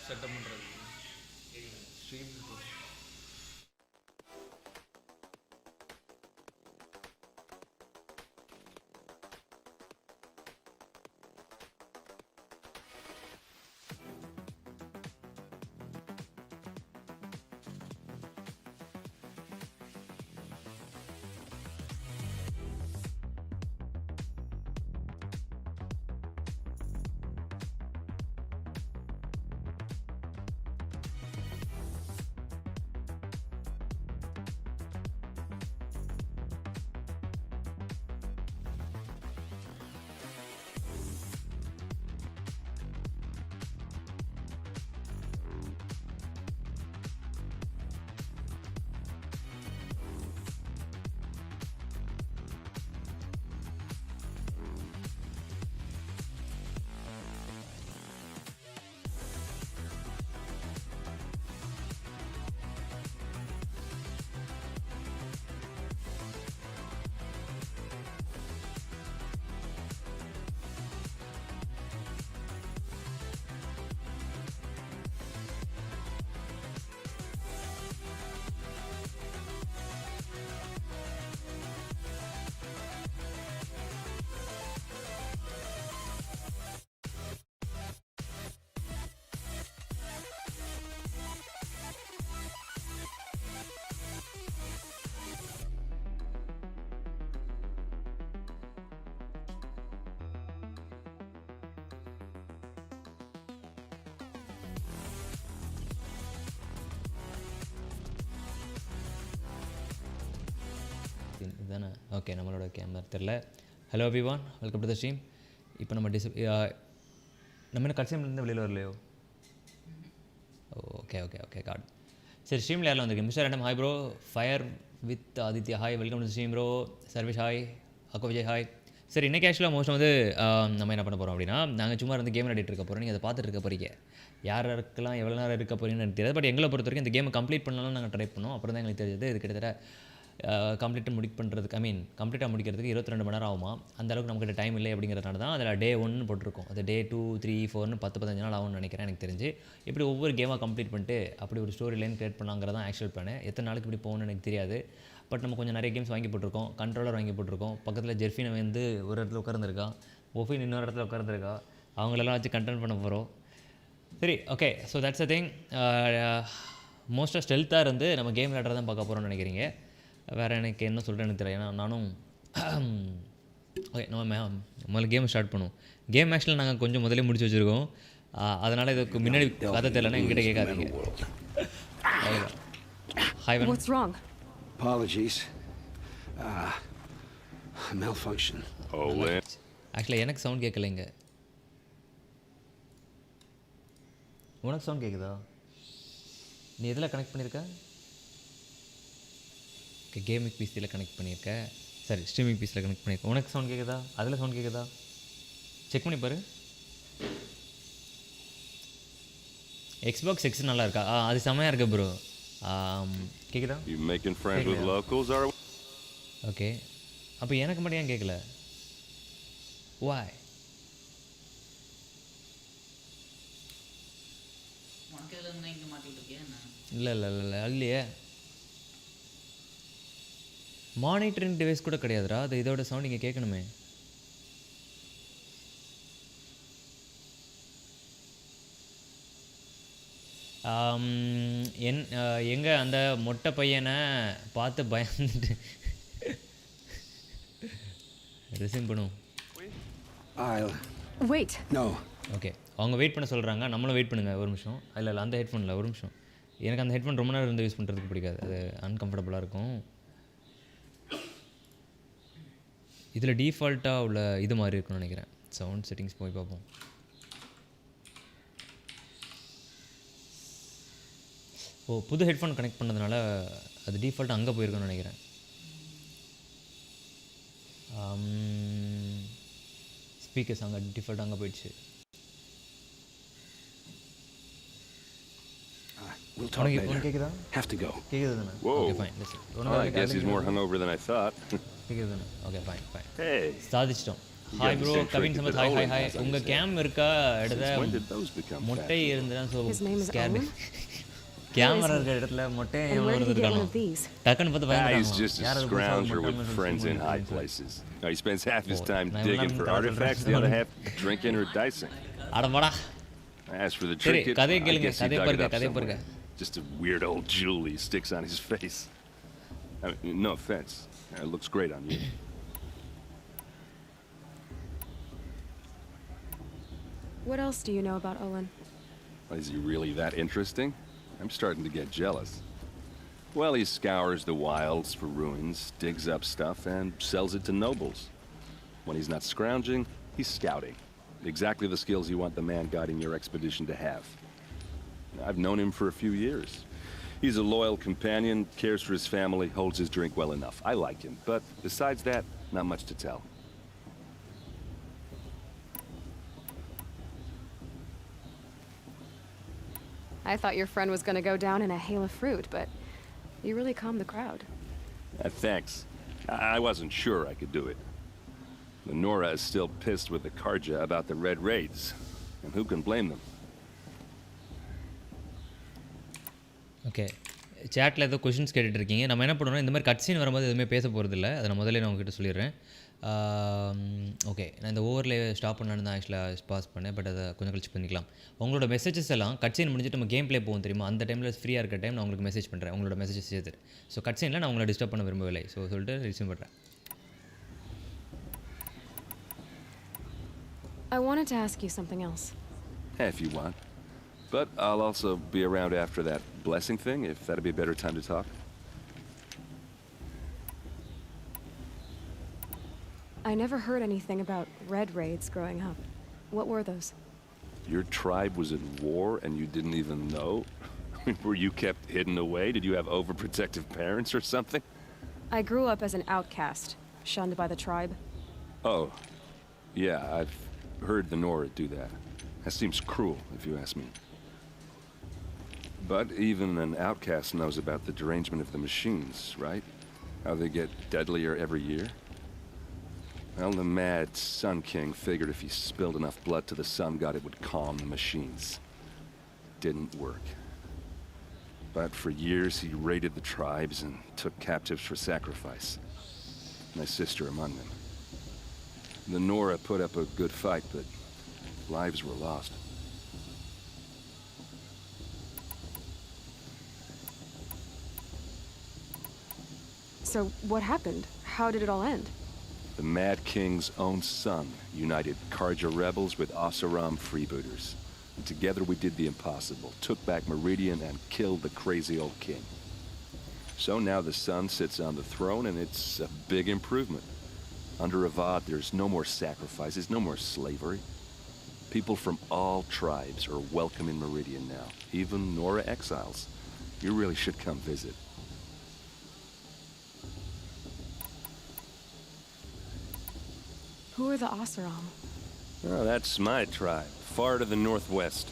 Setup பண்ணுறது stream இதுதானே okay நம்மளோட கேமரா தெரில. Hello everyone, welcome to the stream. இப்போ நம்ம நம்ம என்ன கட்சியிலேருந்து வெளியில் வரலையோ? Okay okay okay card. சரி, ஸ்ட்ரீமில் யாரில் வந்திருக்கு? Mister random hi bro, fire with Aditya hi, welcome to stream bro. Sarvesh hi, அக்கோ விஜய் ஹாய். சரி, இன்றைக்கி ஆக்சுவலாக மோஸ்ட் வந்து நம்ம என்ன பண்ண போகிறோம் அப்படின்னா, நாங்கள் சும்மா இருந்து கேம் விளையாடிட்டு இருக்க போகிறோம். நீங்கள் அதை பார்த்துட்டு இருக்க போகிறீங்க. யாருக்கெல்லாம் எவ்வளோ நேரம் இருக்க போகிறீங்கன்னு எனக்கு தெரியாது. பட் எங்களை பொறுத்த வரைக்கும் இந்த கேமை கம்ப்ளீட் பண்ணலாம் நாங்கள் ட்ரை பண்ணோம். அப்புறம் தான் எங்களுக்கு தெரிஞ்சது இது கிட்டத்தட்ட கம்ப்ளீட்டாக முடிக்கிறதுக்கு 22 மணி நேரம் ஆகுமா. அந்த அளவுக்கு நம்மக்கிட்ட டைம் இல்லை அப்படிங்கிறதுனால தான் அதில் டே 1 போட்டிருக்கோம். அது டே 2, 3, 4 10-15 நாள் ஆகும்னு நினைக்கிறேன் எனக்கு தெரிஞ்சு. இப்படி ஒவ்வொரு கேமாக கம்ப்ளீட் பண்ணிட்டு அப்படி ஒரு ஸ்டோரி லைன் க்ரியேட் பண்ணாங்கிறது தான் ஆக்சுவல் பிளான். எத்தனை நாளைக்கு இப்படி போகணும்னு எனக்கு தெரியாது. பட் நம்ம கொஞ்சம் நிறைய கேம்ஸ் வாங்கி போட்டிருக்கோம். கண்ட்ரோலர் வாங்கி போட்டிருக்கோம். பக்கத்தில் ஜெர்ஃபினை வந்து ஒரு இடத்துல உட்கார்ந்துருக்கா, ஒஃபின் இன்னொரு இடத்துல உட்கார்ந்துருக்கா. அவங்களெல்லாம் வச்சு கண்டென்ட் பண்ண போகிறோம். சரி, okay. So that's a thing. மோஸ்ட்டாக ஸ்டெல்த்தாக இருந்து நம்ம கேம் விளையாடுறதான் பார்க்க போகிறோம்னு நினைக்கிறீங்க. வேறு எனக்கு என்ன சொல்கிறேன்னு எனக்கு தெரியல. ஏன்னா நானும் ஓகே, நம்ம முதல்ல கேம் ஸ்டார்ட் பண்ணுவோம். கேம் ஆக்சுவலாக நாங்கள் கொஞ்சம் முதலே முடிச்சு வச்சுருக்கோம். அதனால் இதுக்கு முன்னாடி கதை தெரியலன்னா எங்கிட்ட கேட்காதீங்க. Hi ma'am. What's wrong? Apologies. Malfunction. ஆக்சுவலாக எனக்கு சவுண்ட் கேட்கலைங்க. உனக்கு சவுண்ட் கேட்குதா? நீ எதில் கனெக்ட் பண்ணியிருக்க? ஓகே, கேமிங் பிசியில் கனெக்ட் பண்ணியிருக்க. சரி, ஸ்ட்ரீமிங் பிசியில் கனெக்ட் பண்ணியிருக்க. உனக்கு சவுண்ட் கேட்குதா? அதில் சவுண்ட் கேட்குதா? செக் பண்ணி பாரு. எக்ஸ்பாக்ஸ் எக்ஸ் நல்லா இருக்கா? அது செம்மையாக இருக்கு ப்ரோ. கேட்குதா? ஓகே, அப்போ எனக்கு மட்டும் ஏன் கேட்கல? வாய் இல்லை இல்லை இல்லை இல்லையே. மானிட்டரிங் டிவைஸ் கூட கிடையாதுடா. அது இதோட சவுண்ட் இங்கே கேட்கணுமே. எங்கே அந்த மொட்டை பையனை பார்த்து பயந்துட்டு ரிசீவ் பண்ணுவோம். ஓகே, அவங்க வெயிட் பண்ண சொல்கிறாங்க. நம்மளும் வெயிட் பண்ணுங்கள் ஒரு நிமிஷம். இல்லை இல்லை, அந்த ஹெட்ஃபோனில் ஒரு நிமிஷம். எனக்கு அந்த ஹெட்ஃபோன் ரொம்ப நேரம் இருந்து யூஸ் பண்ணுறதுக்கு பிடிக்காது. அது அன்கம்ஃபர்டபுளாக இருக்கும். இதில் டீஃபால்ட்டாக உள்ள இது மாதிரி இருக்குன்னு நினைக்கிறேன். சவுண்ட் செட்டிங்ஸ் போய் பார்ப்போம். புது ஹெட்ஃபோன் கனெக்ட் பண்ணதுனால அது டிஃபால்ட்டாக அங்கே போயிருக்குன்னு நினைக்கிறேன். ஸ்பீக்கர்ஸ் அங்கே டிஃபால்ட்டாக அங்கே போயிடுச்சு. We'll talk later. கேக்குதா? Have to go. கேக்குதுதானே? Okay, fine. Listen. I guess he's more hungover than I thought. கேக்குதுதானே? Okay, fine. Hey. சாதிச்சிட்டோம். Hi bro same Kavin trinket Samad that hi hi Olin hi has on உங்கள் his game head. இருக்கா இடத்துல Since when did those become மொட்டை fashionable? இருந்துதான் so His name is scare Owen? Camera இருக்கிற இடத்துல மொட்டை And எவ்வளோ where did வருது he get one காணும் of these? டக்குன்னு பார்த்து He's just a பயந்துட்டாங்க scrounger with friends in high places. He spends half his time digging for artifacts, the other half drinking or dicing. அடமாடா As for the சரி trinket, கதையை I கேளுங்க guess he கதையை dug it பாருங்க up கதையை பாருங்க somewhere. Just a weird old jewel he sticks on his face. I mean, no offense. It looks great on you. What else do you know about Owen? Is he really that interesting? I'm starting to get jealous. Well, he scours the wilds for ruins, digs up stuff, and sells it to nobles. When he's not scrounging, he's scouting. Exactly the skills you want the man guiding your expedition to have. I've known him for a few years. He's a loyal companion, cares for his family, holds his drink well enough. I like him, but besides that, not much to tell. I thought your friend was gonna go down in a hail of fruit, but you really calmed the crowd. Thanks. I wasn't sure I could do it. Lenora is still pissed with the Karja about the Red Raids, and who can blame them? Okay சேட்டில் ஏதோ questions கேட்டுட்டு இருக்கீங்க நம்ம என்ன பண்ணுறோம் இந்த மாதிரி cut scene வரும்போது எதுவுமே பேச போகிறதில்ல அதை நான் முதல்ல நான் உங்ககிட்ட சொல்லிடுறேன் ஓகே நான் இந்த ஓவரில் ஸ்டாப் பண்ணலான்னு தான் ஆக்சுவலாக பாஸ் பண்ணேன் பட் அதை கொஞ்சம் கழிச்சு பண்ணிக்கலாம் உங்களோட மெசேஜஸ் எல்லாம் கட் சீன் முடிஞ்சிட்டு நம்ம கேம் ப்ளே போகும் தெரியுமா அந்த டைமில் ஃப்ரீயாக இருக்க டைம் நான் உங்களுக்கு மெசேஜ் பண்ணுறேன் உங்களோட மெசேஜஸ் சேர்த்து ஸோ கட் சீனில் நான் உங்களை டிஸ்டர்ப் பண்ண விரும்பவில்லை ஸோ சொல்லிட்டு ரிசீவ் பண்ணுறேன் I wanted to ask you something else. If you want. But I'll also be around after that blessing thing, if that'd be a better time to talk. I never heard anything about red raids growing up. What were those? Your tribe was at war and you didn't even know? Were you kept hidden away? Did you have overprotective parents or something? I grew up as an outcast, shunned by the tribe. Oh, yeah, I've heard the Nora do that. That seems cruel, if you ask me. But even an outcast knows about the derangement of the machines, right? How they get deadlier every year? Well, the mad Sun King figured if he spilled enough blood to the sun god, it would calm the machines. Didn't work. But for years, he raided the tribes and took captives for sacrifice. My sister among them. The Nora put up a good fight, but lives were lost. So what happened? How did it all end? The Mad King's own son united Karja rebels with Oseram freebooters. And together we did the impossible, took back Meridian and killed the crazy old king. So now the son sits on the throne and it's a big improvement. Under Avad, there's no more sacrifices, no more slavery. People from all tribes are welcome in Meridian now, even Nora exiles. You really should come visit. Who are the Oseram? Oh, that's my tribe, far to the northwest.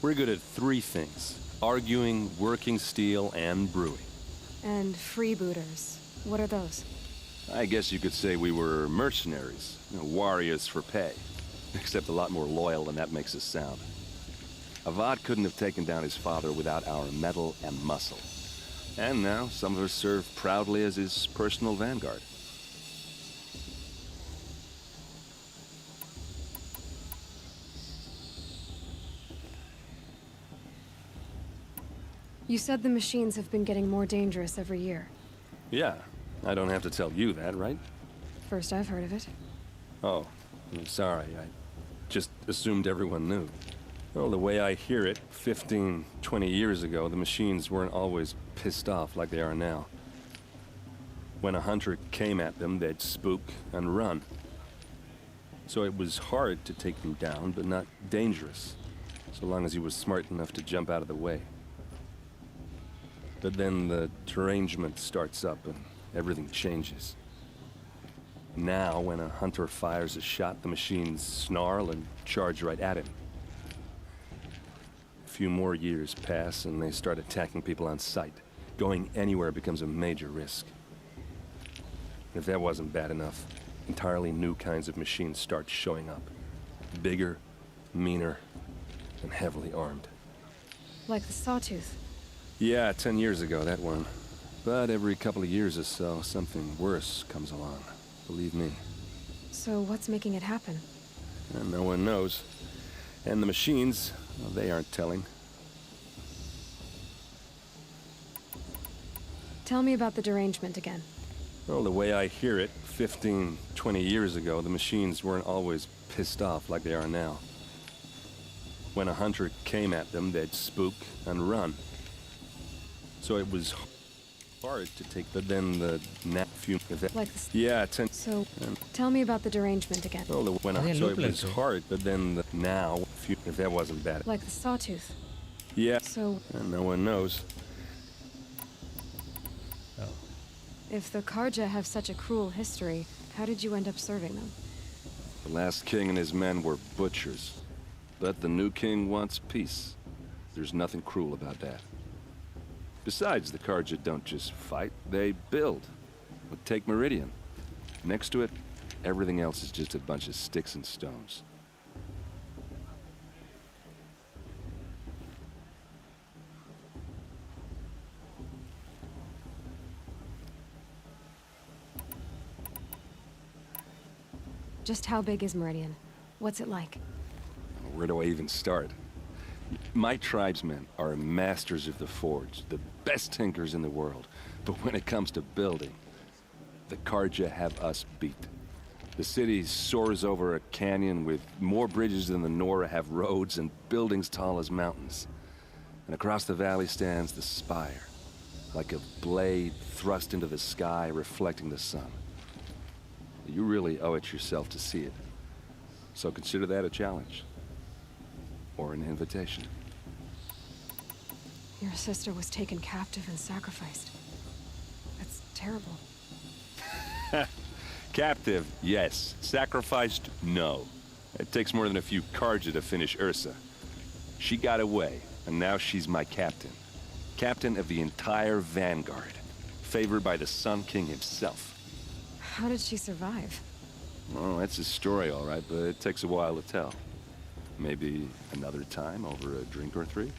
We're good at three things: arguing, working steel, and brewing. And freebooters. What are those? I guess you could say we were mercenaries, warriors for pay. Except a lot more loyal than that makes us sound. Avad couldn't have taken down his father without our metal and muscle. And now some of us serve proudly as his personal vanguard. You said the machines have been getting more dangerous every year. Yeah, I don't have to tell you that, right? First I've heard of it. Oh, I'm sorry. I just assumed everyone knew. Well, the way I hear it, 15, 20 years ago, the machines weren't always pissed off like they are now. When a hunter came at them, they'd spook and run. So it was hard to take them down, but not dangerous, so long as he was smart enough to jump out of the way. But then the derangement starts up and everything changes. Now, when a hunter fires a shot, the machines snarl and charge right at him. A few more years pass and they start attacking people on sight. Going anywhere becomes a major risk. If that wasn't bad enough, entirely new kinds of machines start showing up. Bigger, meaner, and heavily armed. Like the Sawtooth. Yeah, 10 years ago, that one. But every couple of years or so, something worse comes along. Believe me. So what's making it happen? And no one knows. And the machines, well, they aren't telling. Tell me about the derangement again. Well, the way I hear it, 15, 20 years ago, the machines weren't always pissed off like they are now. When a hunter came at them, they'd spook and run. So it was hard to take, but then the few... Like the... Yeah, 10... So, tell me about the derangement again. Well, so it was hard, but then now, if that wasn't bad. Like the Sawtooth. Yeah. So... And no one knows. Oh. If the Karja have such a cruel history, how did you end up serving them? The last king and his men were butchers. But the new king wants peace. There's nothing cruel about that. Besides, the Karja don't just fight, they build. But take Meridian. Next to it, everything else is just a bunch of sticks and stones. Just how big is Meridian? What's it like? Where do I even start? My tribesmen are masters of the forge, the best tinkers in the world. But when it comes to building, the Karja have us beat. The city soars over a canyon with more bridges than the Nora have roads and buildings tall as mountains. And across the valley stands the spire, like a blade thrust into the sky reflecting the sun. You really owe it yourself to see it. So consider that a challenge. Or an invitation. Your sister was taken captive and sacrificed. That's terrible. Captive, yes. Sacrificed, no. It takes more than a few Karja to finish Ursa. She got away, and now she's my captain. Captain of the entire Vanguard. Favored by the Sun King himself. How did she survive? Oh, that's a story, all right, but it takes a while to tell. Maybe another time over a drink or three?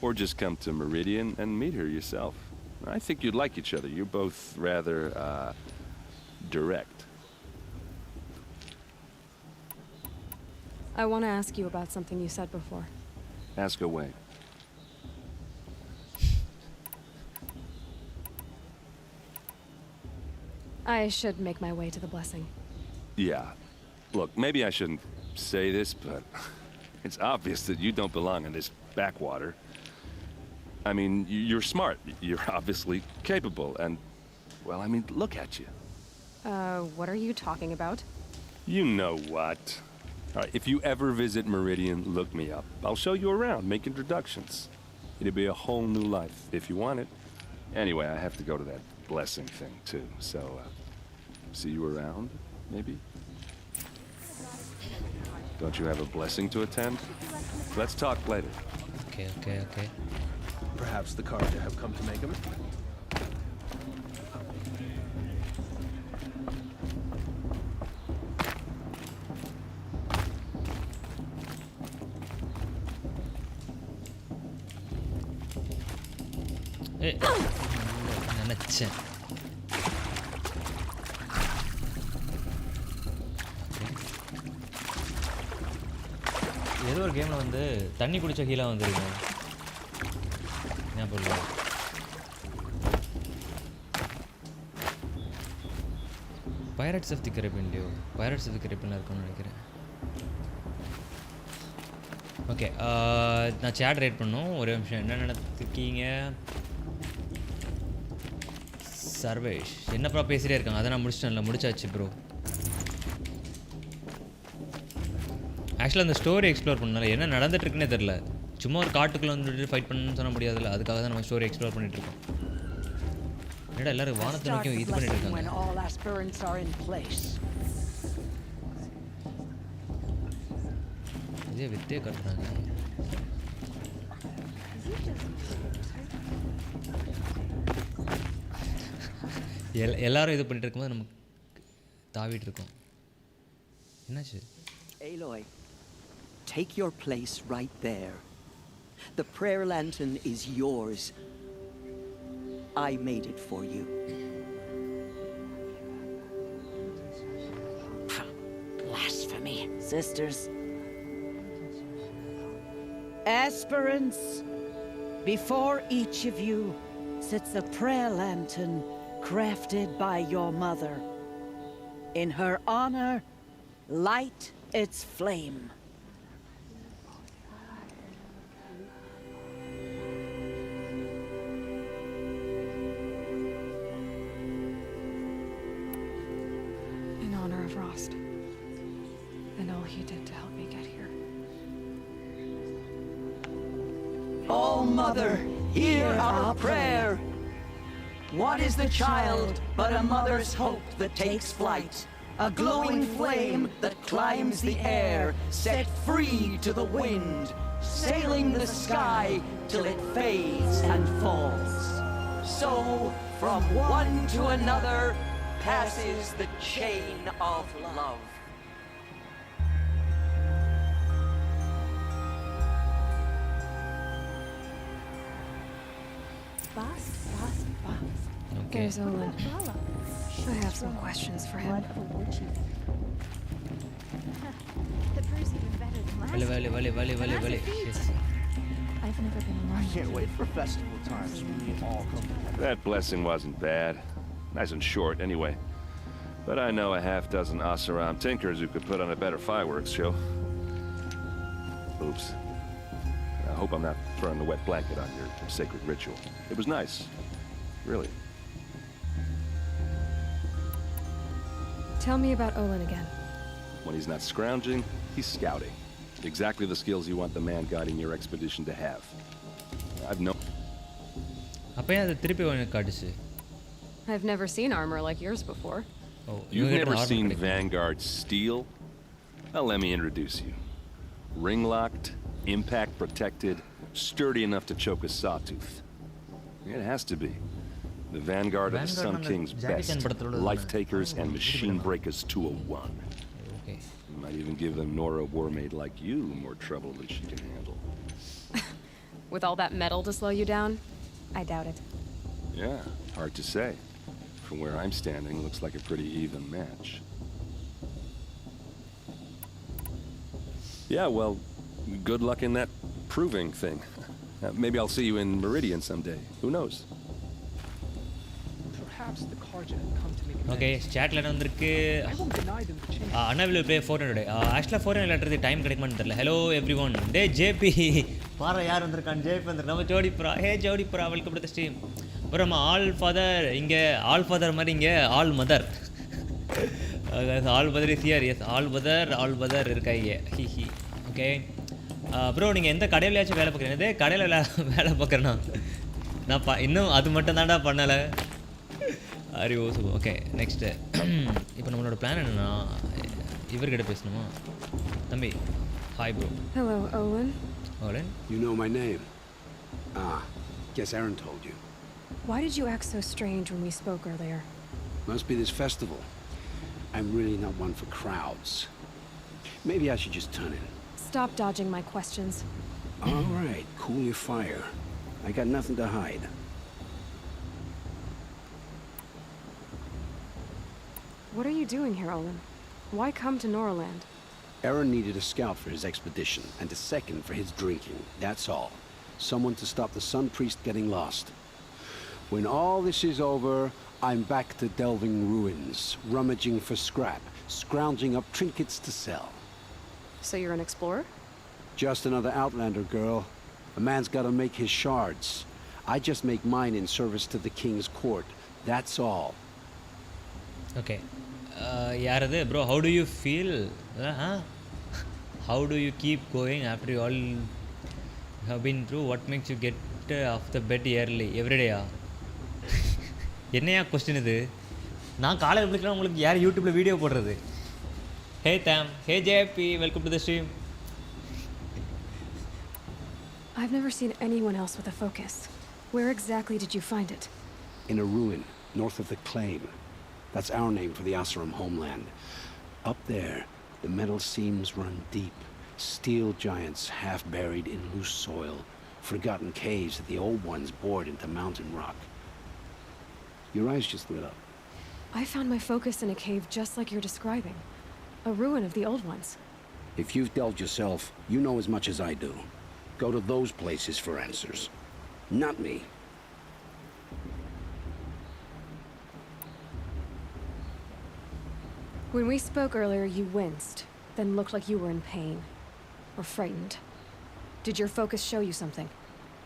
Or just come to Meridian and meet her yourself. I think you'd like each other. You're both rather, direct. I want to ask you about something you said before. Ask away. I should make my way to the blessing. Yeah. Look, maybe I shouldn't say this, but it's obvious that you don't belong in this backwater. I mean, you're smart. You're obviously capable, and, well, I mean, look at you. What are you talking about? You know what. All right, if you ever visit Meridian, look me up. I'll show you around, make introductions. It'll be a whole new life, if you want it. Anyway, I have to go to that blessing thing, too, so, see you around, maybe? Don't you have a blessing to attend? Let's talk later. Okay. Perhaps the Karja have come to make him. நினச்சேன் ஏதோ ஒரு கேமில் வந்து தண்ணி குடிச்ச கீழே வந்துருக்கேன் ஞாபகம் இல்லை பைரட்ஸ் ஆஃப் தி கரீபியன்லையோ பைரட்ஸ் ஆஃப் தி கரீபியனில் இருக்கும்னு நினைக்கிறேன். ஓகே, நான் சேட் ரேட் பண்ணோம். ஒரு நிமிஷம், என்ன நடத்திருக்கீங்க? சர்வேஷ் என்னப்பா பேசிகிட்டே இருக்காங்க? அதை நான் முடிச்சிட்டேன்ல, முடிச்சாச்சு ப்ரோ. ஆக்சுவலாக அந்த ஸ்டோரி எக்ஸ்ப்ளோர் பண்ணல, என்ன நடந்துட்டுருக்குன்னே தெரில. சும்மா ஒரு காட்டுக்குள்ளே வந்துட்டு ஃபைட் பண்ணணும்னு சொன்ன முடியாதுல்ல, அதுக்காக தான் நம்ம ஸ்டோரி எக்ஸ்ப்ளோர் பண்ணிகிட்ருக்கோம். என்னடா எல்லோரும் வானத்தை நோக்கி இது பண்ணிட்டு இருக்காங்க. இதே வித்தே கட்டுறாங்க. எல்லாரும் இது பண்ணிட்டு இருக்கும்போது நமக்கு தாவிட்டு இருக்கோம். என்னாச்சு? Aloy, take your place right there. The prayer lantern is yours. I made it for you. Blasphemy, sisters. Aspirants, before each of you sits a prayer lantern crafted by your mother. In her honor, light its flame. In honor of Rost. And all he did to help me get here. Oh, Mother, hear our prayer. What is the child but a mother's hope that takes flight? A glowing flame that climbs the air, set free to the wind, sailing the sky till it fades and falls. So, from one to another, passes the chain of love. Okay. There's Olin. I have some questions for him. The brew's even better than last Vale. Yes. I've never been alone. Can't wait for festival times when we all come together. That blessing wasn't bad. Nice and short, anyway. But I know a half-dozen Acer tinkers who could put on a better fireworks show. Oops. I hope I'm not throwing the wet blanket on your sacred ritual. It was nice. Really. Tell me about Olin again. When he's not scrounging, he's scouting. Exactly the skills you want the man guiding your expedition to have. I've known... அப்போ அது திருப்பி உனக்கு காட்டுச்சு. I've never seen armor like yours before. Oh, You've never seen Vanguard steel? Well, let me introduce you. Ring-locked, impact-protected, sturdy enough to choke a sawtooth. It has to be. The Vanguard of the Sun King's best. Life-takers and machine breakers 201. Okay. Might even give a Nora warmaid like you more trouble than she can handle. With all that metal to slow you down? I doubt it. Yeah, hard to say. From where I'm standing, looks like a pretty even match. Yeah, well, good luck in that proving thing. Maybe I'll see you in Meridian someday. Who knows? Perhaps the Karja had come to make okay சேட்டில் என்ன வந்திருக்கு? I won't deny them the chance. அண்ணா will play 400. ஆக்சுவலாக 400 விளையாடுறது time கிடைக்குமான்னு தெரியல. Hello everyone. டே JP பாரு யார் வந்திருக்கான்? ஜேபி வந்திருக்கு. நம்ம ஜோடிப்புறா. ஹே ஜோடிப்புறா, வெல்கம் டு தி ஸ்ட்ரீம். அப்புறம் நம்ம ஆல் ஃபாதர் இங்கே ஆல் ஃபாதர் மாதிரி இங்கே All Mother. All Mother is here. Yes All Mother இருக்காங்க. ஹி ஓகே ப்ரோ, நீங்கள் எந்த கடையிலையாச்சும் வேலை பார்க்குறீங்க? இதே கடையில் வேலை பார்க்குறேண்ணா. நான் இன்னும் அது மட்டும் தான்டா பண்ணலை. அறிவோ சுபம். ஓகே நெக்ஸ்ட்டு இப்போ நம்மளோட பிளான் என்னென்னா இவர்கிட்ட பேசணுமா? தம்பி hi bro. Hello, Olin. Olin? You know my name? Ah, guess Aaron told you. Why did you act so strange when we spoke earlier? Must be this festival. I'm really not one for crowds. Maybe I should just turn in. Stop dodging my questions. All right, cool your fire. I got nothing to hide. What are you doing here, Olin? Why come to Norland? Aaron needed a scout for his expedition, and a second for his drinking. That's all. Someone to stop the Sun Priest getting lost. When all this is over, I'm back to delving ruins, rummaging for scrap, scrounging up trinkets to sell. So you're an explorer? Just another Outlander, girl. A man's gotta make his shards. I just make mine in service to the King's court. That's all. Okay. யாரது bro? How do you feel? How do you keep going after you all have been through? What makes you get off the bed early எவ்ரிடேயா? என்னையா question இது? நான் college படிக்கலாம் உங்களுக்கு யார் யூடியூப்பில் video போடுறது? Hey Tam, hey JP, welcome to the stream. I've never seen anyone else with a focus. Where exactly did you find it? In a ruin, north of the claim. That's our name for the Asarum homeland. Up there, the metal seams run deep. Steel giants half buried in loose soil. Forgotten caves that the old ones bored into mountain rock. Your eyes just lit up. I found my focus in a cave just like you're describing. A ruin of the old ones. If you've delved yourself, you know as much as I do. Go to those places for answers. Not me. When we spoke earlier, you winced, then looked like you were in pain. Or frightened. Did your focus show you something?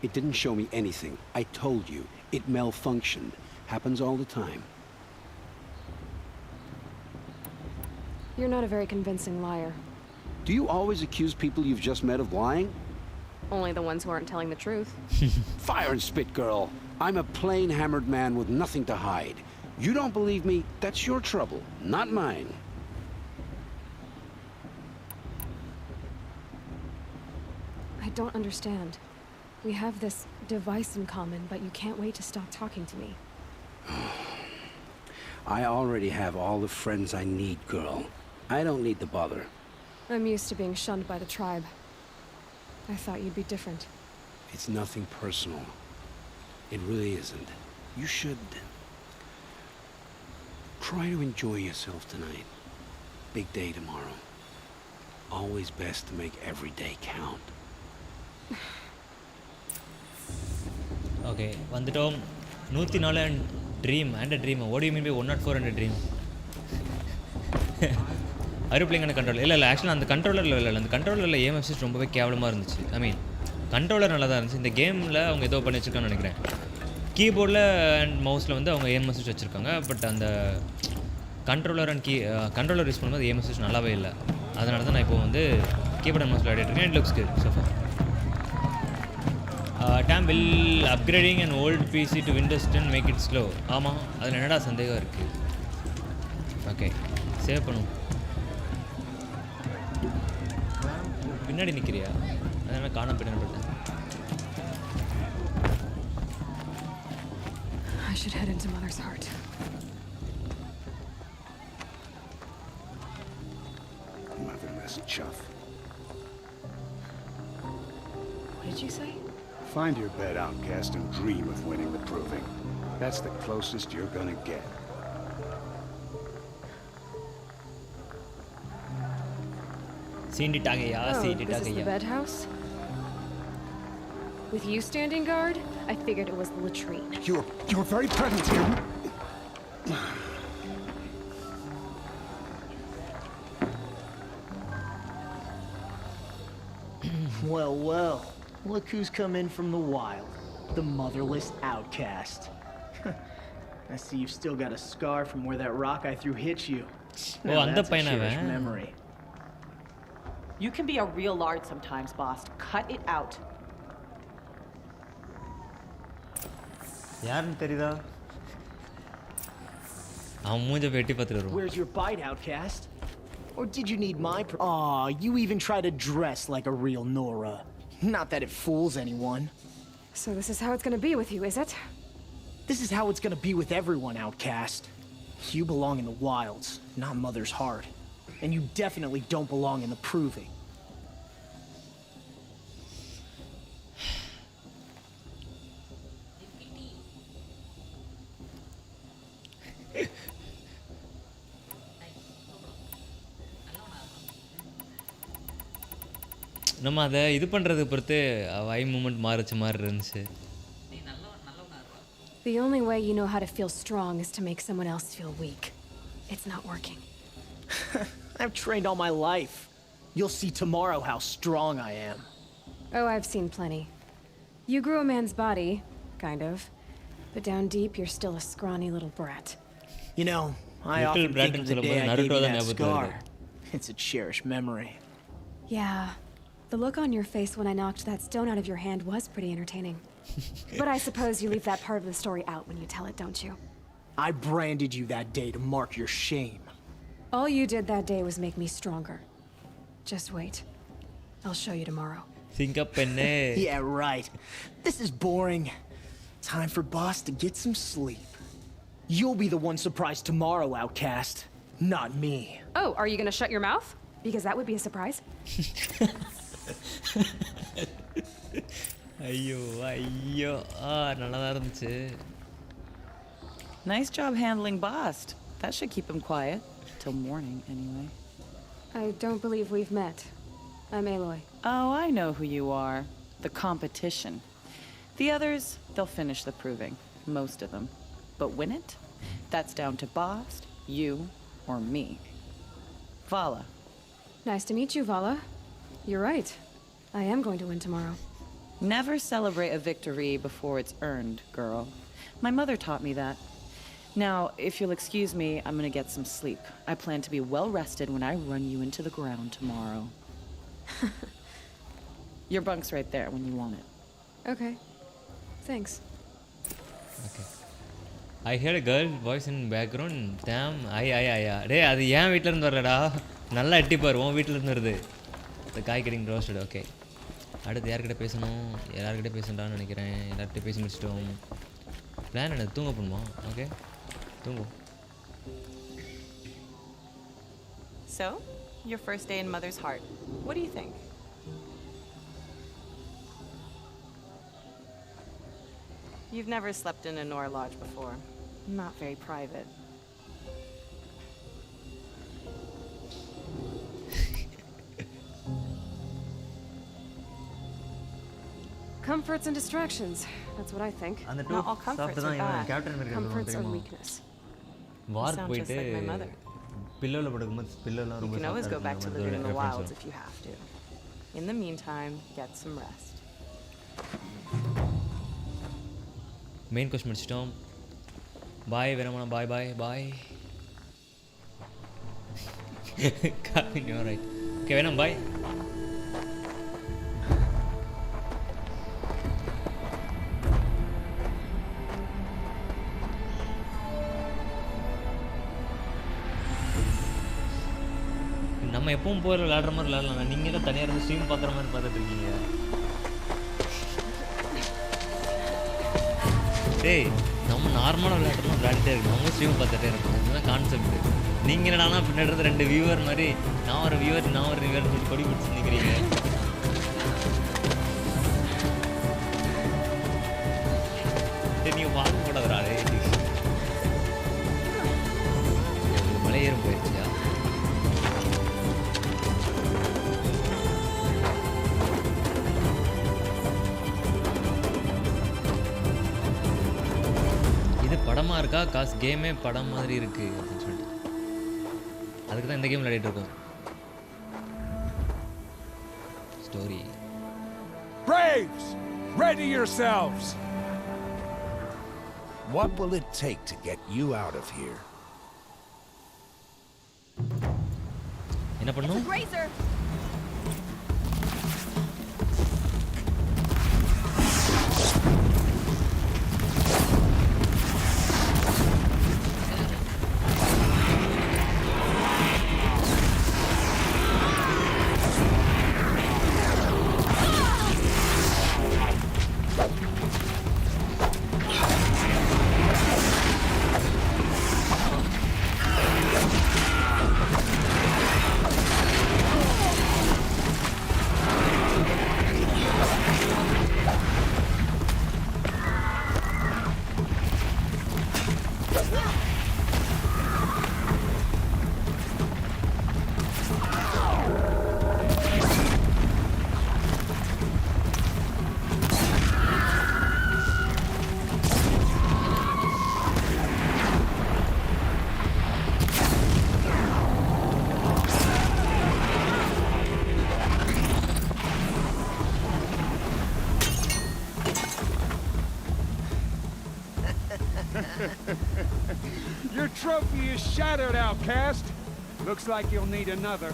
It didn't show me anything. I told you. It malfunctioned. Happens all the time. You're not a very convincing liar. Do you always accuse people you've just met of lying? Only the ones who aren't telling the truth. Fire and spit, girl. I'm a plain hammered man with nothing to hide. You don't believe me, that's your trouble, not mine. I don't understand. We have this device in common, but you can't wait to stop talking to me. I already have all the friends I need, girl. I don't need the bother. I'm used to being shunned by the tribe. I thought you'd be different. It's nothing personal. It really isn't. You should try to enjoy yourself tonight. Big day tomorrow. Always best to make every day count. Okay வந்துட்டோம் 104 and dream and a dream. What do you mean by 104 and a dream? அருப்ளைங்கான controller இல்லை ஆக்சுவலாக அந்த கண்ட்ரோலரில் இல்லை அந்த கண்ட்ரோலரில் ஏம் assist ரொம்பவே கேவலமாக இருந்துச்சு. ஐ மீன் controller நல்லா தான் இருந்துச்சு. இந்த கேமில் அவங்க ஏதோ பண்ணி வச்சுருக்கான்னு நினைக்கிறேன். கீபோர்டில் அண்ட் மவுஸில் வந்து அவங்க ஏம் அசிஸ்ட் வச்சுருக்காங்க. பட் அந்த கண்ட்ரோலர் அண்ட் கண்ட்ரோலர் யூஸ் பண்ணும்போது ஏம் அசிஸ்ட் நல்லாவே இல்லை. அதனால தான் நான் இப்போ வந்து கீபோர்ட் அண்ட் மவுஸ் விளையாடிட்டுருக்கேன். It looks good so far. Tam will upgrading an old PC to Windows 10 make it slow. ஆமாம் அதில் என்னடா சந்தேகம் இருக்குது. ஓகே சேவ் பண்ணும். பின்னாடி நிற்கிறியா? அதனால் காண பின்னாடி. I should head into Mother's heart. Motherless chuff. What did you say? Find your bed, outcast, and dream of winning the proving. That's the closest you're gonna get. This is the bed house? With you standing guard, I figured it was the latrine. You're very present here. Well, look who's come in from the wild. The motherless outcast. I see you've still got a scar from where that rock I threw hit you. Now that's a cherished memory. You can be a real lard sometimes, boss. Cut it out. யாருன்னு தெரியுதா? அவன் மூஞ்ச வெட்டி பார்த்துட்டு வருவான். Where's your bite, outcast? Or did you need my Aw, you even try to dress like a real Nora. Not that it fools anyone. So this is how it's gonna be with you, is it? This is how it's gonna be with everyone, outcast. You belong in the wilds, not Mother's heart. And you definitely don't belong in the proving. நம்ம அதை இது பண்ணுறது பொறுத்து eye movement மாறிச்ச மாதிரி இருந்துச்சு. The only way you know how to feel strong is to make someone else feel weak. It's not working. I've trained all my life. You'll see tomorrow how strong I am. Oh, I've seen plenty. You grew a man's body, kind of. But down deep, you're still a scrawny little brat. You know, I often think of the day I gave you that scar. It's a cherished memory. Yeah. The look on your face when I knocked that stone out of your hand was pretty entertaining. But I suppose you leave that part of the story out when you tell it, don't you? I branded you that day to mark your shame. All you did that day was make me stronger. Just wait. I'll show you tomorrow. Yeah, right. This is boring. Time for boss to get some sleep. You'll be the one surprised tomorrow, outcast. Not me. Oh, are you gonna shut your mouth? Because that would be a surprise. ஐயோ ஐயோ நல்லா தான் இருந்துச்சு. Nice job handling Bast. That should keep him quiet. Till morning, anyway. I don't believe we've met. I'm Aloy. Oh, I know who you are. The competition. The others, they'll finish the proving. Most of them. But win it? That's down to Bast, you, or me. Vala. Nice to meet you, Vala. You're right. I am going to win tomorrow. Never celebrate a victory before it's earned, girl. My mother taught me that. Now, if you'll excuse me, I'm gonna get some sleep. I plan to be well rested when I run you into the ground tomorrow. Your bunk's right there when you want it. Okay. Thanks. Okay. I heard a girl voice in background. Damn. டேய் அது ஏன் வீட்டில் இருந்து வரலடா. நல்லா எட்டிப்பார் உன் வீட்டில் இருந்து வருது. The guy getting roasted. Okay. அடுத்து யார்கிட்ட பேசணும்? எல்லார்கிட்ட பேசணும்டான்னு நினைக்கிறேன். எல்லார்கிட்ட பேசி முடிச்சிட்டோம். பிளான் என்ன? தூங்க போகணுமா? ஓகே தூங்கும். So, your first day in Mother's heart. What do you think? You've never slept in a Nora lodge before. Not very private. Comforts and distractions. That's what I think. Not all comforts are bad. Comforts are weakness. War sound just போயிட்டு like my mother. பில்லோவில் படுக்கும்போது பில்லோலாம் You ரொம்ப can always go back to living in the wilds reference if you have to. In the meantime, get some rest. Main question முடிச்சிட்டோம். பாய் வேணாமா? பாய் பாய் பாய். Right okay வேணாம் பாய். நம்ம எப்பவும் போகிற விளையாடுற மாதிரி விளையாடலாம். நீங்கள் தான் தனியாக இருந்து ஸ்ட்ரீம் பார்க்குற மாதிரி பார்த்துட்டு இருக்கீங்க. டேய் நம்ம நார்மலாக விளையாடுறோம் விளையாடிட்டே இருக்கணும். அவங்க ஸ்ட்ரீம் பார்த்துட்டே இருக்கணும். இதுதான் கான்செப்ட். நீங்கள் என்னடானா பின்னாடி 2 வியூவர் மாதிரி நான் ஒரு வியூவர் சொல்லி கொடி பிடிச்சி நிற்கிறீங்க. சரி நீங்கள் பார்க்கக்கூடாதுடா. மலை ஏறும் போயிடுச்சியா? படமாக இருக்கா காசு கேமே படம் மாதிரி இருக்கு அப்படின்னு சொல்லிட்டு அதுக்கு தான் இந்த கேம் விளையாடிட்டு இருக்கோம். Story. Braves, ready yourselves. What will it take to get you out of here? என்ன பண்ணும்? Your trophy is shattered, outcast. Looks like you'll need another.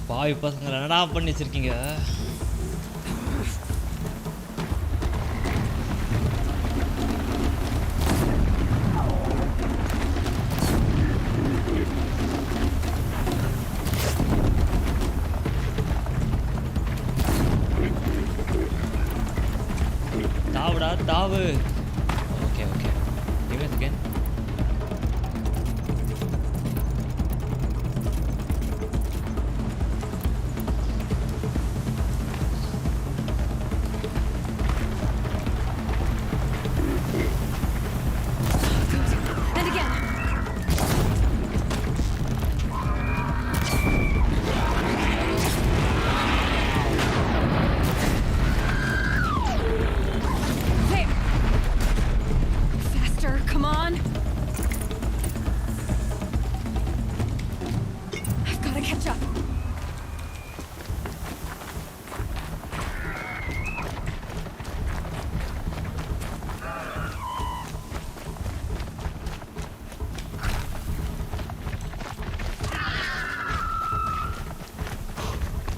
பாவி பசங்க என்னடா பண்ணி வச்சிருக்கீங்க? தாவுடா தாவு. Okay okay. Give me a second.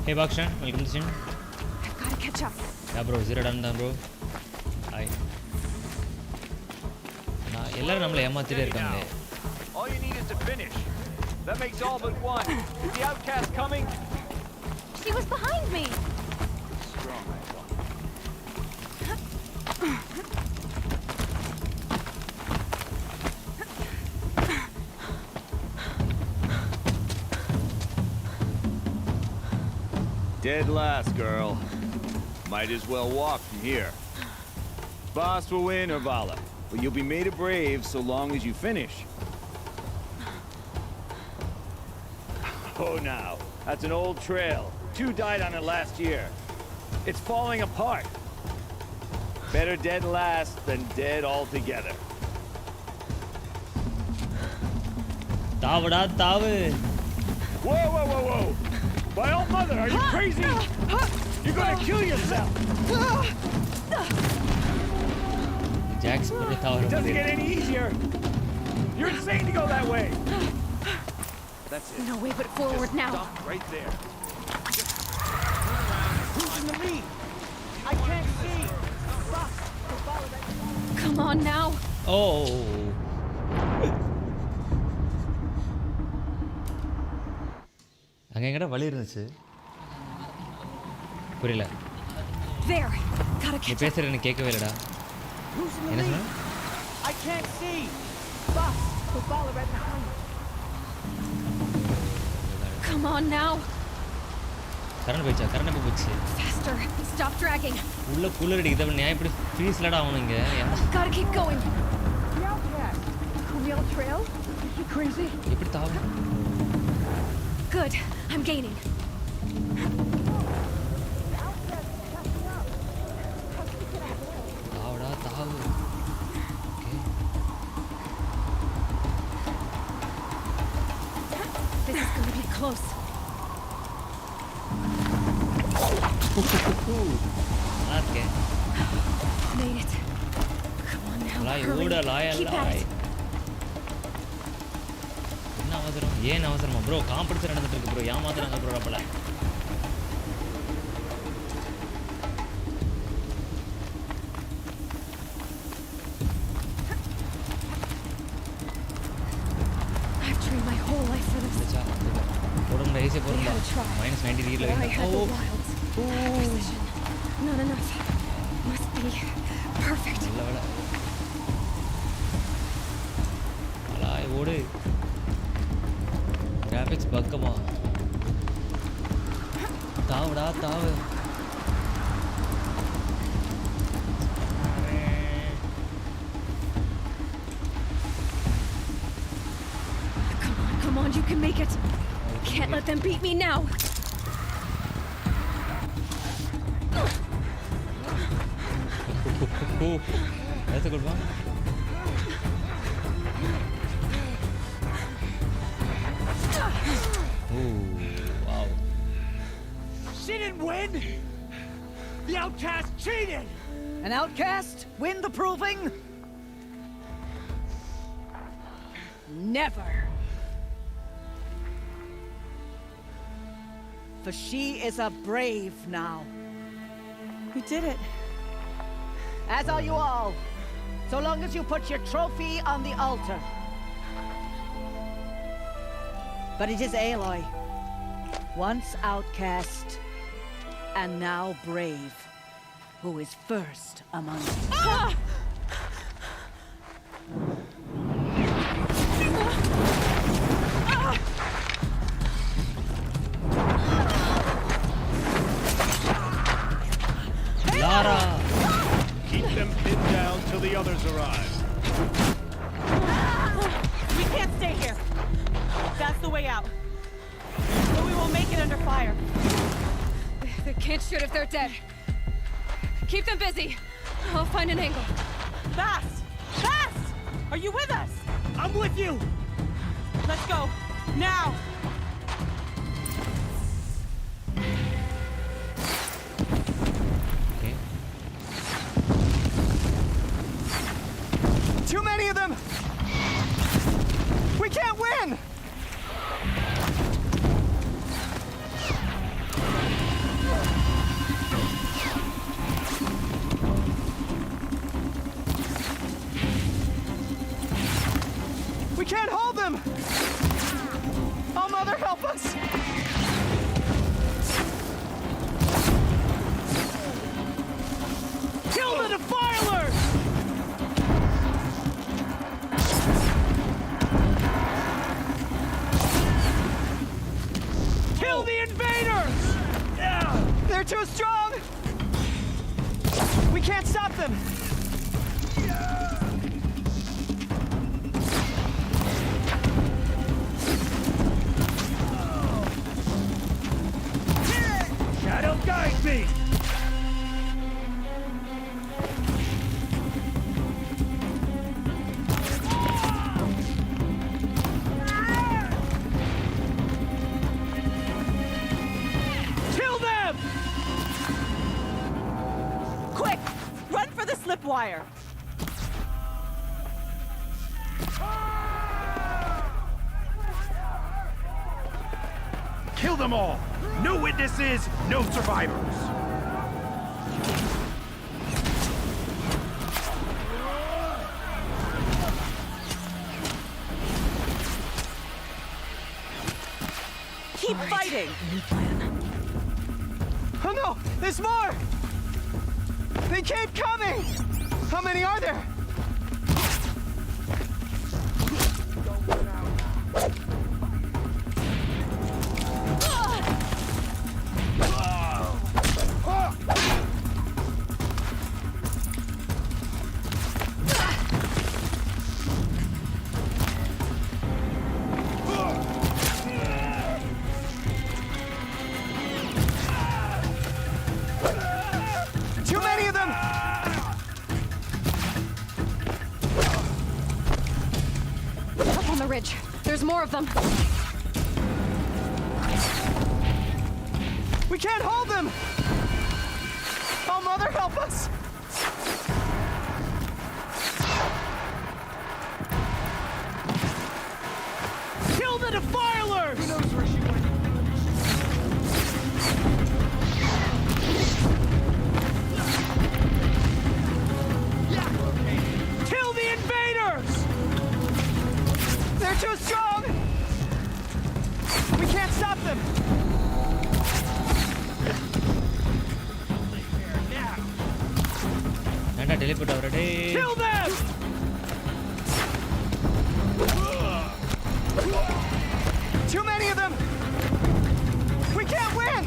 Hey Bakshan, welcome to Shin. I've got to catch up. Yeah bro, 0 done bro. Hi. நான் எல்லாரும் நம்மள ஏமாத்திட்டே இருக்காங்களே. All you need is to finish. That makes all but one. Is the outcast coming? She was behind me. Strong. Dead last, girl. Might as well walk from here. Boss will win or Vala, but you'll be made a brave so long as you finish. Oh, now. That's an old trail. 2 died on it last year. It's falling apart. Better dead last than dead altogether. தாவுடா தாவு. Whoa, whoa, whoa, whoa! My old mother, are you crazy? You're gonna kill yourself! Jack's பண்ணி தாவற It doesn't முடியல. get any easier. You're insane to go that way. That's it. No way but forward now. Stop right there. Turn around. Who's in the lead? I can't see. Stop. Follow that. Come on now. Oh. அங்க எங்கடா வழி இருந்துச்சு? புரியல. There. Gotta நீ catch up. பேசுறது எனக்கு கேட்கவே இல்லடா. Who's in the என்ன lead? சொன்ன? I can't see. Stop. Follow right behind. Come on now. Current போயிடுச்சு. Faster. Stop dragging. உள்ள கூலர் அடிக்குது. நான் இப்படி ஃப்ரீஸ்லடா ஆவணும் இங்க. Gotta keep going. The outcast. On the old trail? You crazy? எப்படி தாவு? Good. I'm gaining. தாவுடா தாவு. This is gonna be close. Okay. Made it. Come on now. Lai hurry. ஓட லாய் Keep at Lai. it. என்ன அவசரம்? ஏன் அவசரமா bro? Competition நடந்துட்டு இருக்கு bro. ஏமாத்துறாங்க bro அப்பல. I've trained my whole life for this. போடுங்க ஏசி போடுங்க. We had a try. -90 டிகிரில But I had the oh. wilds. Precision. Not enough. Must be perfect. நல்ல வேளை. லாய் ஓடு. கிராபிக்ஸ் பக்கமா. தாவுடா தாவு. Come on, you can make it. Can't let them beat me now. That's a good one. Ooh, wow. She didn't win. The outcast cheated. An outcast win the proving? Never. For she is a brave now. We did it. As are you all. So long as you put your trophy on the altar. But it is Aloy, once outcast and now brave, who is first among you. Ah! Lara! Keep them pinned down till the others arrive. We can't stay here. That's the way out. But we won't make it under fire. They can't shoot if they're dead. Keep them busy. I'll find an angle. Fast! Fast! Are you with us? I'm with you. Let's go. Now! Okay. Too many of them. We can't win. can't hold them! Oh, Mother, help us! Kill the defilers! Kill the invaders! They're too strong! We can't stop them! Shadow guide me! Kill them! Quick! Run for the slip wire! Kill them all! No witnesses, no survivors! Keep fighting! Oh no! There's more! They keep coming! How many are there? Too many of them! Up on the ridge. There's more of them. We can't hold them! Oh, Mother, help us! Kill the defilers! Who knows where she went? Kill the invaders! They're too strong! We can't stop them! ஏன்டா teleport ஆவற டேய் Kill them! Too many of them! We can't win!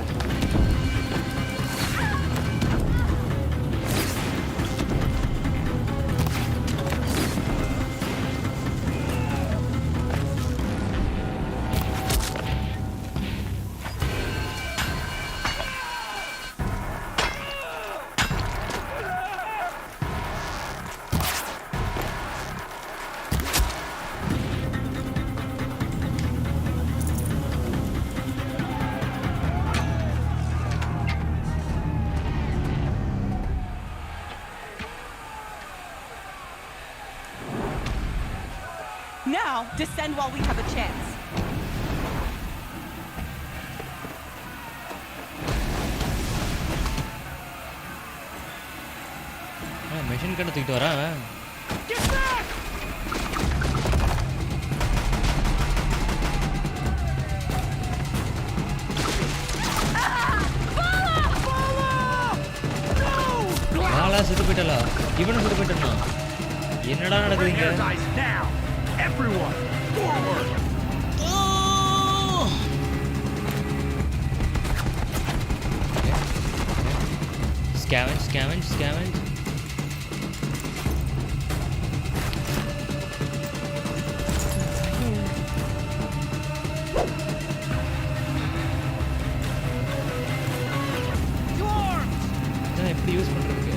Now, descend while we have a chance. Machine கட்ட தூக்கிட்டு வரா அவன் Get back! நாளா சுட்டு போயிட்டல இவனும் சுட்டு போயிட்டான் என்னடா நடக்குதுங்க Guys, now! Everyone, forward! Scavenge. இதை எப்படி யூஸ் பண்றதுக்கு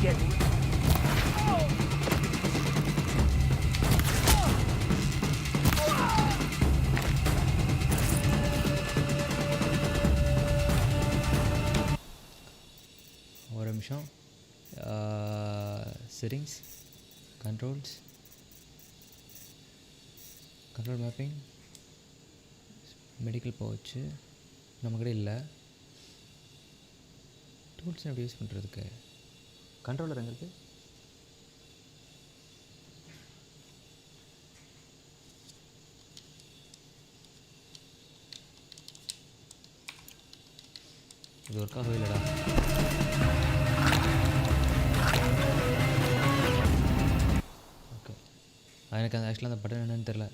get me. ஒரு நிமிஷம். Settings, controls, control mapping, medical pouch நம்மக்கிட்ட இல்லை. டூல்ஸ் எப்படி யூஸ் பண்ணுறதுக்கு? கண்ட்ரோலர் எங்கே இருக்குது? இது ஒர்க் ஆகவே இல்லைடா. ஓகே, எனக்கு அந்த ஆக்சுவலாக அந்த பட்டன் என்னன்னு தெரில.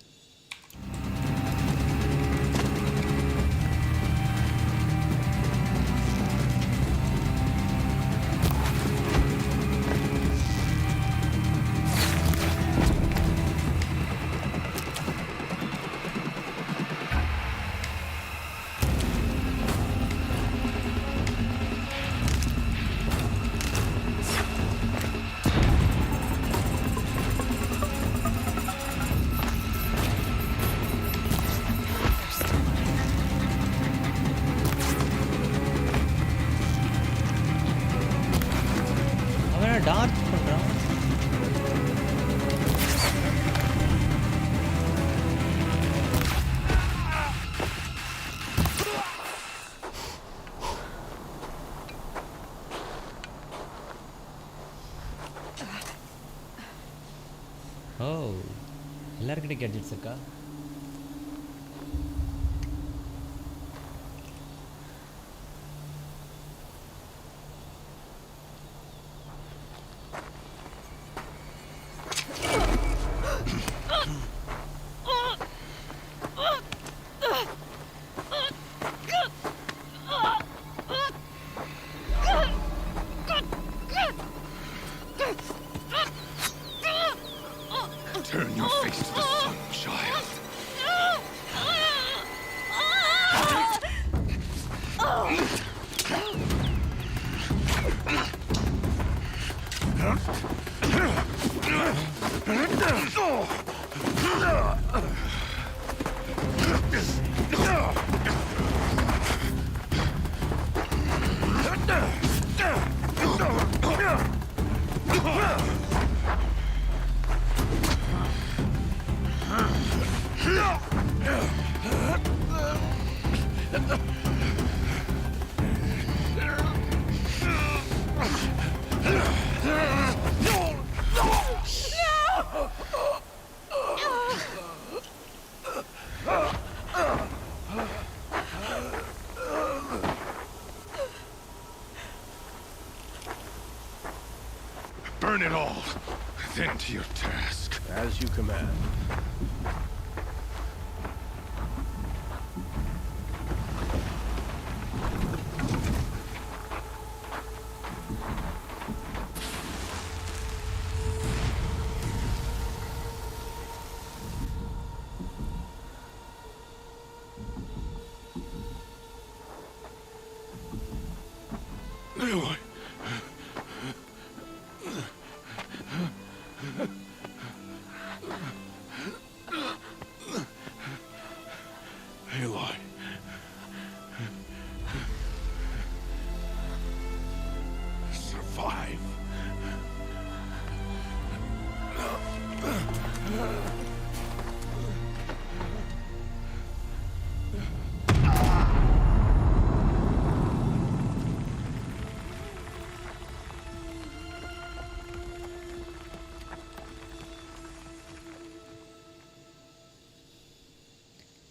டார்ச் பண்ணுறான். ஓ, எல்லாருக்கிட்டே கேட்ஜெட்ஸ் இருக்கா? Turn your face to the sun, child. Burn it all, then to your task. As you command.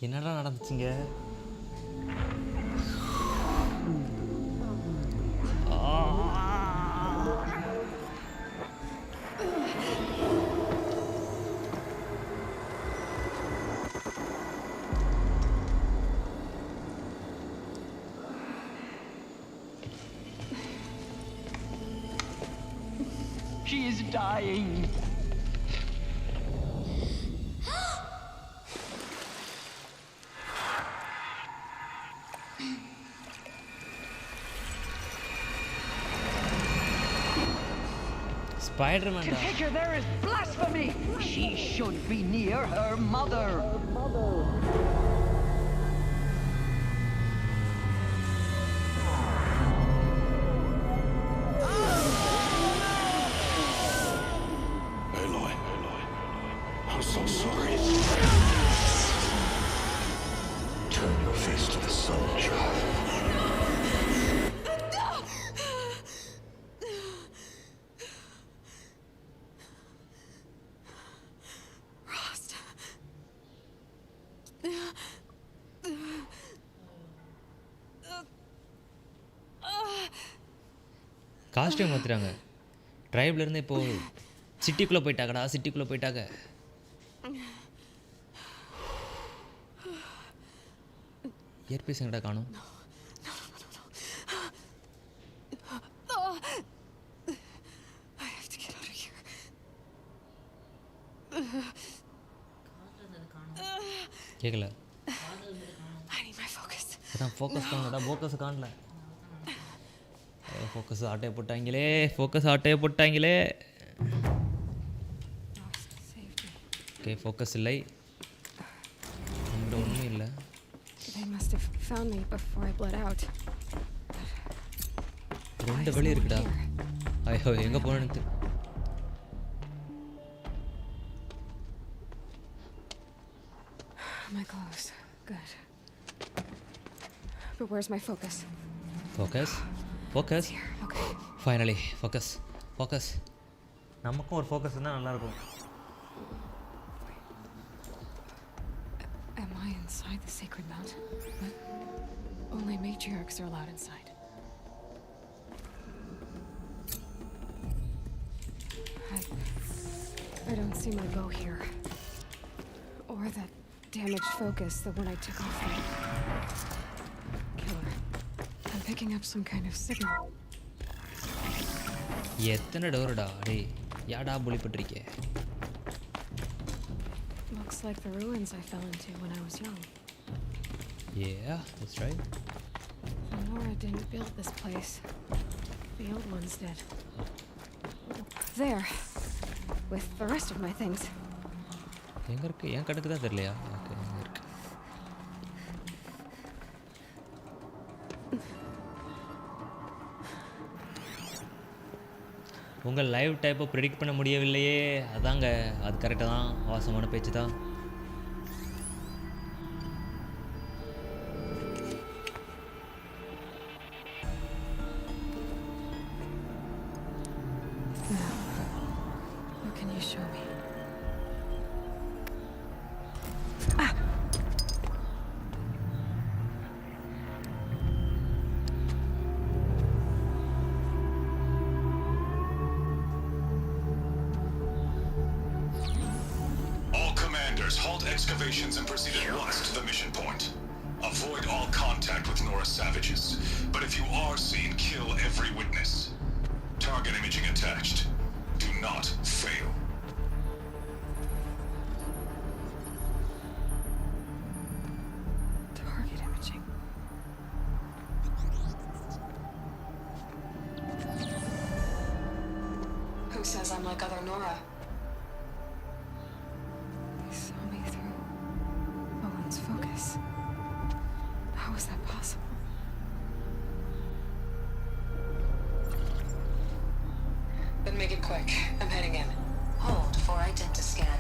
என்னடா நடந்துச்சுங்க? She is dying. Spider-Man. To take her there is blasphemy. She should be near her mother. Aloy, I'm so sorry. Turn your face to the sun, child. Costume மாற்றுறாங்க. ட்ரைவ்லேருந்து இப்போது சிட்டிக்குள்ளே போயிட்டாங்கடா, சிட்டிக்குள்ளே போயிட்டாங்க. Earpiece எங்கடா காணும்? கேட்கல. அதான் ஃபோக்கஸ் காணலடா, ஃபோக்கஸ் காணல. ஃபோக்கஸ் ஆட்டையை போட்டாங்களே, ஃபோக்கஸ் ஆட்டையை போட்டாங்களே. ஓகே, ஃபோக்கஸ் இல்லை, நம்மகிட்ட ஒன்றும் இல்லை. ரெண்டு வழி இருக்குடா. ஐயோ, எங்கே போனேன்னு My clothes. Good. But where's my focus? Focus? Focus? Here. Okay. Finally, focus. Focus. நமக்கும் ஒரு ஃபோக்கஸ் இருந்தால் நல்லாயிருக்கும். Am I inside the sacred mount? But only matriarchs are allowed inside. I don't see my bow here. Or that damaged focus, the one I took off me. Killer. I'm picking up some kind of signal. எத்தனை டோருடா டேய், யாடா புலிப்பட்டிருக்கே. Looks like the ruins I fell into when I was young. Yeah, that's right. Nora didn't build this place. The old ones did. There. With the rest of my things. எங்கே இருக்குது? என் கணக்கு தான் தெரியலையா? Okay, எங்கே இருக்கு? உங்கள் live டைப்பை predict பண்ண முடியவில்லையே. அதாங்க, அது கரெக்டாக தான், வாசமான பேச்சு தான். What can you show me? Excavations and proceed at once to the mission point. Avoid all contact with Nora savages, but if you are seen, kill every witness. Target imaging attached. Do not fail. Target imaging. Who says I'm like other Nora? Focus. How is that possible? Then make it quick. I'm heading in. Hold for identiscan.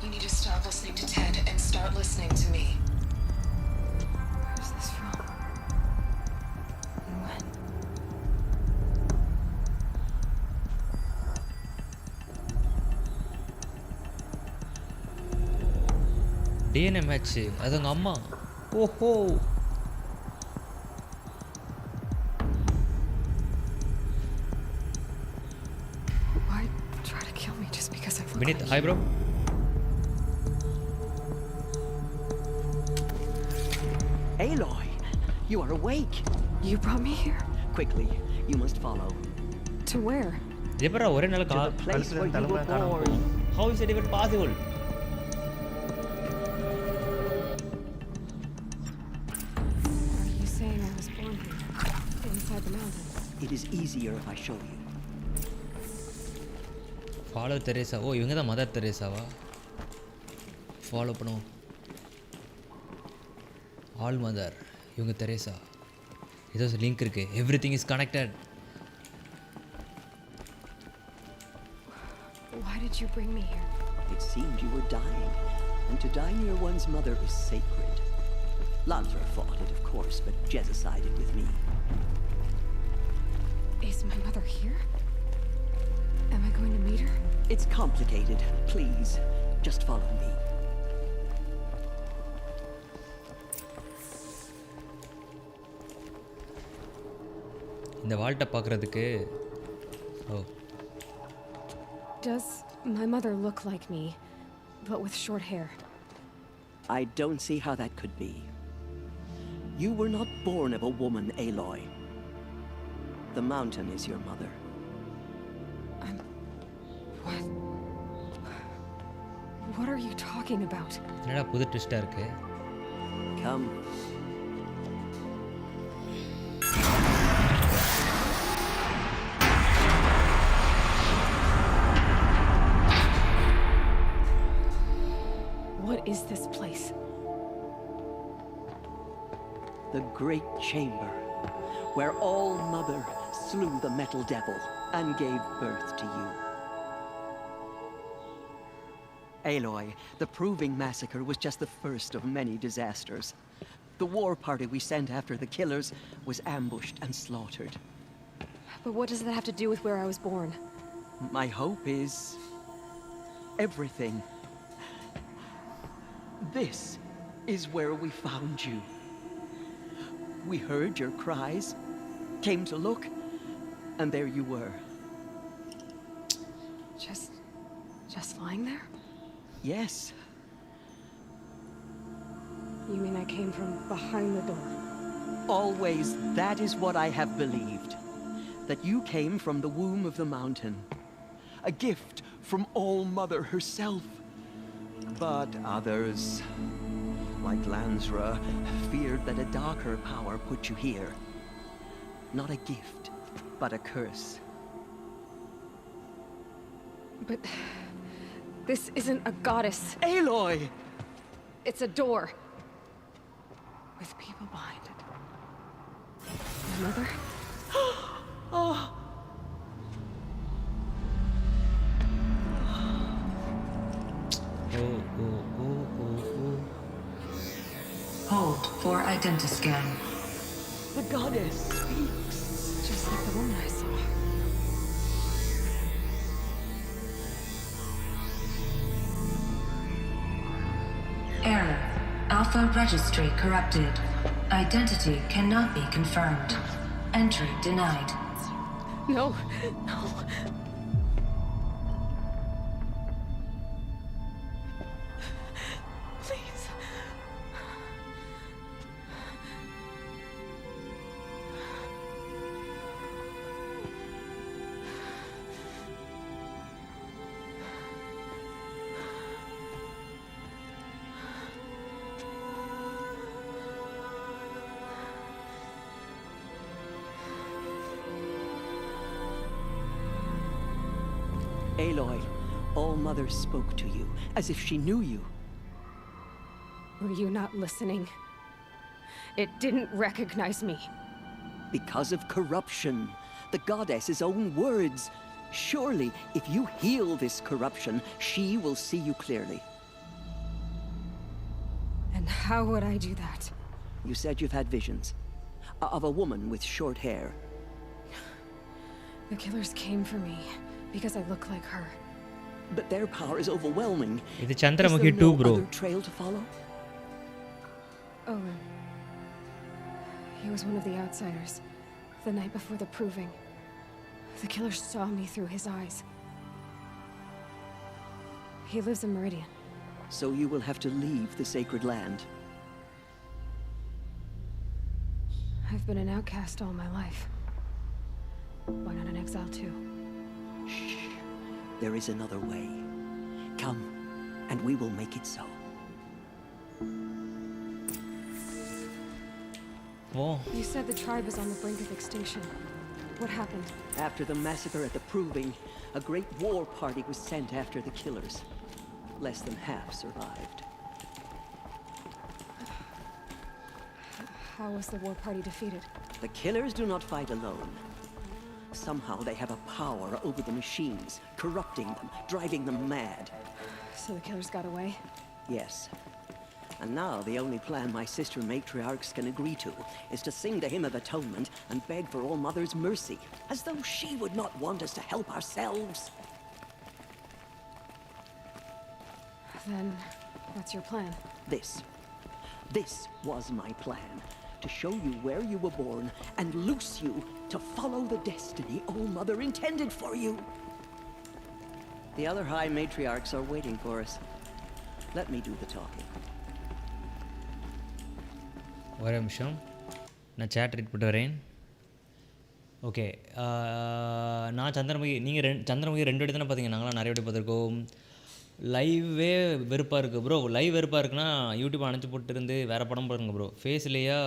You need to stop listening to Ted and start listening to me. Where's this from? And when? DNA match, அது உங்கள் அம்மா. ஓஹோ, Vineeth, hi bro. Aloy, you are awake. You brought me here? Quickly, you must follow. To where? எப்பரா ஒரே நாள் To the place where you were born. How is it even possible? Inside the mountain. It is easier if I show you. Follow Teresa. ஓ இவங்க தான் mother தெரேசாவா? ஃபாலோ பண்ணுவோம். All Mother, இவங்க Teresa. ஏதோ லிங்க் இருக்கு. Everything is connected. Why did you bring me here? It seemed you were dying, and to die near one's mother is sacred. Lantra fought it, of course, but Jezza sided with me. Is my mother here? Am I going to meet her? It's complicated. Please, just follow me. இந்த வால்ட்டை பார்க்குறதுக்கு ஓ Does my mother look like me, but with short hair? I don't see how that could be. You were not born of a woman, Aloy. The mountain is your mother. What are you talking about? என்னடா புது ட்விஸ்டா இருக்கு. Come. What is this place? The great chamber, where All Mother slew the metal devil and gave birth to you. Aloy, the Proving Massacre was just the first of many disasters. The war party we sent after the killers was ambushed and slaughtered. But what does that have to do with where I was born? My hope is everything. This is where we found you. We heard your cries, came to look, and there you were. Just lying there? Yes. You mean I came from behind the door? Always, that is what I have believed. That you came from the womb of the mountain. A gift from All Mother herself. But others, like Lansra, feared that a darker power put you here. Not a gift, but a curse. But this isn't a goddess. Aloy! It's a door. With people behind it. My mother? Oh! Hold for identiscan. The goddess speaks. Just like the woman I saw. Error. Alpha registry corrupted. Identity cannot be confirmed. Entry denied. No, no. Please. Aloy, All Mother spoke to you, as if she knew you. Were you not listening? It didn't recognize me. Because of corruption. The goddess's own words. Surely, if you heal this corruption, she will see you clearly. And how would I do that? You said you've had visions. Of a woman with short hair. The killers came for me because I look like her. But their power is overwhelming. இது Is Chandramukhi there 2 no bro. other trail to follow? Oh, he was one of the outsiders. The night before the proving. The killer saw me through his eyes. He lives in Meridian. So you will have to leave the sacred land. I've been an outcast all my life. Why not an exile too? Shh. There is another way. Come, and we will make it so. Oh. You said the tribe is on the brink of extinction. What happened? After the massacre at the Proving, a great war party was sent after the killers. Less than half survived. How was the war party defeated? The killers do not fight alone. Somehow they have a power over the machines, corrupting them, driving them mad. So the killers got away? Yes. And now the only plan my sister matriarchs can agree to is to sing the Hymn of Atonement and beg for All Mother's mercy, as though she would not want us to help ourselves. Then, what's your plan? This was my plan. To show you where you were born and loose you to follow the destiny All Mother intended for you. The other High Matriarchs are waiting for us. Let me do the talking. ஒரு நிமிஷம் நான் chat read பண்ணிட்டு வரேன். Okay, நான் சந்திரமுகி, நீங்கள் சந்திரமுகி 2 வாட்டி தானே பார்த்தீங்க, நாங்களாம் நிறைய வாட்டி பார்த்துருக்கோம். லைவே வெறுப்பாக இருக்குது ப்ரோ. லைவ் வெறுப்பாக இருக்குன்னா யூடியூப் அணைச்சி போட்டுருந்து வேறு படம் பாருங்க ப்ரோ. ஃபேஸ்லேயா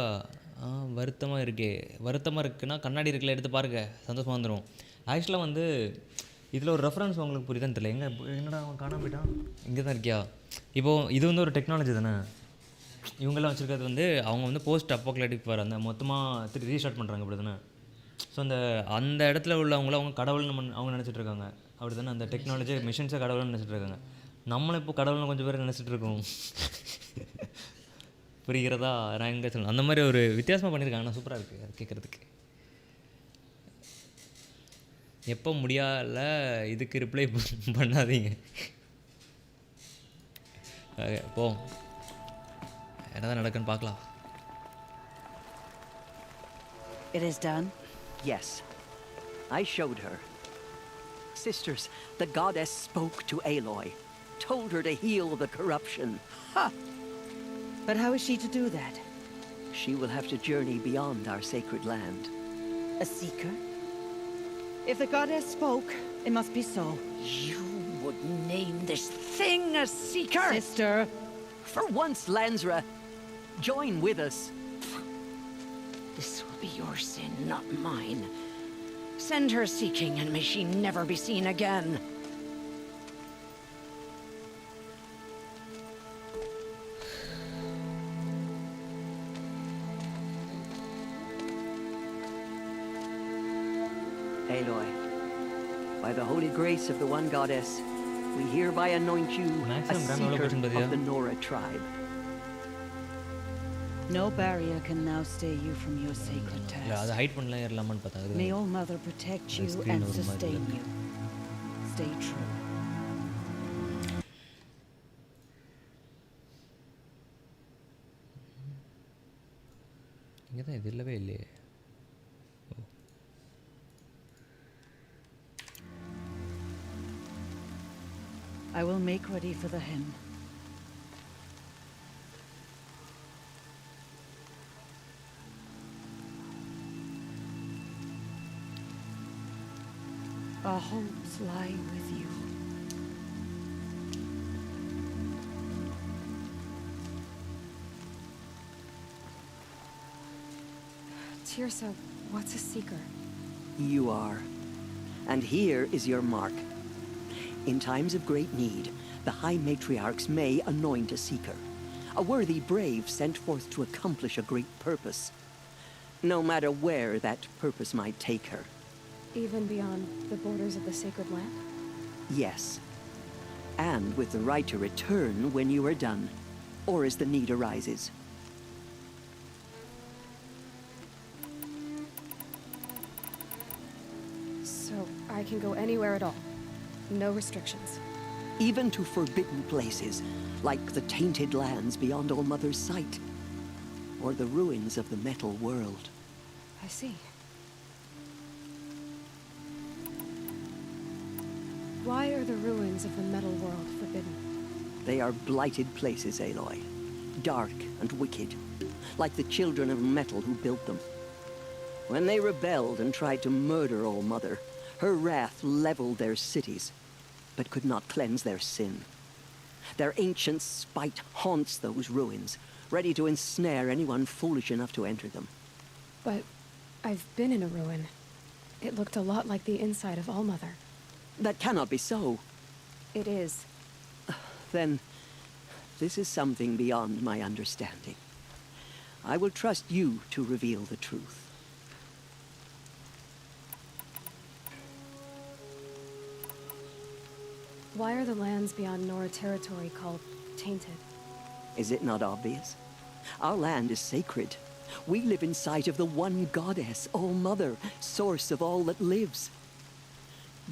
வருத்தமாக இருக்கே, வருத்தமாக இருக்குன்னா கண்ணாடி இருக்குல்ல, எடுத்து பாருங்க, சந்தோஷமாக வந்துடும். ஆக்சுவலாக வந்து இதில் ஒரு ரெஃபரன்ஸ் உங்களுக்கு புரியுதான்னு தெரியல. என்னடா அவன் காணாம போயிட்டான், இங்கே தான் இருக்கியா. இப்போது இது வந்து ஒரு டெக்னாலஜி தானே. இவங்கெல்லாம் வச்சுருக்கிறது வந்து அவங்க வந்து போஸ்ட் அப்போக்லேட்டிக் வர அந்த மொத்தமாக ரீஸ்டார்ட் பண்ணுறாங்க அப்படி தானே. ஸோ அந்த இடத்துல உள்ளவங்கள அவங்க கடவுள்னு அவங்க நினச்சிட்டு இருக்காங்க அப்படி தானே. அந்த டெக்னாலஜி மிஷின்ஸை கடவுள்னு நினச்சிட்டு இருக்காங்க. நம்மளும் இப்போ கடவுள்னு கொஞ்சம் பேர் நினச்சிட்டு இருக்கோம். புரிகிறதா நான் எங்கே சொல்லணும். அந்த மாதிரி ஒரு வித்தியாசமாக பண்ணியிருக்காங்க. ஆனால் சூப்பராக இருக்குது அது கேட்குறதுக்கு. எப்போ முடியால இதுக்கு ரிப்ளை பண்ணாதீங்க. போ, என்னதான் நடக்குன்னு பார்க்கலாம். It is done? Yes. I showed her. Sisters, the goddess spoke to Aloy, told her to heal the corruption. Ha! But how is she to do that? She will have to journey beyond our sacred land. A seeker? If the goddess spoke, it must be so. You would name this thing a seeker? Sister! For once, Lansra, join with us. This will be your sin, not mine. Send her seeking, and may she never be seen again. Aloy, by the holy grace of the one goddess, we hereby anoint you a seeker of the Nora tribe. No barrier can now stay you from your sacred task. May All Mother protect you and sustain you. Stay true. இது இல்லவே இல்லையே. I will make ready for the hymn. Our hopes lie with you. Tirsa, what's a seeker? You are. And here is your mark. In times of great need, the High Matriarchs may anoint a seeker, a worthy brave sent forth to accomplish a great purpose, no matter where that purpose might take her. Even beyond the borders of the sacred land? Yes. And with the right to return when you are done, or as the need arises. So I can go anywhere at all? No restrictions? Even to forbidden places, like the tainted lands beyond All Mother's sight, or the ruins of the metal world. I see. Why are the ruins of the metal world forbidden? They are blighted places, Aloy. Dark and wicked, like the children of metal who built them. When they rebelled and tried to murder All Mother, her wrath leveled their cities, but could not cleanse their sin. Their ancient spite haunts those ruins, ready to ensnare anyone foolish enough to enter them. But I've been in a ruin. It looked a lot like the inside of All-Mother. That cannot be so. It is. Then, this is something beyond my understanding. I will trust you to reveal the truth. Why are the lands beyond Nora territory called tainted? Is it not obvious? Our land is sacred. We live in sight of the one goddess, All-Mother, source of all that lives.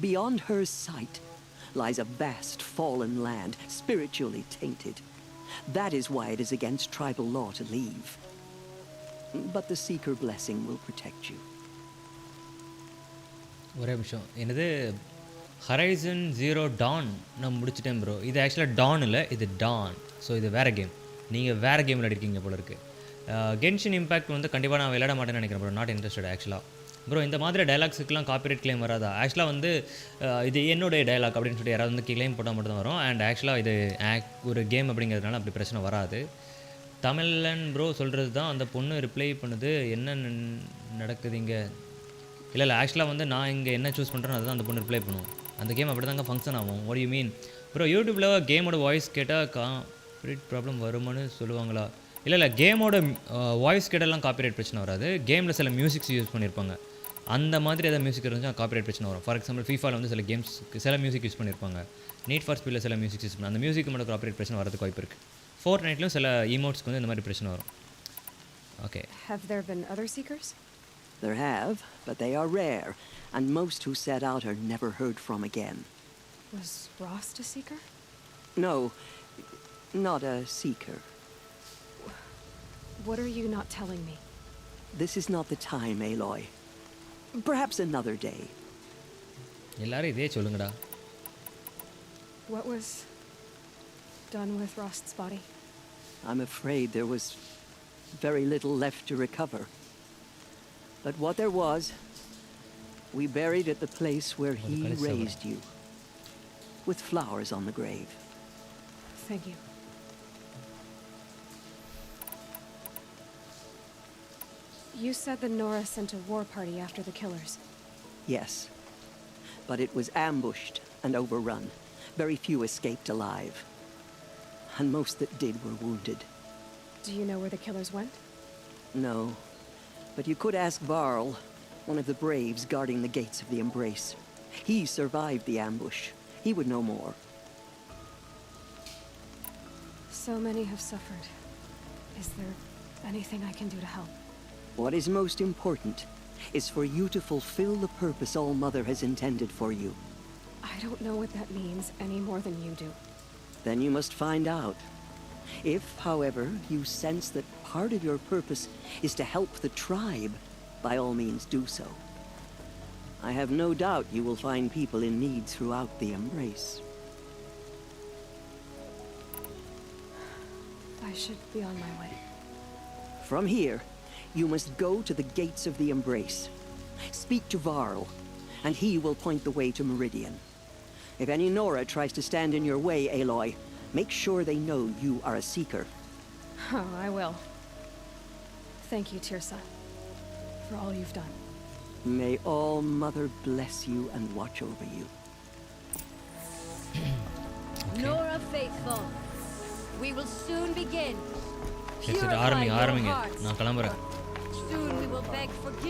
Beyond her sight lies a vast fallen land, spiritually tainted. That is why it is against tribal law to leave. But the Seeker blessing will protect you. ஒரே நிமிஷம் என்னது horizon zero Don நான் முடிச்சிட்டேன் bro. இது ஆக்சுவலாக Don இல்லை, இது Don. So இது வேறு கேம். நீங்கள் வேறு கேம் விளையாடிருக்கீங்க போல இருக்குது. கென்ஷின் இம்பாக்ட் வந்து கண்டிப்பாக நான் விளையாட மாட்டேன்னு நினைக்கிறேன் ப்ரோ. நாட் இன்ட்ரெஸ்டட் ஆக்சுவலாக. ப்ரோ இந்த மாதிரி டைலாக்ஸுக்கெலாம் காப்பிரைட் கிளைம் வராதா? ஆக்சுவலாக வந்து இது என்னுடைய டைலாக் அப்படின்னு சொல்லிட்டு யாராவது வந்து கிளைம் போட்டால் மட்டும் தான் வரும். அண்ட் ஆக்சுவலாக இது ஒரு கேம் அப்படிங்கிறதுனால அப்படி பிரச்சனை வராது. தமிழன் ப்ரோ சொல்கிறது தான் அந்த பொண்ணு ரிப்ளை பண்ணுது. என்ன நடக்குதுங்க? இல்லை ஆக்சுவலாக வந்து நான் இங்கே என்ன சூஸ் பண்ணுறேன்னு அதுதான் அந்த பொண்ணு ரிப்ளை பண்ணுவோம். அந்த கேம் அப்படி தாங்க ஃபங்க்ஷன் ஆகும். What you mean bro? யூடியூப்பில் கேமோட வாய்ஸ் கேட்டால் காப்பிரைட் ப்ராப்ளம் வருமானு சொல்லுவாங்களா? இல்லை கேமோட வாய்ஸ் கேட்டெல்லாம் காப்பிரைட் பிரச்சனை வராது. கேமில் சில மியூசிக்ஸ் யூஸ் பண்ணியிருப்பாங்க. அந்த மாதிரி எதாவது மியூசிக் இருந்துச்சுன்னா காப்பிரைட் பிரச்சனை வரும். ஃபார் எக்ஸாம்பிள் ஃபீஃபாவில் வந்து சில கேம்ஸ்க்கு சில மியூசிக் யூஸ் பண்ணியிருப்பாங்க. நீட் ஃபார் ஸ்பீடில் சில மியூசிக் யூஸ் பண்ணி அந்த மியூசிக்கு மட்டும் காப்பிரைட் பிரச்சனை வரதுக்கு வாய்ப்பு இருக்குது. Fortniteலையும் சில இமோட்ஸ்க்கு வந்து இந்த மாதிரி பிரச்சனை வரும். Okay. Have there been other Seekers? There have, but they are rare, and most who set out are never heard from again. Was Rost a Seeker? No, not a Seeker. What are you not telling me? This is not the time, Aloy. Perhaps another day. எல்லாரும் இதே சொல்லுங்கடா. What was done with Rost's body? I'm afraid there was very little left to recover. But what there was, we buried at the place where he raised you, with flowers on the grave. Thank you. You said the Nora sent a war party after the killers. Yes, but it was ambushed and overrun. Very few escaped alive, and most that did were wounded. Do you know where the killers went? No, but you could ask Varl, one of the braves guarding the gates of the Embrace. He survived the ambush. He would know more. So many have suffered. Is there anything I can do to help? What is most important is for you to fulfill the purpose All-Mother has intended for you. I don't know what that means any more than you do. Then you must find out. If, however, you sense that part of your purpose is to help the tribe, by all means do so. I have no doubt you will find people in need throughout the Embrace. I should be on my way. From here, you must go to the gates of the Embrace. Speak to Varl, and he will point the way to Meridian. If any Nora tries to stand in your way, Aloy, make sure they know you are a Seeker. Oh, I will. Thank you, Tirsa, for all you've done. May All-Mother bless you and watch over you. Okay. Nora faithful, we will soon begin. ஆரம்பிங்க நான் கிளம்புறேன்.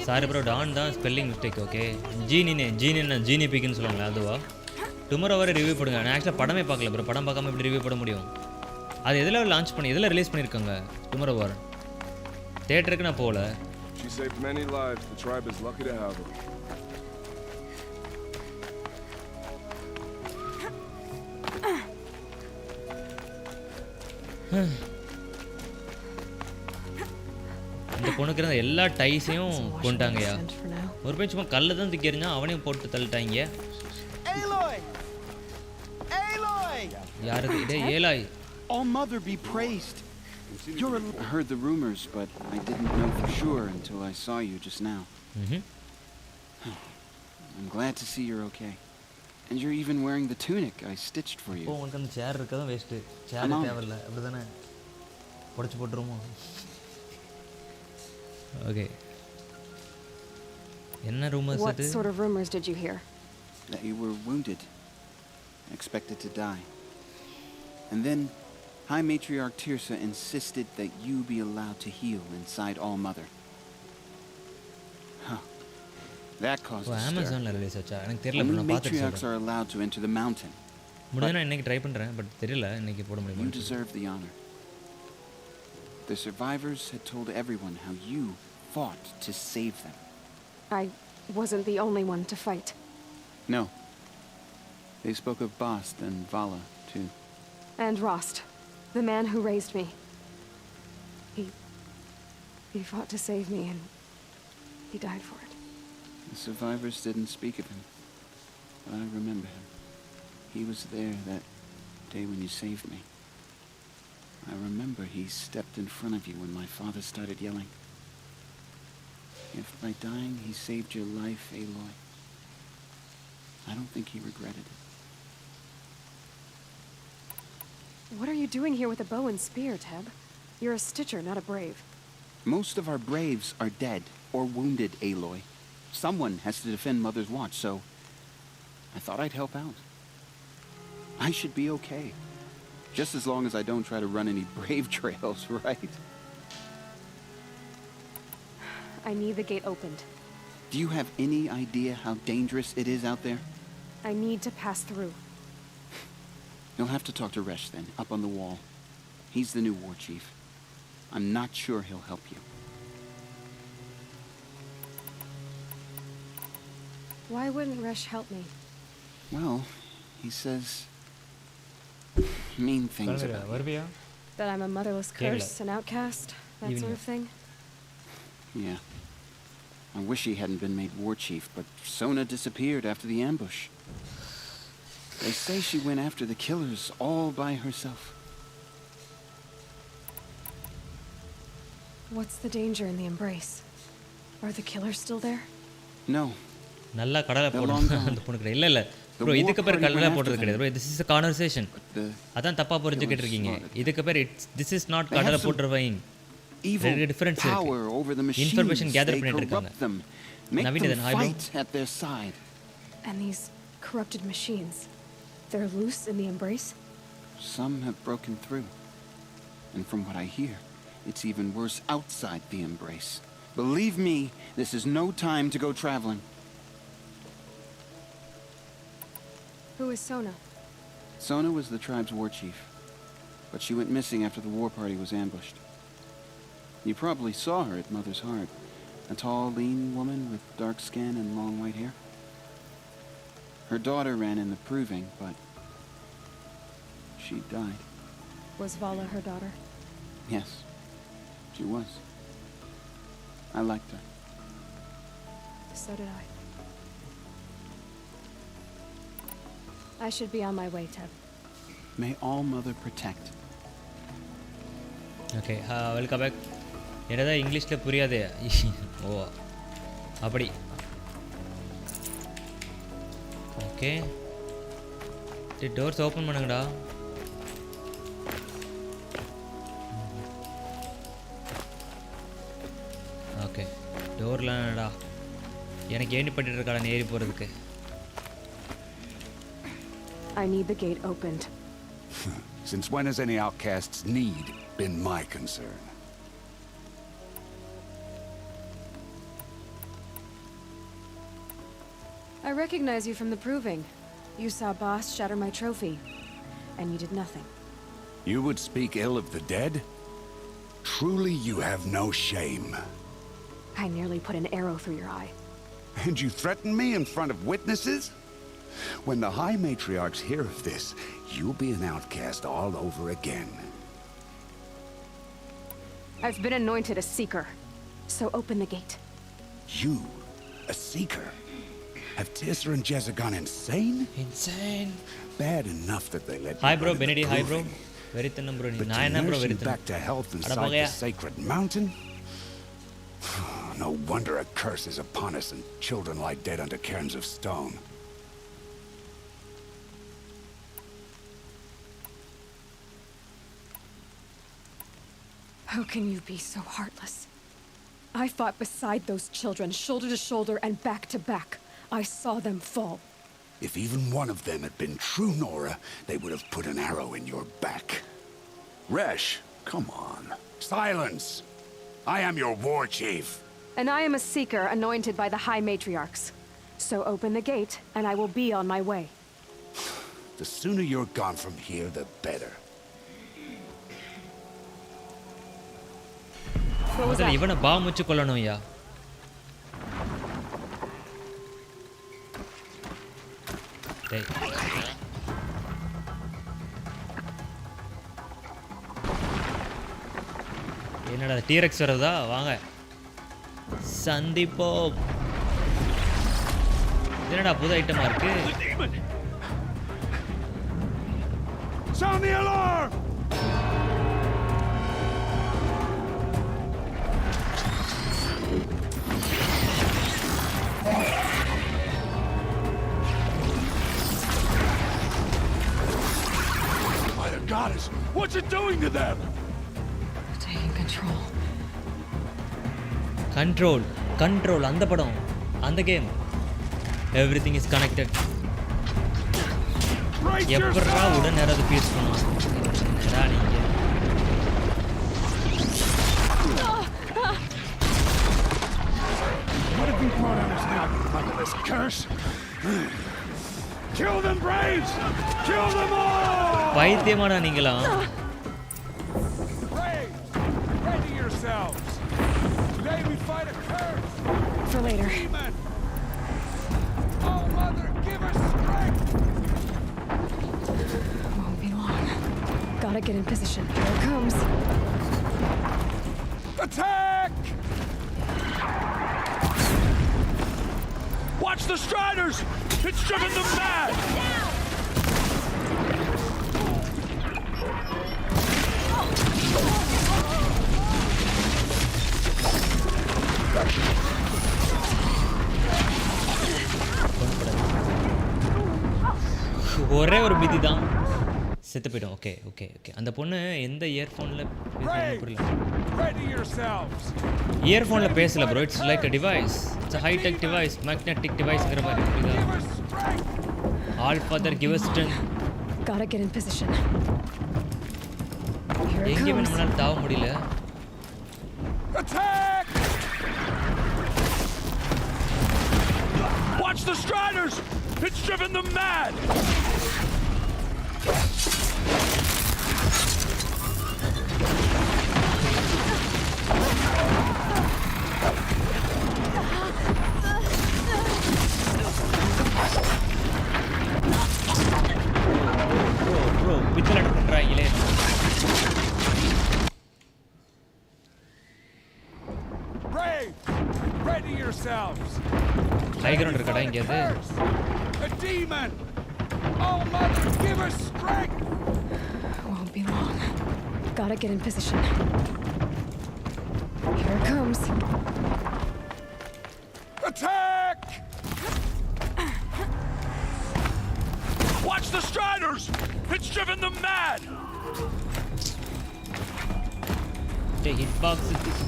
Sorry bro, Don தான் spelling mistake. Okay. ஜீனி பிக்குன்னு சொல்லுவாங்களே அதுவா? Tomorrow வரை review போடுங்க. நான் ஆக்சுவலாக படமே பார்க்கல ப்ரோ. படம் பார்க்காம எப்படி ரிவ்யூ போட முடியும்? அது எதில் லான்ச் பண்ணி எதில் ரிலீஸ் பண்ணியிருக்காங்க? டுமாரோ வர தியேட்டருக்கு நான் போகல. She saved many lives. The tribe is lucky to have her. இந்த பொண்ணுக்கு இருந்த எல்லா டைஸையும் கொண்டாங்கயா. ஒரு பேர் சும்மா கல்ல தான் தூக்கி எறிஞ்சா அவனையும் போட்டு தள்ளிட்டாங்க. யாரு இது? ஏலாய். All-Mother be praised. I heard the rumors, but I didn't know for sure until I saw you just now. I'm glad to see you're okay. And you're even wearing the tunic I stitched for you. இப்போ உங்களுக்கு அந்த சேர் இருக்கதான் waste. சேர் தேவையில்ல. அப்படிதானே? உடைச்சு போட்டுருமோ? Okay. என்ன rumors What அது? sort of rumors did you hear? That you were wounded, expected to die. And then High Matriarch Tirsa insisted that you be allowed to heal inside All-Mother. Huh. That caused a stir. Amazonல release ஆச்சா? எனக்கு தெரியல bro, Only நான் பார்த்துட்டு matriarchs சொல்றேன். are allowed to enter the mountain. முடிஞ்சா இன்னைக்கு try பண்றேன் பட் தெரியல இன்னைக்கு போட முடியுமா? You deserve the honor. The survivors had told everyone how you fought to save them. I wasn't the only one to fight. No. They spoke of Bast and Vala, too. And Rost, the man who raised me. He fought to save me, and he died for it. The survivors didn't speak of him, but I remember him. He was there that day when you saved me. I remember he stepped in front of you when my father started yelling. If by dying he saved your life, Aloy, I don't think he regretted it. What are you doing here with a bow and spear, Teb? You're a Stitcher, not a Brave. Most of our Braves are dead or wounded, Aloy. Someone has to defend Mother's watch, so I thought I'd help out. I should be okay. Just as long as I don't try to run any Brave trails, right? I need the gate opened. Do you have any idea how dangerous it is out there? I need to pass through. You'll have to talk to Resh then, up on the wall. He's the new war chief. I'm not sure he'll help you. Why wouldn't Resh help me? Well, he says mean things about you. That I'm a motherless curse, an outcast, that sort of thing? Yeah. I wish he hadn't been made war chief, but Sona disappeared after the ambush. They say she went after the killers all by herself. What's the danger in the embrace? Are the killers still there? No. நல்லா கடலை போடுறது அந்த பொண்ணு கிடையாது. இல்லை bro இதுக்கு பேர் கடலை போடுறது கிடையாது bro. This is a conversation. அதான் தப்பாக புரிஞ்சுக்கிட்டு இருக்கீங்க. இதுக்கு பேர் திஸ் இஸ் நாட் கடலை போட்டுருவைங். டிஃபரன்ஸ் இருக்கு. இன்ஃபர்மேஷன் கேதர் பண்ணிட்டு இருக்காங்க. Naveen hi bro. And these corrupted machines, they're loose in the embrace? Some have broken through. And from what I hear, it's even worse outside the embrace. Believe me, this is no time to go traveling. Who is Sona? Sona was the tribe's war chief, but she went missing after the war party was ambushed. You probably saw her at Mother's Heart, a tall, lean woman with dark skin and long white hair. Her daughter ran in the proving, but she died. Was Vala her daughter? Yes, she was. I liked her. So did I. I should be on my way, Teb. May All-Mother protect. Okay welcome back. என்னடா இங்கிலீஷில் புரியாது. ஓ அப்படி okay. Doors open பண்ணுங்கடா. Okay டோர்லாம் என்னடா எனக்கு ஏணி பண்ணிட்டு இருக்காடா ஏறி போகிறதுக்கு. I need the gate opened. Since when has any outcast's need been my concern? I recognize you from the proving. You saw Boss shatter my trophy, and you did nothing. You would speak ill of the dead? Truly you have no shame. I nearly put an arrow through your eye. And you threaten me in front of witnesses? When the High Matriarchs hear of this, you'll be an outcast all over again. I've been anointed a seeker, so open the gate. You, a seeker? Have Tirsa and Jezza gone insane? Insane. Bad enough that they let Hi you bro, run in the Benedy, hi bro. proving. Verithanam bro, But நான் என்ன to bro nurse you verithanam? back to health inside the sacred mountain? No wonder a curse is upon us and children lie dead under cairns of stone. How can you be so heartless? I fought beside those children, shoulder to shoulder and back to back. I saw them fall. If even one of them had been true Nora, they would have put an arrow in your back. Resh, come on. Silence! I am your war chief. And I am a seeker anointed by the High Matriarchs. So open the gate, and I will be on my way. The sooner you're gone from here, the better. முதல்ல இவனை bomb வச்சு கொல்லணும் ஐயா. டேய் என்னடா T-Rex வரதா? வாங்க சந்திப்போம். என்னடா புது ஐட்டமா இருக்கு? Sound the alarm! By the goddess, what's it doing to them? Taking control. Control. அந்த படம், அந்த கேம். Everything is connected. எப்பறா உடனே நேரா பீஸ் பண்ணும். என்னடா நீங்க? What have you brought on us now, motherless curse? Kill them, braves! Kill them all! பைத்தியமாடா நீங்களா? Braves, ready yourselves. Today we fight a curse. For later. Demon. Oh, mother, give us strength. Won't be long. Gotta get in position. Here it comes. Attack! Watch the Striders! It's driven them mad! ஒரே ஒரு மிதி தான் செத்து போய்டும். Okay okay okay. அந்த பொண்ணு எந்த இயர்ஃபோனில் புரியல. இயர்ஃபோனில் பேசல bro. It's like a device. It's a hi-tech device, magnetic டிவைஸ்ங்கிற மாதிரி புரியுதா? All Father give us strength. Gotta get in position. எங்கேயுமே நம்மளால தாவ முடியல. Attack! Watch the Striders! It's driven them mad! Bro, பித்தல பண்றாங்களே. Brave! Ready yourselves! High ground இருக்கடா இங்கேது. A demon! Oh, mother, give us strength! Won't be long. Gotta get in position. Here it comes. Attack! Watch the Striders! It's driven them mad! The hitbox is...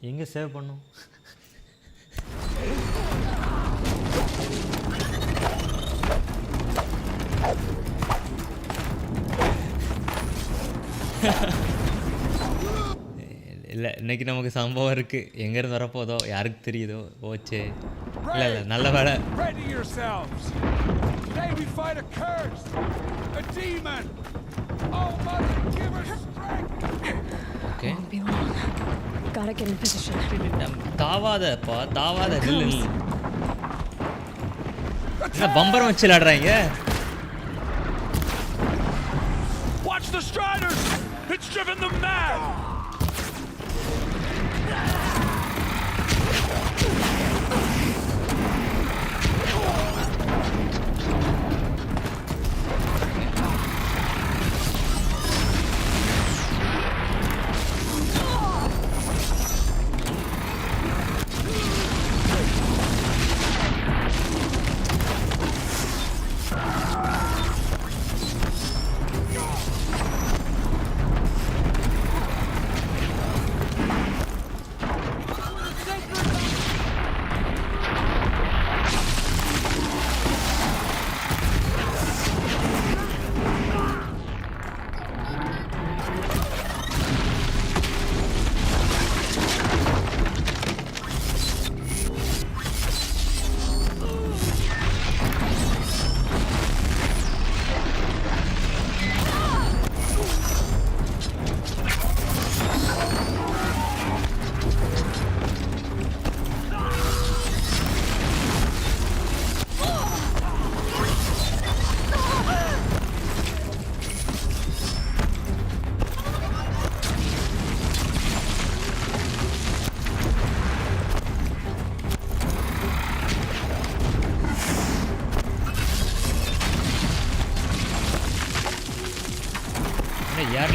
எங்க save பண்ணும்? இல்லை இன்னைக்கு நமக்கு சம்பவம் இருக்கு. எங்கேருந்து வரப்போதோ யாருக்கு தெரியுதோ. போச்சே. இல்லை இல்லை நல்ல வேலை. ஓகே தாவாதப்பா தாவாத. இல்லை பம்பரம் வச்சு விளையாடுறாங்க. Watch the Striders! It's driven them mad!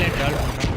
பின்னாடி ட்ராவல் பண்ணுறான்.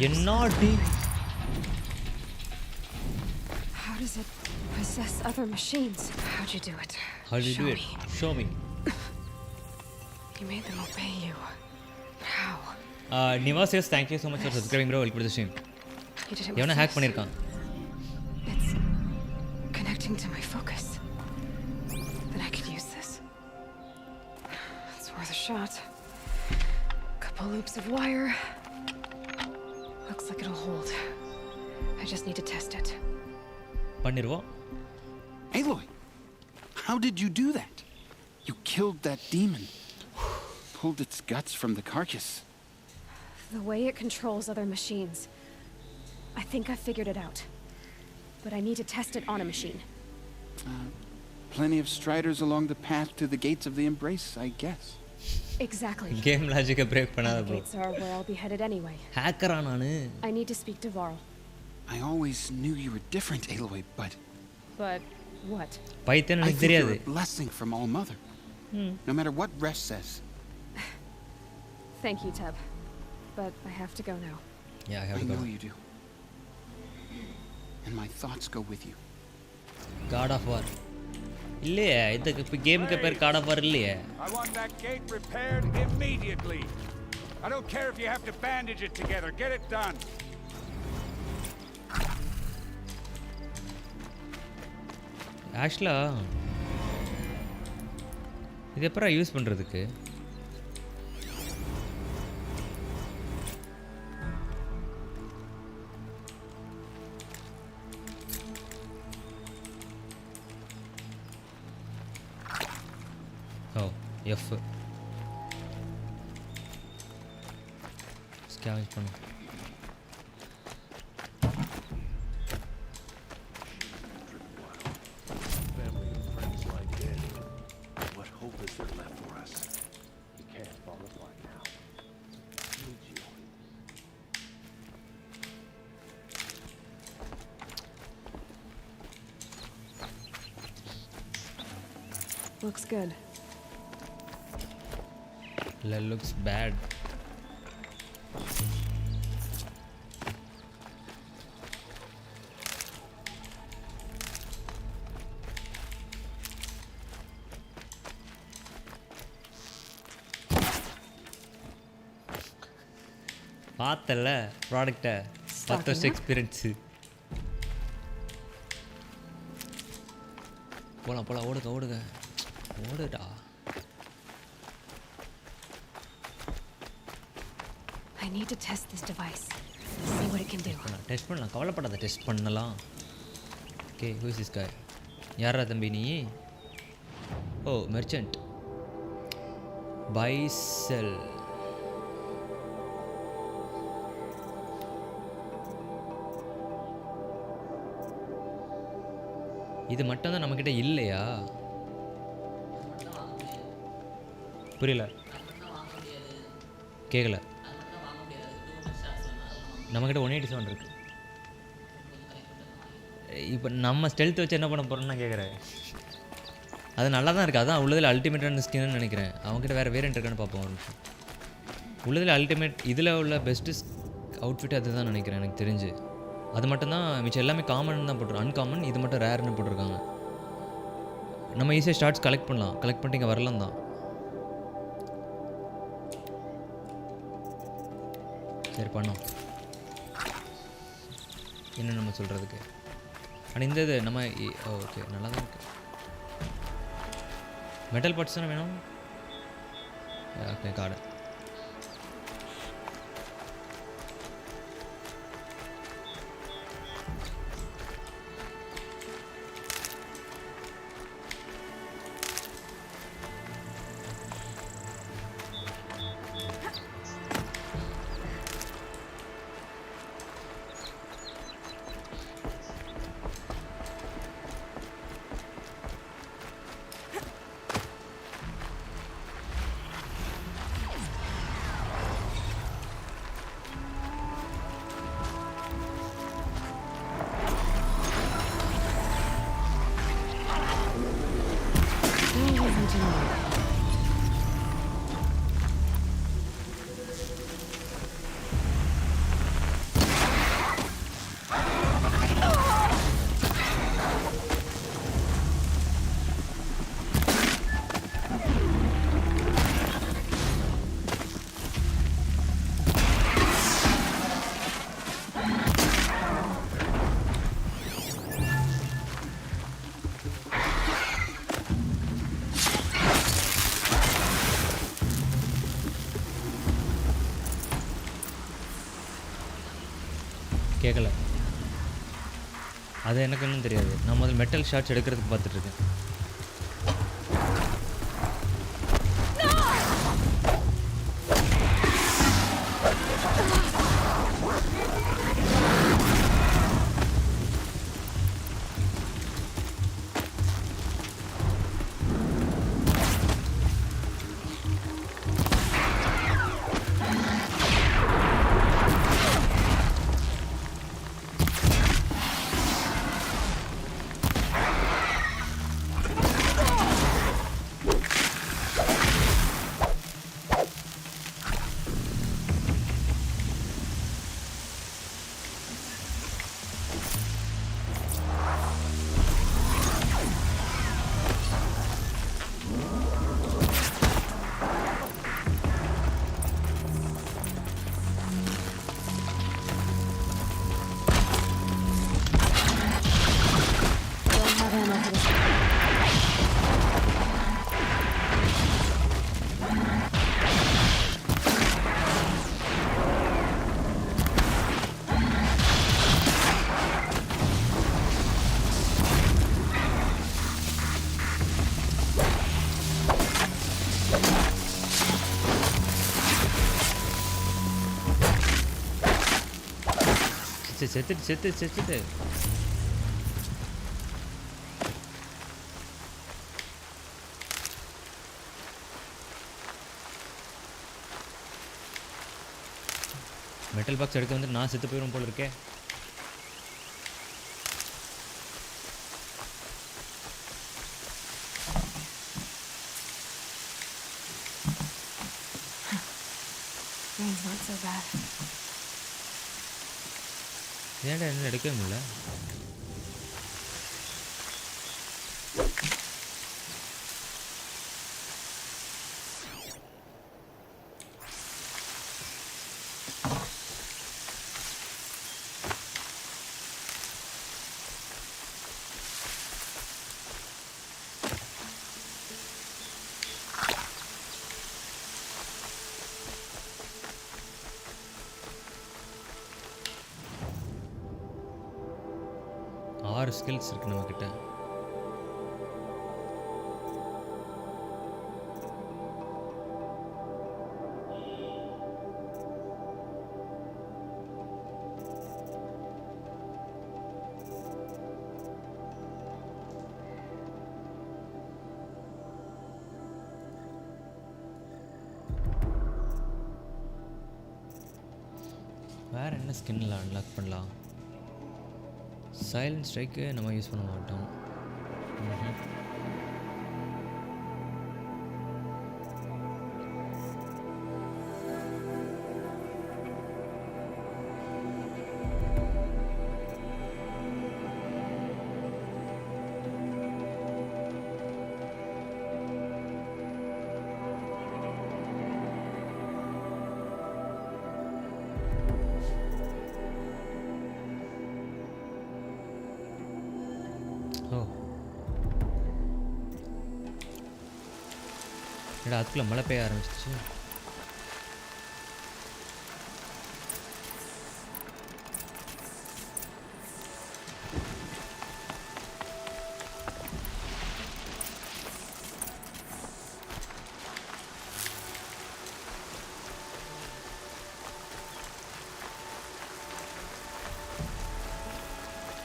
என்னடி? How does it possess other machines? How'd you do it? How did you do it? Show me. You made them obey you. How? Niva says thank you so much for subscribing, bro. Welcome to the stream. You did it. எவனா hack பண்ணிருக்கான். It's connecting to my focus. Then I could use this. It's worth a shot. Couple loops of wire. Looks like it'll hold. I just need to test it. பண்ணிருவோம். Aloy, how did you do that? You killed that demon. Pulled its guts from the carcass. The way it controls other machines. I think I figured it out. But I need to test it on a machine. Plenty of striders along the path to the gates of the Embrace, I guess. Exactly. Game logic break பண்ணாத bro. Gates are where I'll be headed anyway. Hacker நானு. I need to speak to Varl. I always knew you were different, Aloy, but what? பைத்தியம் எனக்கு I தெரியாது. think you're a blessing from All Mother. No matter what Resh says. Thank you, Teb. But I have to go now. Yeah, I have to go. I know you do. And my thoughts go with you. God of War. இல்லையே இதுக்கு கேமுக்கு பேர் God of War இல்லையே. I want that gate repaired immediately. I don't care if you have to bandage it together. Get it done. ஆக்சுவலா இது எப்பரா use பண்றதுக்கு? Oh, F. Scavenge பண்ணு. Family and friends lie dead. What hope is there left for us? You can't fall apart now. Need you. Looks good. That looks bad. பார்த்தல ப்ராடக்ட்டை 10 வருஷம் experience. போலாம் ஓடுடா. I need to test this device. See what it can do. Test பண்ணலாம், கவலைப்படாத, test பண்ணலாம். Okay, who is this guy? யாரா தம்பி நீ? ஓ, மெர்ச்சன்ட். பை செல். இது மட்டும் தான் நம்மக்கிட்ட இல்லையா? புரியல, கேட்கல. நம்மக்கிட்ட 187 இருக்குது. இப்போ நம்ம ஸ்டெல்த் வச்சு என்ன பண்ண போகிறோம்னு நான் கேட்குறேன். அது நல்லா தான் இருக்குது. அதான் உள்ளதில் அல்டிமேட்டான ஸ்கின்னு நினைக்கிறேன். அவங்ககிட்ட வேறு வேரியன்ட் இருக்கான்னு பார்ப்போம் ஒரு நிமிஷம். உள்ளதில் அல்டிமேட் இதில் உள்ள பெஸ்ட்டு அவுட்ஃபிட் அதுதான் நினைக்கிறேன் எனக்கு தெரிஞ்சு. அது மட்டும்தான், மிச்சம் எல்லாமே காமன் தான் போட்டிருக்கோம். அன்காமன் இது மட்டும் ரேர்னு போட்டிருக்காங்க. நம்ம ஈஸியாக ஸ்டார்ட்ஸ் கலெக்ட் பண்ணலாம். கலெக்ட் பண்ணிட்டு இங்கே வரலாம் தான். சரி பண்ணோம். என்ன நம்ம சொல்கிறதுக்கு. ஆனால் இந்த இது நம்ம ஓகே நல்லா தான் இருக்குது. மெட்டல் பார்ட்ஸ் தானே வேணும். Okay card. கேட்கல. அது எனக்கு ஒன்றும் தெரியாது. நான் முதல்ல மெட்டல் ஷாட்ஸ் எடுக்கிறதுக்கு பார்த்துட்ருக்கேன். செத்துட்டு மெட்டல் பாக்ஸ் எடுக்க வந்து நான் செத்து போயிடும் போல இருக்கேன். Not so bad. ஏன்டா என்ன எடுக்கவே முடியல? ஸ்கில்ஸ் இருக்கு நம்ம கிட்ட. வேறு என்ன ஸ்கின்னில் அன்லாக் பண்ணலாம்? சைலண்ட் ஸ்ட்ரைக்கு நம்ம யூஸ் பண்ண மாட்டோம். ஓ, என்னடா அதுக்குள்ளே மழை பெய்ய ஆரம்பிச்சிச்சு.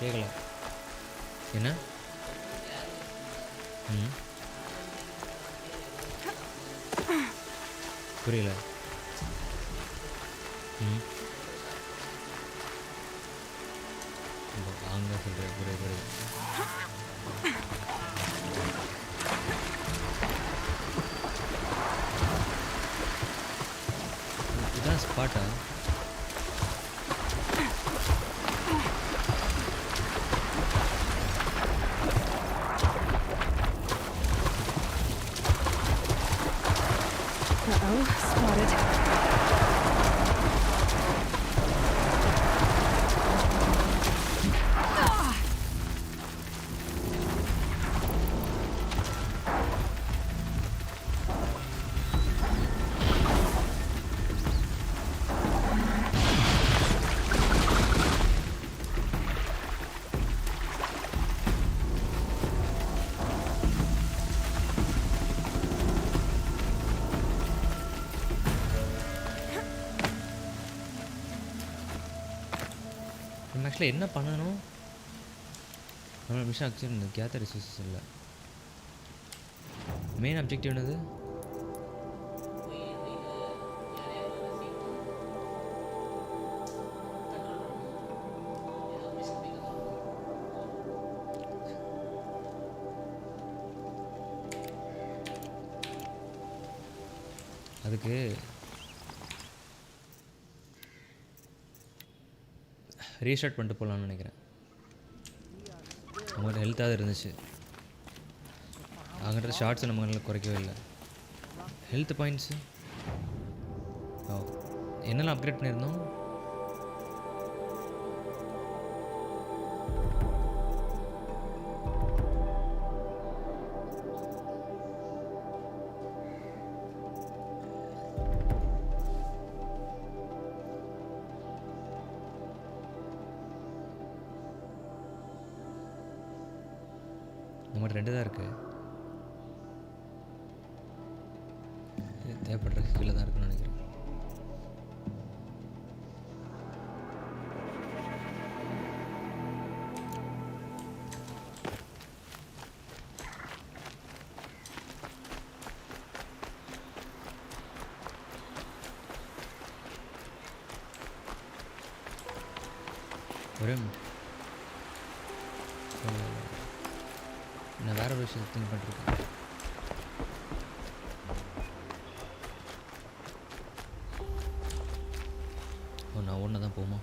கேட்கல என்ன? புரியல. வாங்க சொல்கிறேன். புரியுது. இதுதான் ஸ்பாட்டா? Uh-oh, spotted. ஆக்சுவலாக என்ன பண்ணணும்? நம்மளோட மிஷன் ஆக்சுவலி கேதர் ரிசோர்ஸஸ் இல்லை. மெயின் அப்ஜெக்டிவ் என்னது? அதுக்கு ரீஸ்டார்ட் பண்ணிட்டு போகலான்னு நினைக்கிறேன். நம்மகிட்ட ஹெல்த்தாக இருந்துச்சு. அங்கிட்ட ஷார்ட்ஸை நம்ம நல்லா குறைக்கவே இல்லை. ஹெல்த் பாயிண்ட்ஸு என்னெல்லாம் அப்கிரேட் பண்ணியிருந்தோம்? நம்மகிட்ட 2 தான் இருக்குது. தேவைப்படுற கீழே தான் இருக்குன்னு நினைக்கிறேன். ஒரே நான் வேற ஒரு விஷயம் திங்க் பண்ணிருக்கேன். நான் ஒன்று தான் போமா?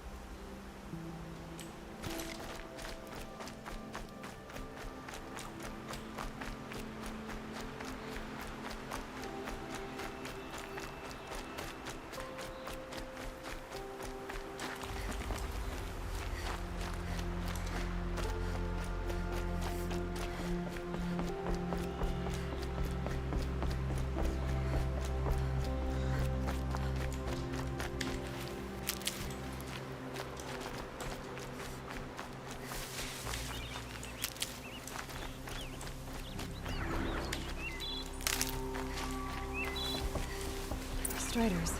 Striders.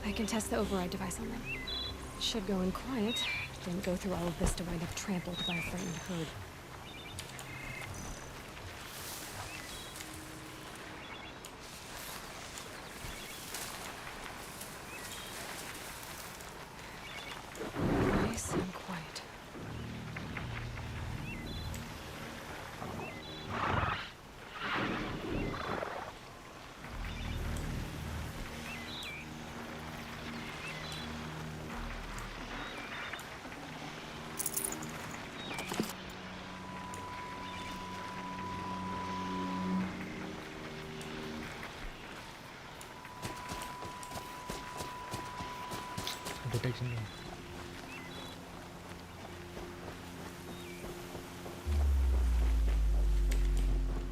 I can test the override device on them. It should go in quiet. Didn't go through all of this to wind up trampled by a frightened herd. detection.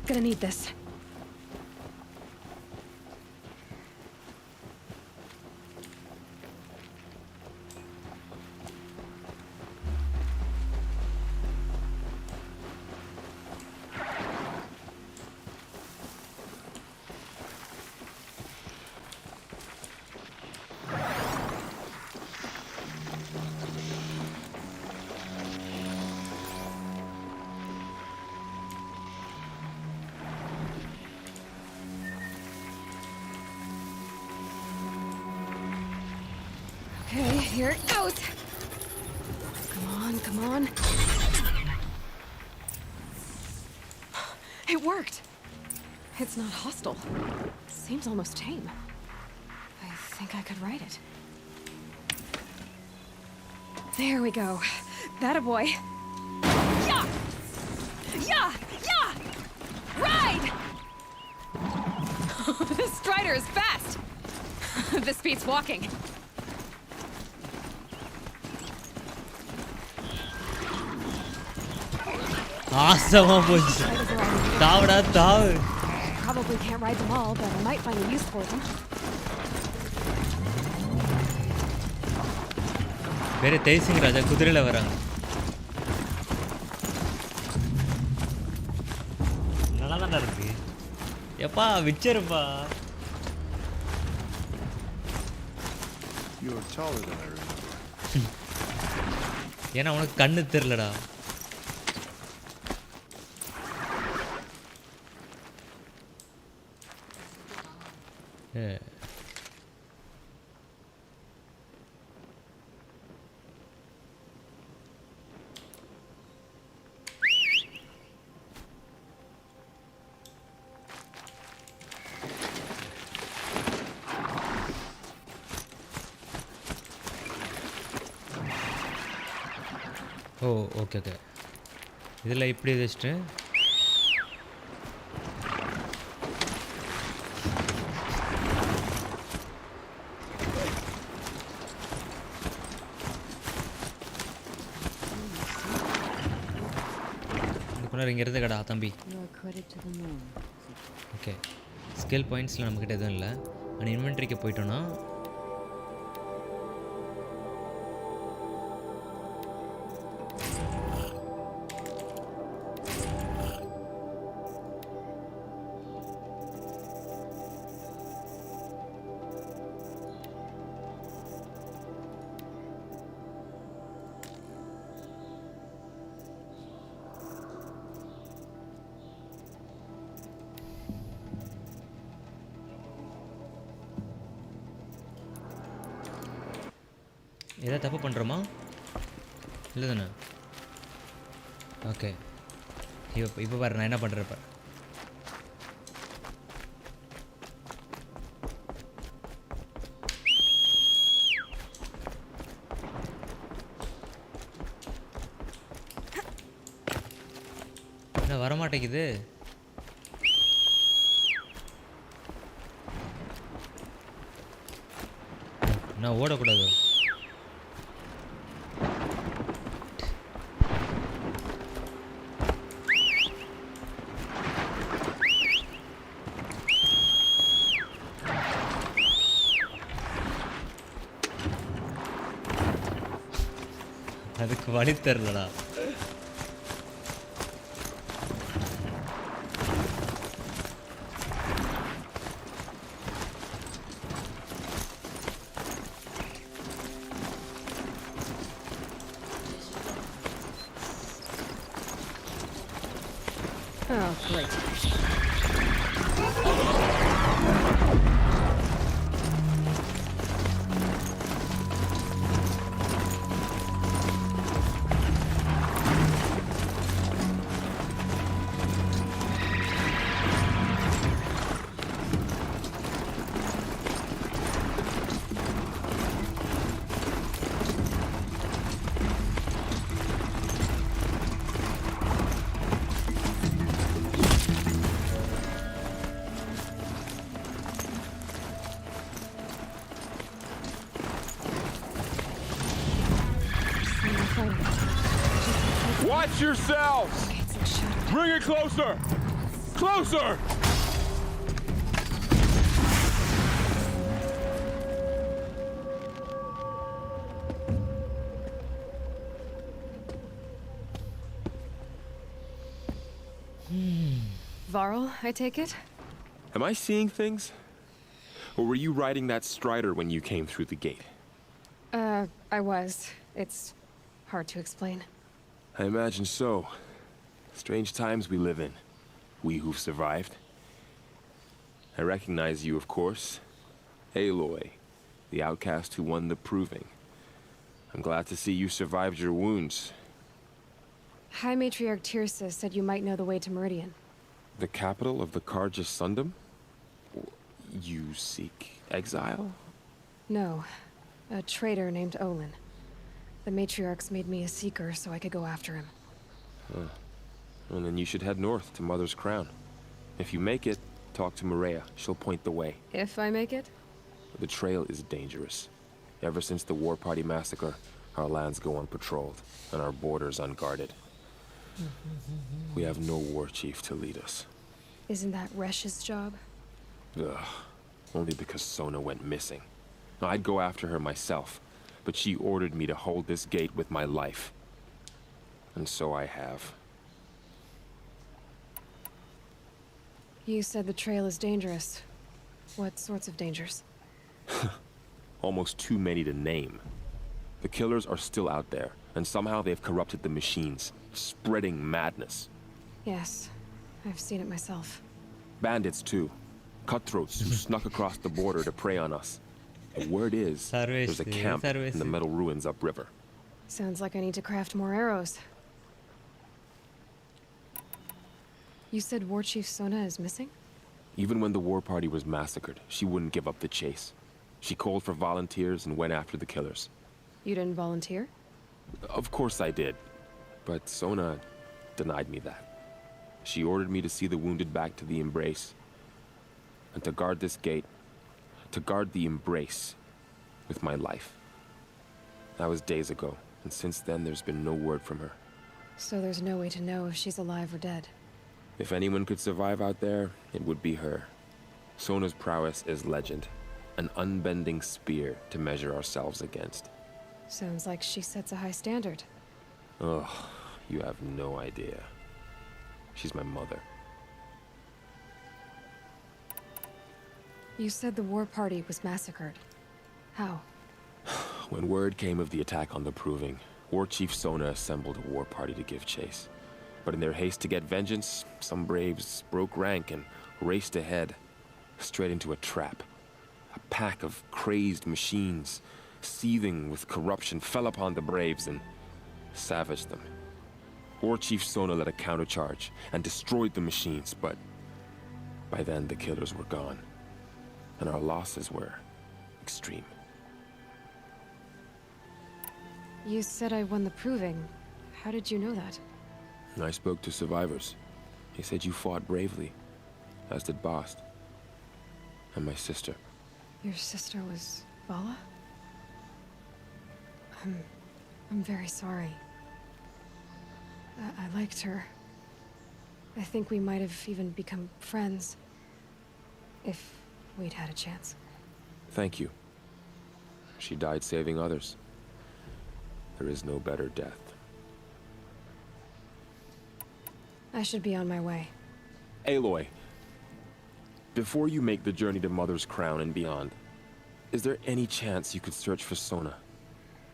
Gonna need this. Okay, here it goes. Come on. It worked. It's not hostile. Seems almost tame. I think I could write it. There we go. That a boy. Yeah! Yeah! Yeah! Ride! This strider is fast. This beats walking. Awesome, boys. Tav. Probably can't ride them all, but I might find a use for them. Very tasting Raja kudirila varanga. Nalla da irukku. Yappa vicherpa. You're taller than I remember. ஏன்னா உனக்கு கண்ணு தெரியலடா. ஓ okay okay இதில் இப்படி வச்சுட்டு இதுக்குள்ள இங்கேருந்து கடா தம்பி. ஓகே ஸ்கில் பாயிண்ட்ஸில் நம்மக்கிட்ட எதுவும் இல்லை. ஆனால் இன்வென்ட்ரிக்கு போயிட்டோன்னா ஏதாவது தப்பு பண்ணுறோமா இல்லை தானே? ஓகே இப்போ பாரு நான் என்ன பண்ணுறப்ப என்ன வரமாட்டேங்குது. நான் ஓடக்கூடாது. அதுக்கு வழி தெரிலடா. Oh, great. fighting. Watch yourselves! Okay, it's like shattered. Bring it closer! Closer! Varl, I take it? Am I seeing things? Or were you riding that Strider when you came through the gate? I was. It's hard to explain. I imagine so. Strange times we live in. We who've survived. I recognize you, of course. Aloy, the outcast who won the proving. I'm glad to see you survived your wounds. High Matriarch Tirsa said you might know the way to Meridian. The capital of the Carja Sundom? You seek exile? No. A traitor named Olin. The Matriarchs made me a seeker so I could go after him. Huh. Well, then you should head north to Mother's Crown. If you make it, talk to Maria. She'll point the way. If I make it? The trail is dangerous. Ever since the War Party massacre, our lands go unpatrolled, and our borders unguarded. We have no war chief to lead us. Isn't that Resh's job? Ugh. Only because Sona went missing. I'd go after her myself, but she ordered me to hold this gate with my life. And so I have. You said the trail is dangerous. What sorts of dangers? Almost too many to name. The killers are still out there, and somehow they've corrupted the machines, spreading madness. Yes, I've seen it myself. Bandits, too. Cutthroats who snuck across the border to prey on us. The word is, there's a camp in the metal ruins upriver. Sounds like I need to craft more arrows. You said War Chief Sona is missing? Even when the war party was massacred, she wouldn't give up the chase. She called for volunteers and went after the killers. You didn't volunteer? Of course I did, but Sona denied me that. She ordered me to see the wounded back to the Embrace, and to guard this gate, to guard the Embrace with my life. That was days ago, and since then there's been no word from her. So there's no way to know if she's alive or dead. If anyone could survive out there, it would be her. Sona's prowess is legend, an unbending spear to measure ourselves against. Sounds like she sets a high standard. Ugh, you have no idea. She's my mother. You said the war party was massacred. How? When word came of the attack on the Proving, War Chief Sona assembled a war party to give chase. But in their haste to get vengeance, some braves broke rank and raced ahead, straight into a trap. A pack of crazed machines, seething with corruption, fell upon the braves and savaged them. War Chief Sona led a countercharge and destroyed the machines, but by then the killers were gone, and our losses were extreme. You said I won the Proving. How did you know that? I spoke to survivors. They said you fought bravely, as did Bast. And my sister. Your sister was Vala? I'm very sorry. I liked her. I think we might have even become friends. If we'd had a chance. Thank you. She died saving others. There is no better death. I should be on my way. Aloy, before you make the journey to Mother's Crown and beyond, is there any chance you could search for Sona?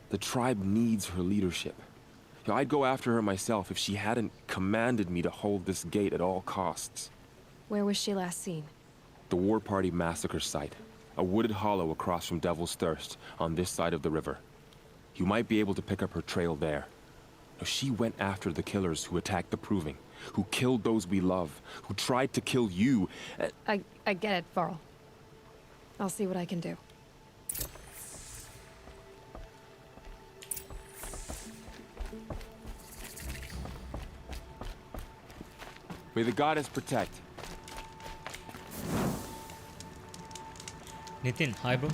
The tribe needs her leadership. I'd go after her myself if she hadn't commanded me to hold this gate at all costs. Where was she last seen? The War Party massacre site. A wooded hollow across from Devil's Thirst, on this side of the river. You might be able to pick up her trail there. She went after the killers who attacked the Proving, who killed those we love, who tried to kill you. I get it, Varl. I'll see what I can do. May the goddess protect. Nitin, hi bro.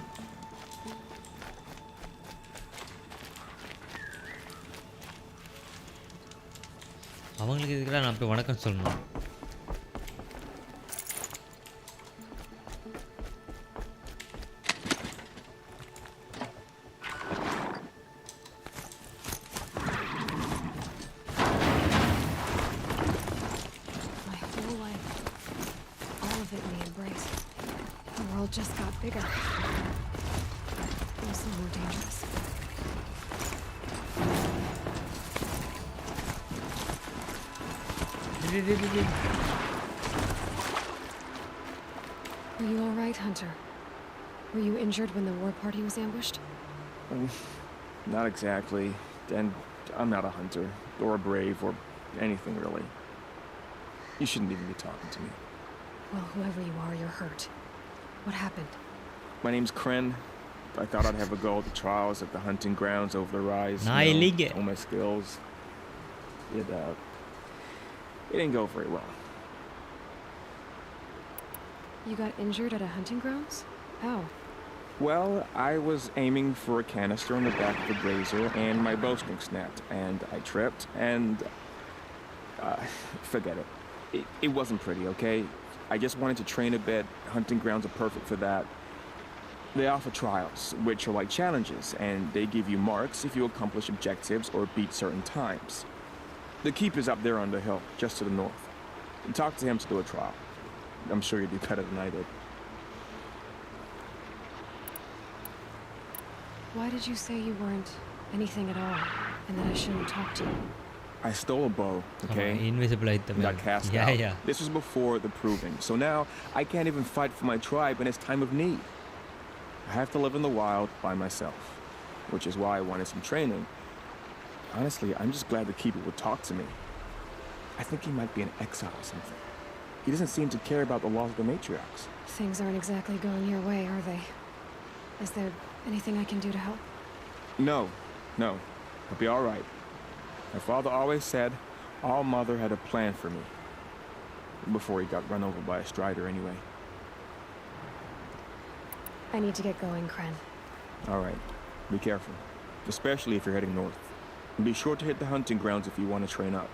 அவங்களுக்கு இதுக்குலாம் நான் போய் வணக்கம் சொல்லணும். My whole life, all of it we embraced. The world just got bigger. Also more dangerous. Are you all right, Hunter? Were you injured when the war party was ambushed? Not exactly. And I'm not a hunter, or a brave, or anything really. You shouldn't even be talking to me. Well, whoever you are, you're hurt. What happened? My name's Kren. I thought I'd have a go at the trials at the hunting grounds over the rise. All my skills. It didn't go very well. You got injured at a hunting grounds? How? Well, I was aiming for a canister on the back of the grazer, and my bowstring snapped, and I tripped, and... forget it. It wasn't pretty, okay? I just wanted to train a bit. Hunting grounds are perfect for that. They offer trials, which are like challenges, and they give you marks if you accomplish objectives or beat certain times. The keep is up there on the hill, just to the north. Talk to him to do a trial. I'm sure you'd do better than I did. Why did you say you weren't anything at all, and that I shouldn't talk to you? I stole a bow, okay? Invisible item. Got cast out. This was before the proving, so now I can't even fight for my tribe in its time of need. I have to live in the wild by myself, which is why I wanted some training. Honestly, I'm just glad the keeper would talk to me. I think he might be an exile or something. He doesn't seem to care about the laws of the matriarchs. Things aren't exactly going your way, are they? Is there anything I can do to help? No. I'll be all right. My father always said our mother had a plan for me. Before he got run over by a strider anyway. I need to get going, Kren. All right. Be careful. Especially if you're heading north. And be sure to hit the hunting grounds if you want to train up.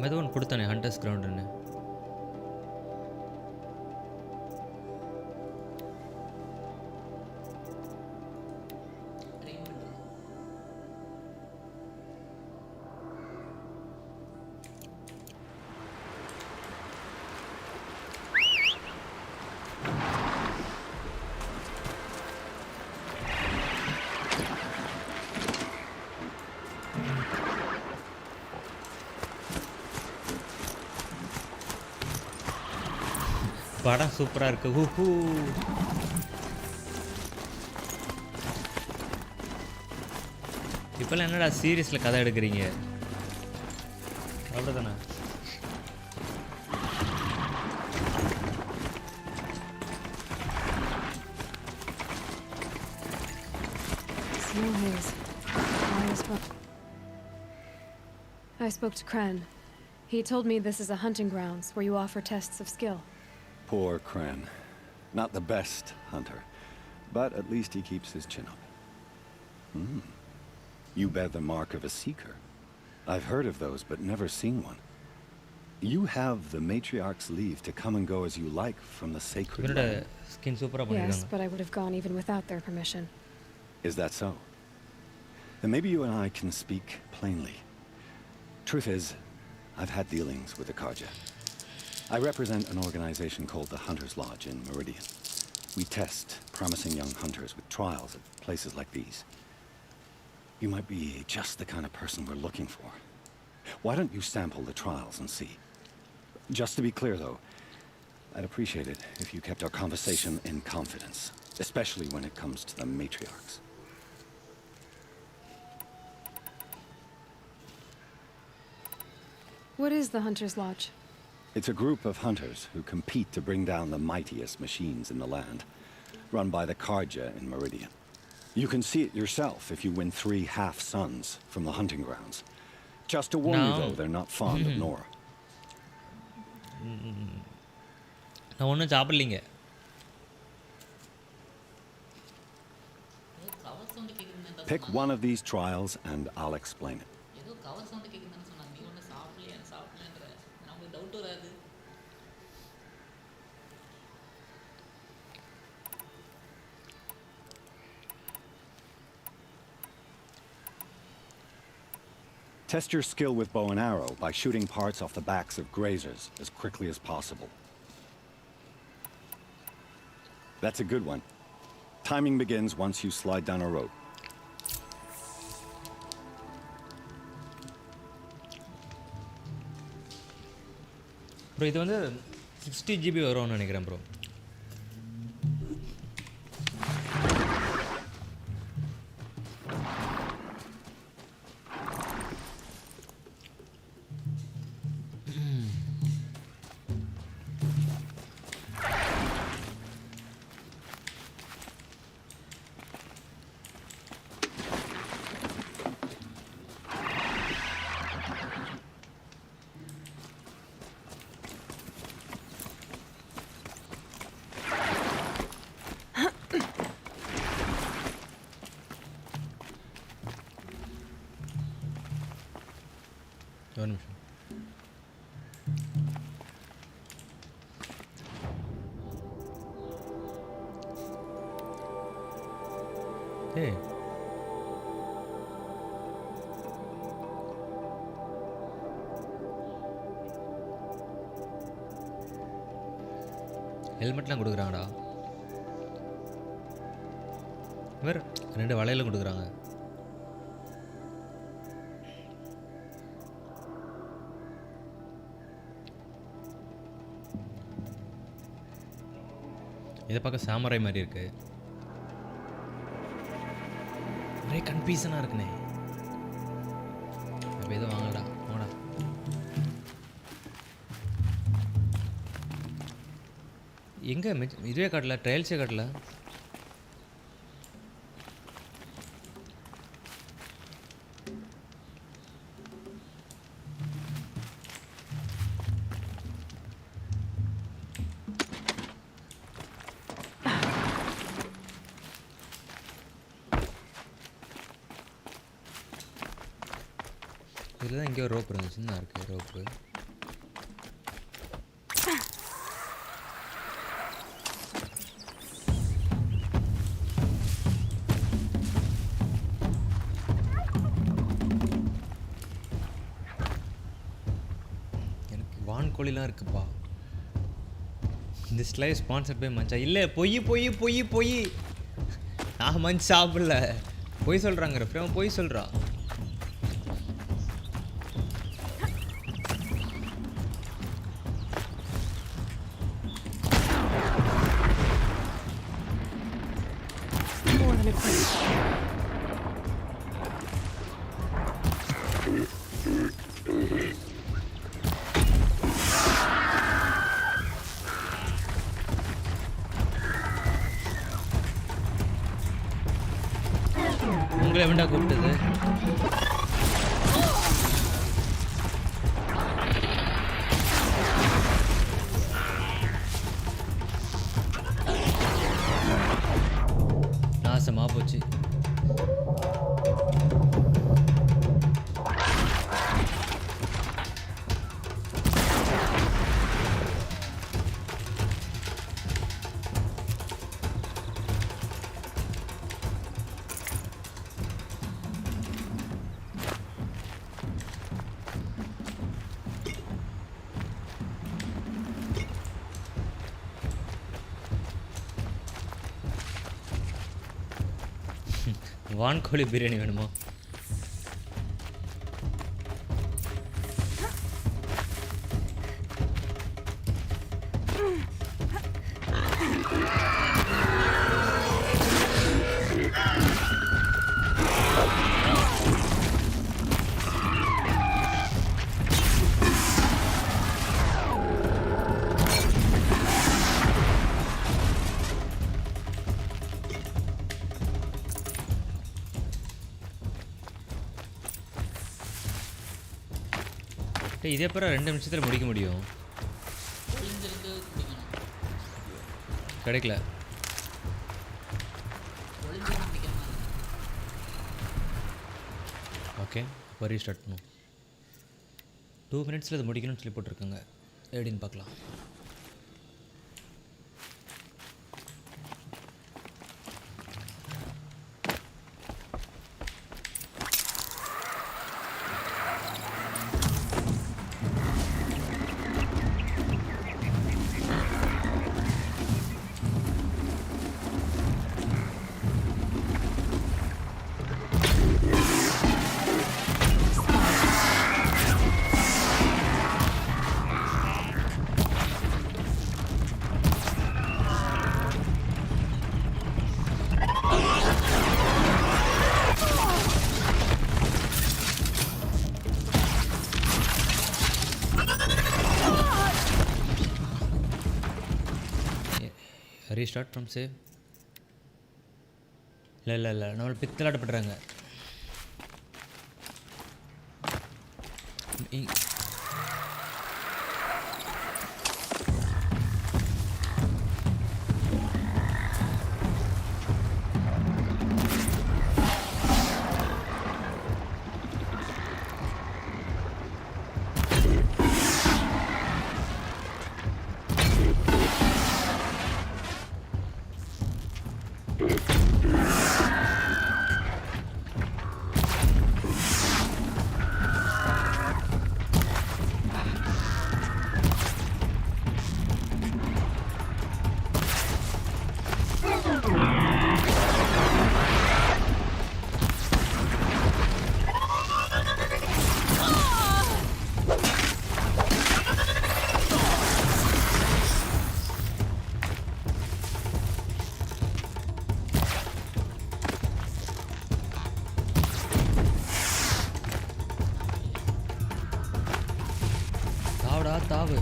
ஏதோ ஒன்று கொடுத்தானே hunters கிரவுண்டுன்னு. படம் சூப்பராக இருக்கு. Who இப்போல்லாம் என்னடா சீரியஸில் கதை எடுக்கிறீங்க? அவ்வளோதானே. I spoke to Kren. He told me this is a hunting grounds where you offer tests of skill. Poor Kren. Not the best hunter, but at least he keeps his chin up. You bear the mark of a seeker. I've heard of those, but never seen one. You have the matriarch's leave to come and go as you like from the sacred land. Yes, but I would have gone even without their permission. Is that so? Then maybe you and I can speak plainly. Truth is, I've had dealings with the Karja. I represent an organization called the Hunter's Lodge in Meridian. We test promising young hunters with trials at places like these. You might be just the kind of person we're looking for. Why don't you sample the trials and see? Just to be clear, though, I'd appreciate it if you kept our conversation in confidence, especially when it comes to the matriarchs. What is the Hunter's Lodge? It's a group of hunters who compete to bring down the mightiest machines in the land. run by the Karja in Meridian. You can see it yourself if you win 3 half-suns from the hunting grounds. Just to warn you, though, they're not fond of Nora. நான் ஒன்றும் சாப்பிட்லிங்க. Pick one of these trials and I'll explain it. Test your skill with bow and arrow by shooting parts off the backs of grazers as quickly as possible. That's a good one. Timing begins once you slide down a rope. Bro இது வந்து 60 GB வரும்னு நினைக்கிறேன் bro. ஒரு நிமிஷம். ஏய் ஹெல்மெட்லாம் கொடுக்குறாங்கடா. வேறு 2 வளையலும் கொடுக்குறாங்க. இதை பார்க்க சாமராய் மாதிரி இருக்கு. ஒரே கன்ஃபியூஷனாக இருக்குண்ணே. அப்போ எதுவும் வாங்கடா வாங்கடா. எங்கே இதுவே காட்டல, ட்ரையல்ஸே காட்டல. இதில் தான் இங்கே ஒரு ரோப் இருந்துச்சு. சின்ன இருக்குது ரோப்பு. எனக்கு வான்கோழிலாம் இருக்குப்பா. இந்த ஸ்லைவ் ஸ்பான்சர்ட் பை மஞ்சா. இல்லை பொய் பொய் பொய் பொய். நான் மஞ்சள் சாப்பிடல. பொய் சொல்கிறாங்க ஃப்ரெண்ட், பொய் சொல்கிறா. உங்களை வேண்டா கூப்பிட்டது. நாசமாக போச்சு. வான்கோழி பிரியாணி வேணுமா? டேய் இதே அப்புறம் 2 நிமிஷத்தில் முடிக்க முடியும். கிடைக்கல. ஓகே இப்போ ரீஸ்டார்ட் பண்ணும். 2 மினிட்ஸில் இது முடிக்கணும்னு சொல்லி போட்டிருக்காங்க. எப்படின்னு பார்க்கலாம். Restart from save. இல்லை நம்மளை பித்தலாட்ட பண்ணுறாங்க. தாவு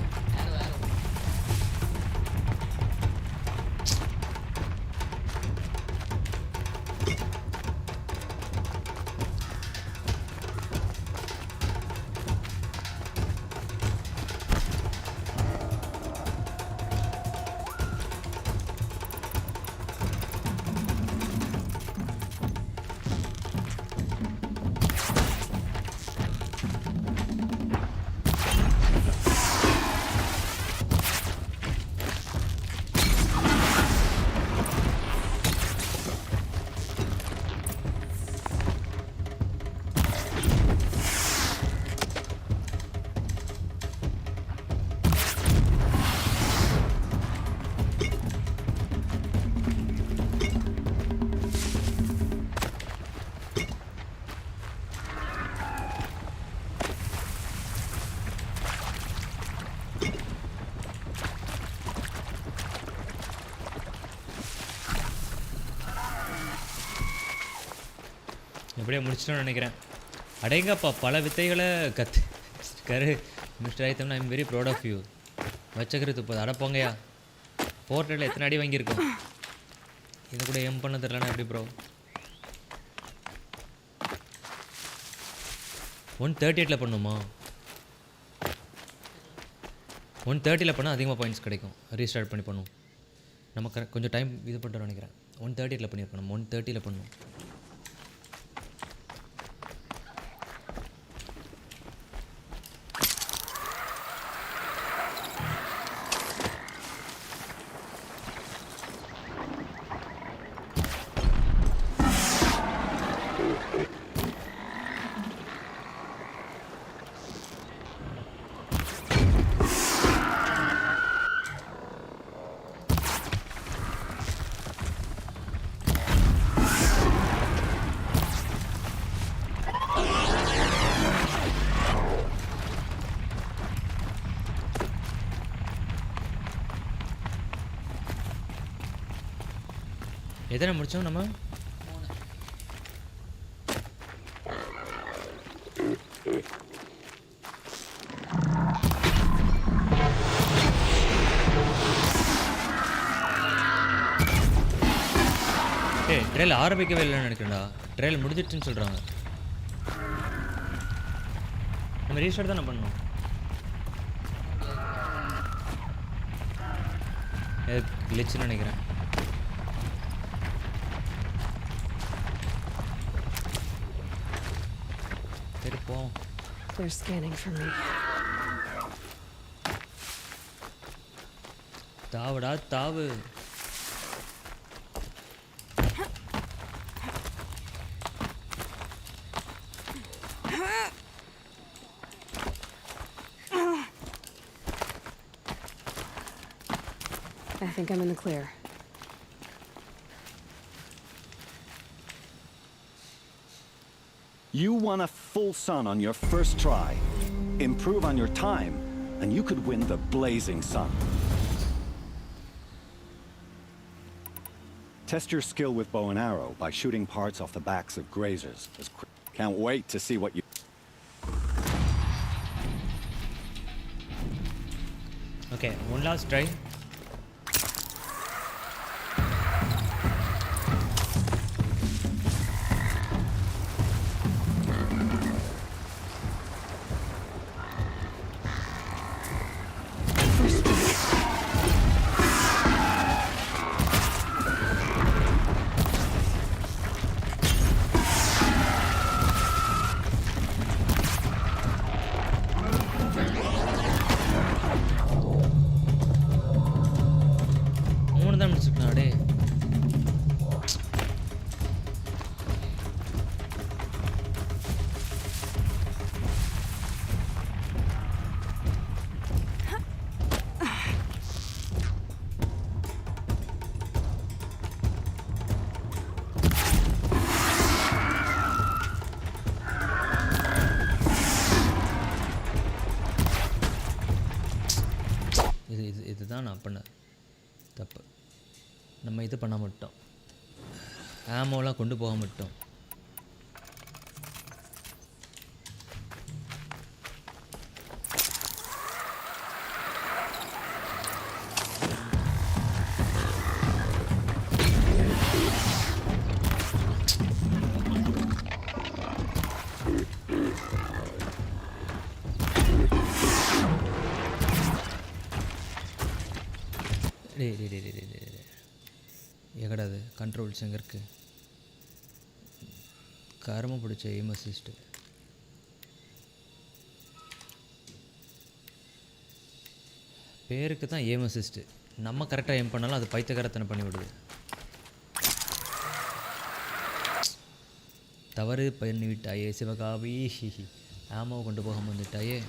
எப்படியே முடிச்சிட்டோன்னு நினைக்கிறேன். அடேங்கப்பா பல வித்தைகளை மிஸ்டர் ஐத்தம்னா I'm very proud of you. வச்சக்கிறது இப்போ அடப்போங்கயா. Fortniteல எத்தனை அடி வாங்கியிருக்கோம். இதை கூட எம் பண்ண தெரியலனா எப்படி ப்ரோ. 138ல் பண்ணுமா? 130ல் பண்ணால் அதிகமாக பாயிண்ட்ஸ் கிடைக்கும். ரீஸ்டார்ட் பண்ணி பண்ணுவோம். நம்ம கொஞ்சம் டைம் இது பண்ணுறோம்னு நினைக்கிறேன். 130ல் பண்ணியிருக்கோம். நம்ம 130ல் பண்ணுவோம். எத்தனை முடிச்சோம் நம்ம? ட்ரையல் ஆரம்பிக்கவே இல்லைன்னு நினைக்கிறேன்டா. ட்ரையல் முடிஞ்சிடுச்சுன்னு சொல்கிறாங்க. நம்ம ரீஸ்டார்ட் தானே பண்ணணும். கிளிச்சுன்னு நினைக்கிறேன். சரி போவோம். They're scanning for me. தாவுடா தாவு. I think I'm in the clear. You won a full sun on your first try. Improve on your time, and you could win the blazing sun. Test your skill with bow and arrow by shooting parts off the backs of grazers. Can't wait to see what you... Okay, one last try. இதுதான் நான் பண்ண தப்பு. நம்ம இது பண்ண மாட்டோம், ஆமோலாம் கொண்டு போக மாட்டோம். எங்கடாது கண்ட்ரோல்ஸ் எங்கே இருக்குது? கரும பிடிச்ச எய்ம் அசிஸ்ட்டு. பேருக்கு தான் எய்ம் அசிஸ்ட்டு, நம்ம கரெக்டாக எய்ம் பண்ணாலும் அது பைத்தியக்காரத்தனை பண்ணி விடுது. தவறு பண்ணி விட்டாயே சிவகாவி, ஆமாவை கொண்டு போகாமல் வந்துட்டாயே.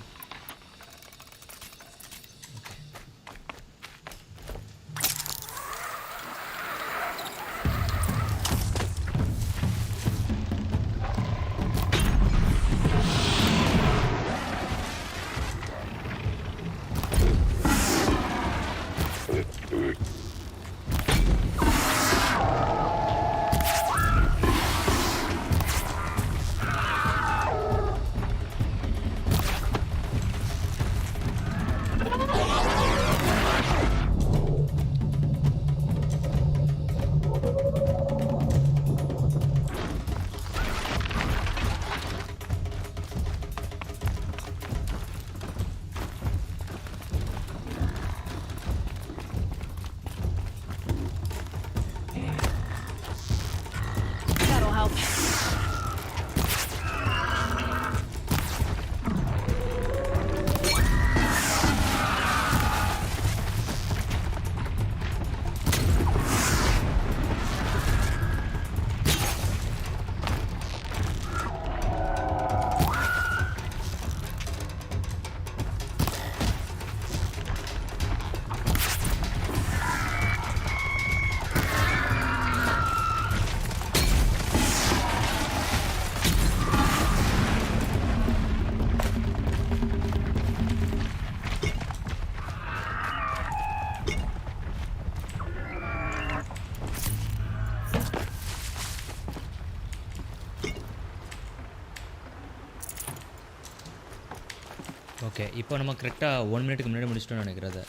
ஓகே, இப்போ நம்ம கரெக்டாக 1 மினிட்டுக்கு முன்னாடி முடிச்சிட்டோம்னு நினைக்கிறத.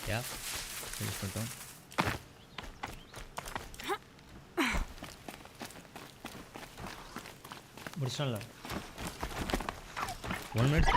யா ஃபினிஷ் பண்ணிட்டோம். முடிச்சிட்டோம்ல 1 மினிட்.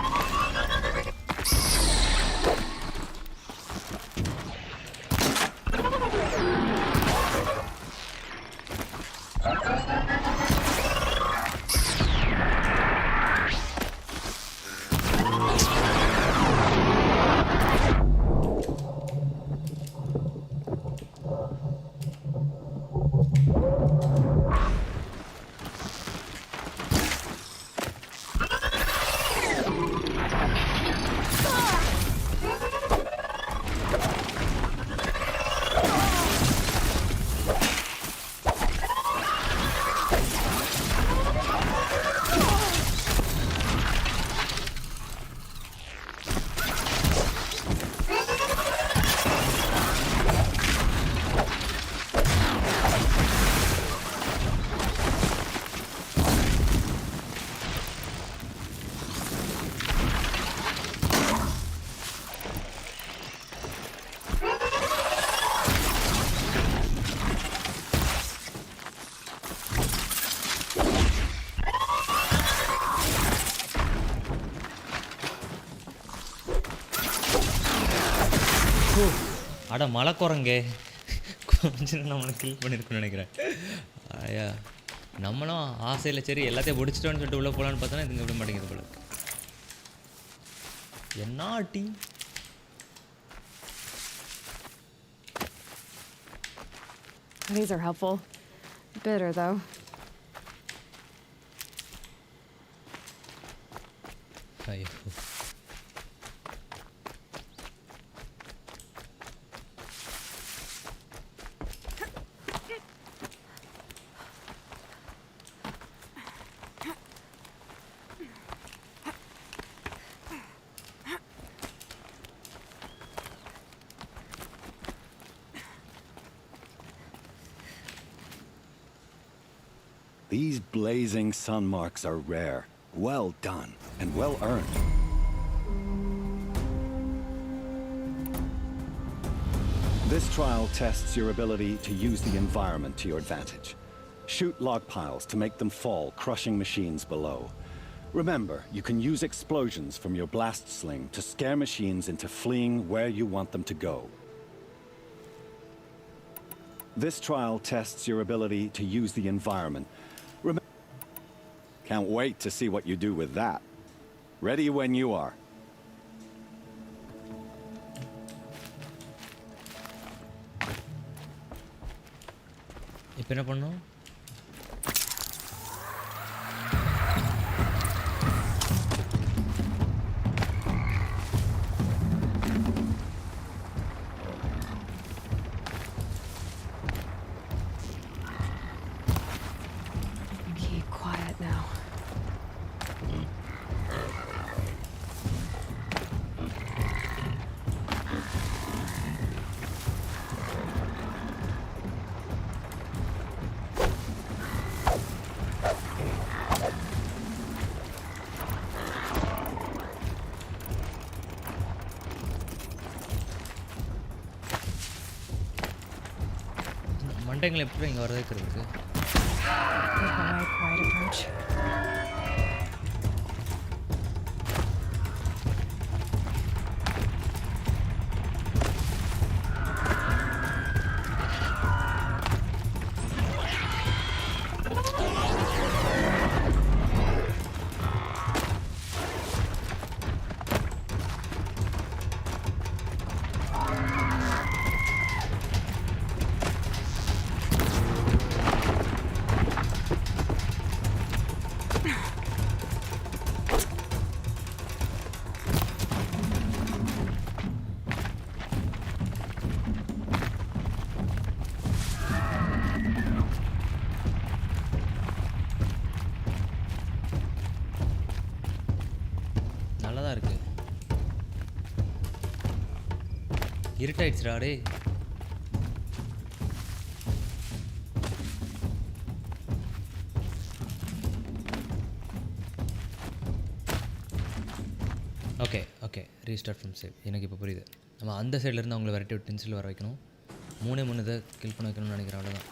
அட மலைக்குரங்கே கொஞ்சம் நம்மளை கில் பண்ணியிருக்கோன்னு நினைக்கிறேன். ஐயா நம்மளும் ஆசையில் சரி எல்லாத்தையும் பிடிச்சிட்டோன்னு சொல்லிட்டு உள்ளே போகலான்னு பார்த்தோன்னா இதுங்க விட மாட்டேங்குது போல. என்ன tea These are helpful. Bitter, though. ஐயோ These blazing sun marks are rare. Well done, and well earned. This trial tests your ability to use the environment to your advantage. Shoot log piles to make them fall, crushing machines below. Remember, you can use explosions from your blast sling to scare machines into fleeing where you want them to go. This trial tests your ability to use the environment. Can't wait to see what you do with that. Ready when you are. இப்போ என்ன பண்ணோம்? Keep quiet now. மண்டைங்களை எப்படி இங்கே வர வைக்கிறதுக்கு? Goodbye, quiet approach. நல்லதாக இருக்கு. இருட்டாயிடுச்சுடா டே. Okay okay restart from save. எனக்கு இப்போ புரியுது. நம்ம அந்த சைட்லேருந்து அவங்கள விரட்டி விட்டு டென்சில் வர வைக்கணும். 3 இதை கில் பண்ண வைக்கணும்னு நினைக்கிறேன். அவ்வளோதான்.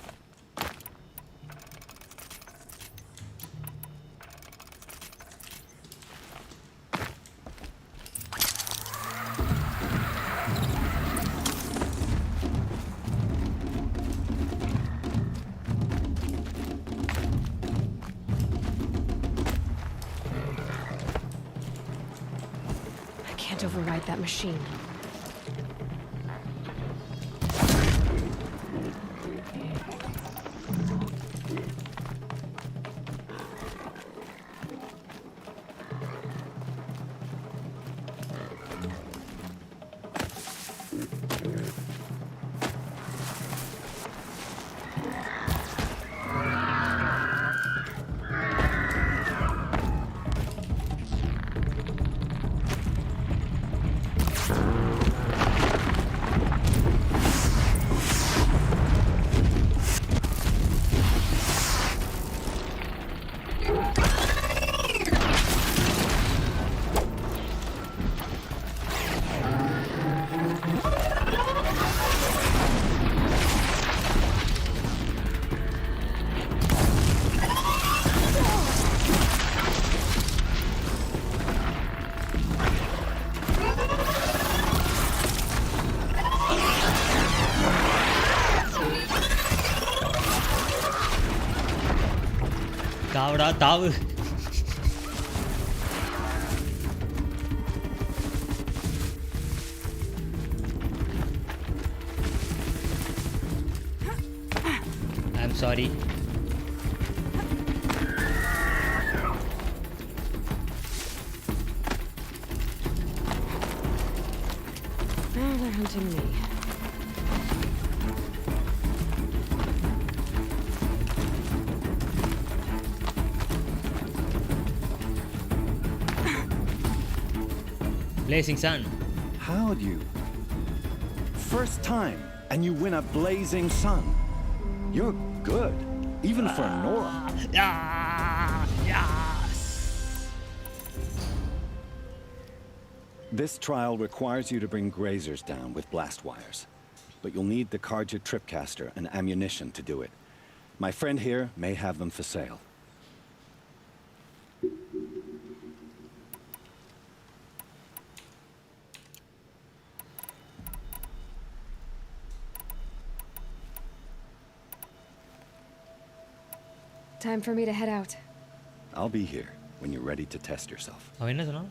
Can't override that machine. தாவுடா தாவு. I'm sorry. Now they're hunting me. Blazing sun. How'd you? First time, and you win a blazing sun. You're good, even for Nora. Yes. This trial requires you to bring grazers down with blast wires. But you'll need the Karja tripcaster and ammunition to do it. My friend here may have them for sale. Time for me to head out. I'll be here when you're ready to test yourself. அவன் என்ன சொன்னான்?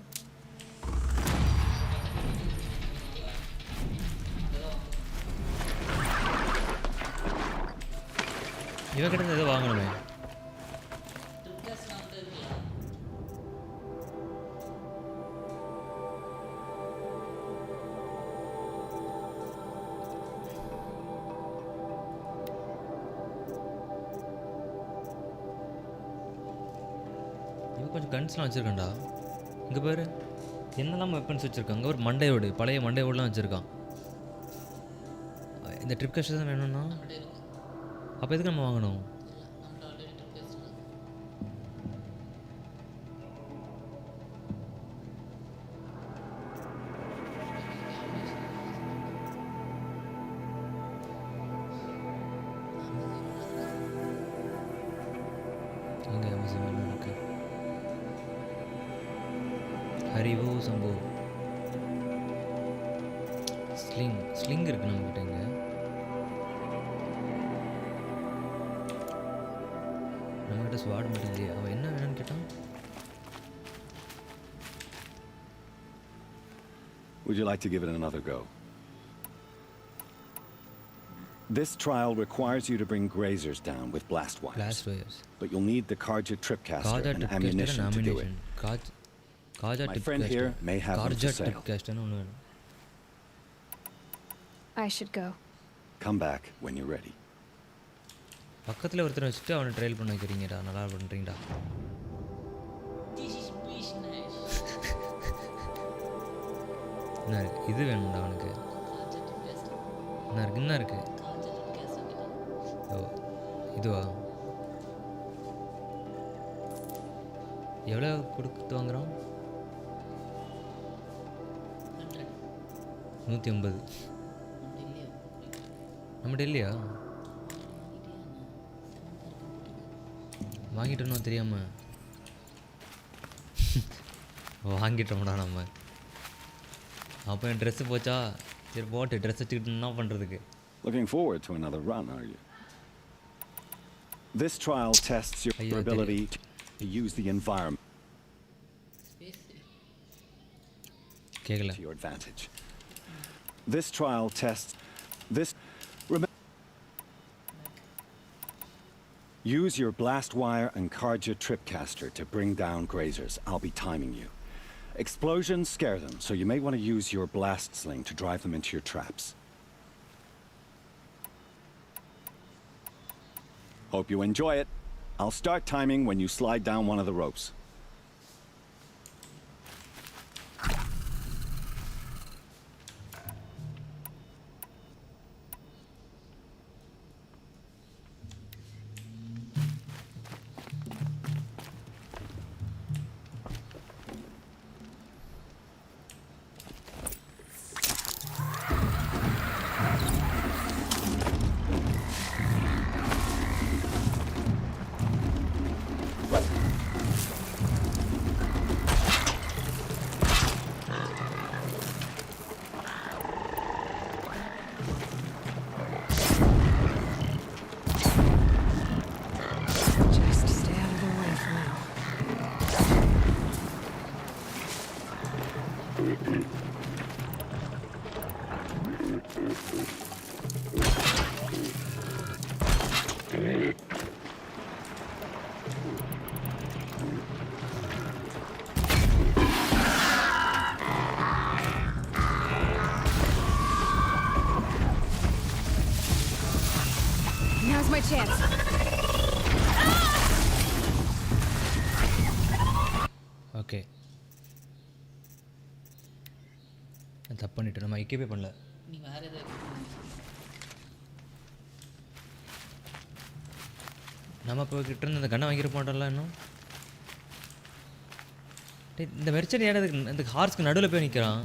இவன் கிட்ட ஏதோ வாங்கணுமே. கொஞ்சம் கன்ஸ்லாம் வச்சுருக்கான்டா. இங்கே பாரு என்னெல்லாம் வெப்பன்ஸ் வச்சுருக்காங்க. ஒரு மண்டையோடு பழைய மண்டையோடுலாம் வச்சுருக்கான். இந்த ட்ரிப் கஸ்ட் தான் வேணும்னா அப்போ எதுக்கு நம்ம வாங்கணும்? எங்கே அமேசான் இருக்கு? ஹரிவோ சம்போ ஸ்லிங் இருக்கு நம்மகிட்ட. இங்கே நம்மகிட்ட ஸ்வாட் மட்டும் இல்லையே. அவன் என்ன வேணும்னு கேட்டான். Would you like to give it another go? This trial requires you to bring grazers down with blast wires. But you'll need the Karja tripcaster and ammunition to do it. My friend here may have them for sale. I should go. Come back when you're ready. பக்கத்தில் ஒருத்தரை வச்சுட்டு அவனை trial பண்ண வைக்கிறீங்கடா. நல்லா பண்ணுறீங்கடா. என்ன இருக்கு? இது வேணும்டா அவனுக்கு. என்ன இருக்கு? ஓ இதுவா? எவ்வளோ கொடுத்து வாங்குறோம்? 150. நம்ம டெல்லியா வாங்கிட்டோம் தெரியாம வாங்கிட்டோம்டா நம்ம. அப்போ என் ட்ரெஸ்ஸு போச்சா? சரி போட்டு ட்ரெஸ் வச்சுக்கிட்டு என்ன பண்ணுறதுக்கு? Looking forward to another run, are you? This trial tests your ability to use the environment to your advantage. This trial tests this. Use your blast wire and Karja tripcaster to bring down grazers. I'll be timing you. Explosions scare them, so you may want to use your blast sling to drive them into your traps. Hope you enjoy it. I'll start timing when you slide down one of the ropes. Now's my chance. Okay நான் தப்பு பண்ணிட்டேன். நம்ம எக்கேபே பண்ணல. நீ வேற ஏதாவது நம்ம இப்போ கிட்ட இருந்து இந்த கண்ணை வாங்கிட மாட்டோம்ல இன்னும். இந்த மெர்ச்சன் ஏன் இந்த ஹார்ஸ்க்கு நடுவில் போய் நிற்கிறான்?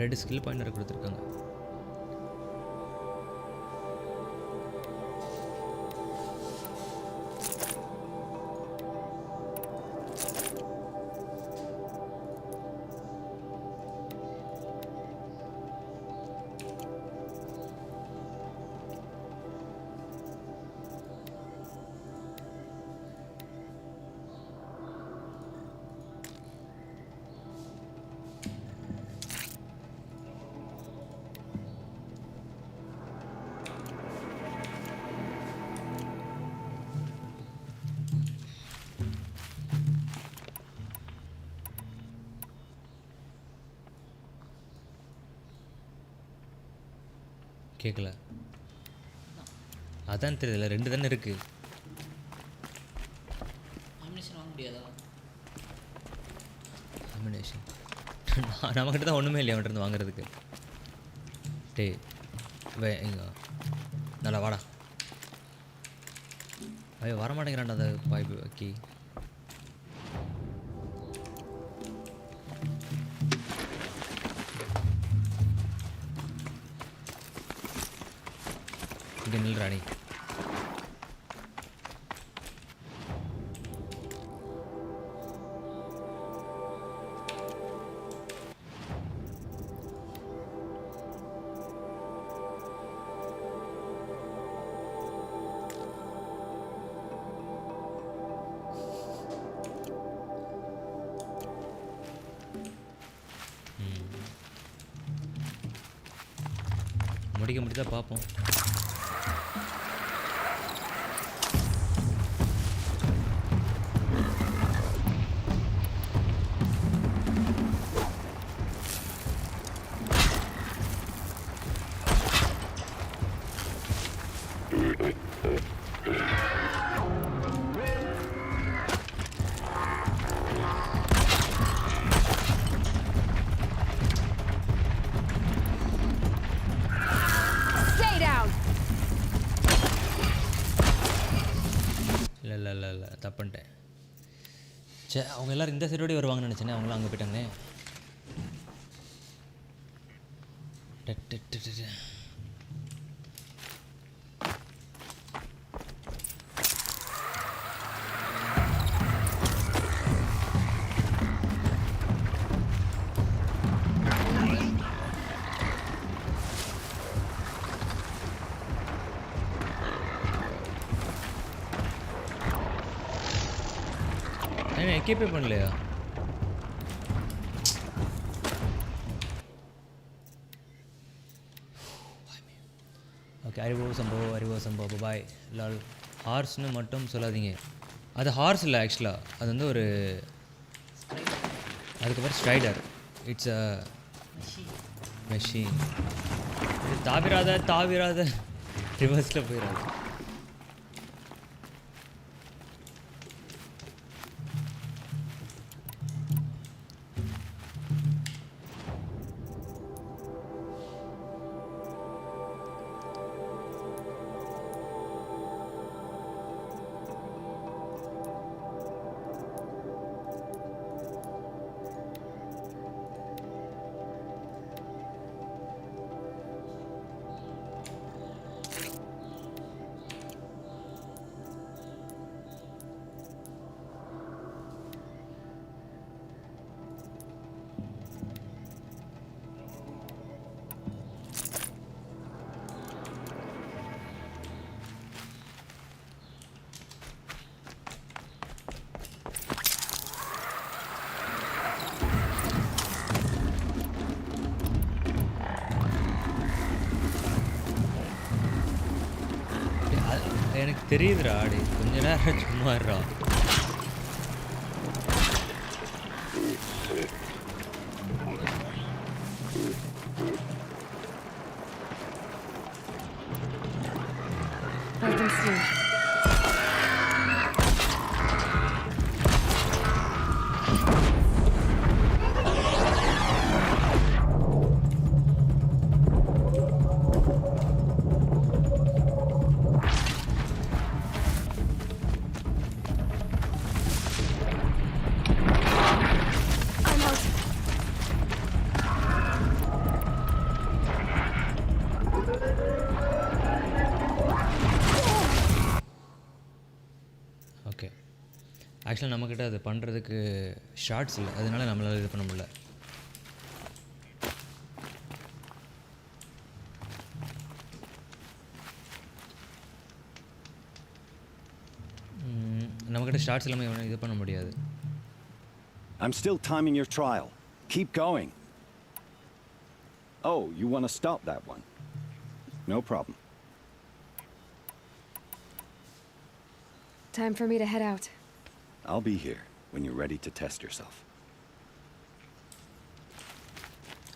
ரெண்டு ஸ்கில் பாயிண்டர் கொடுத்துருக்காங்க. கேட்கல. அதான் தெரியல, ரெண்டு தானே இருக்கு. ஆமினேஷன் வாங்க முடியாதா? ஆமினேஷன் நம்மக்கிட்ட தான் ஒன்றுமே இல்லையா அவன்கிட்ட வாங்குறதுக்கு. டேய் இங்க நல்லா வாடா. ஐயோ வரமாட்டேங்கிறான்டா அந்த பாய்ப்பு வைக்கி. இங்கே நில்றாணி. முடிக்க முடியுதா பார்ப்போம். இல்லை தப்புன்ட்டேன். சே அவங்க எல்லோரும் இந்த சைடோடய வருவாங்கன்னு நினச்சேனே, அவங்களாம் அங்கே போயிட்டாங்கண்ணே. எக்கேபே பண்ணலையா? ஓகே அறிவோ சம்பவம் பாய் லால். ஹார்ஸ்னு மட்டும் சொல்லாதீங்க. அது ஹார்ஸ் இல்லை ஆக்சுவலாக, அது வந்து ஒரு அதுக்கப்புறம் ஸ்ட்ரைடர். It's a machine. இது தாவிராத ரிவர்ஸில் போயிடாது. எனக்கு தெரியுதுடா ஆடி கொஞ்ச நேரம் சும்மா இருடா. I can see. ஆக்சுவலாக நம்மக்கிட்ட அது பண்ணுறதுக்கு ஷார்ட்ஸ் இல்லை, அதனால நம்மளால் இது பண்ண முடியல. நம்மக்கிட்ட ஷார்ட்ஸ் இல்லாமல் இது பண்ண முடியாது. I'm still timing your trial. Keep going. Oh, you want to stop that one? No problem. Time for me to head out. I'll be here when you're ready to test yourself.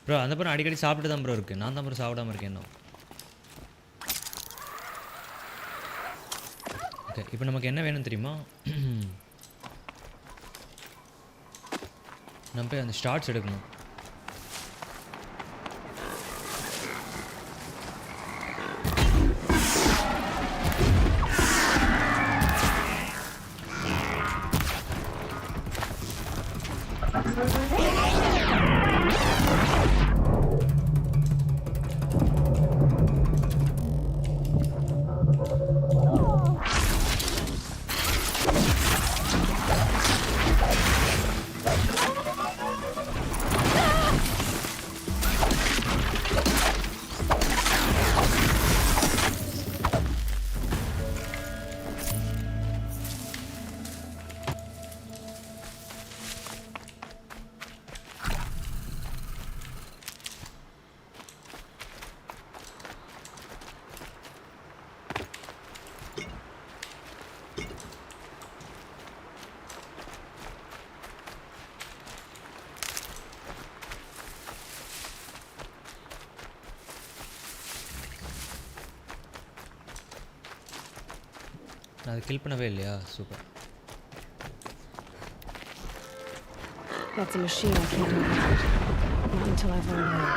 Bro அந்த படம் அடிக்கடி சாப்பிட்டு தான் bro இருக்குது. நான் தான் bro சாப்பிடாம இருக்கேன் இன்னும். ஓகே, இப்போ நமக்கு என்ன வேணும் தெரியுமா? நம்ம போய் அந்த ஷார்ட்ஸ் எடுக்கணும். நான் அதை கில் பண்ணவே இல்லையா? Super. That's a machine I can't move. Not until I've learned more.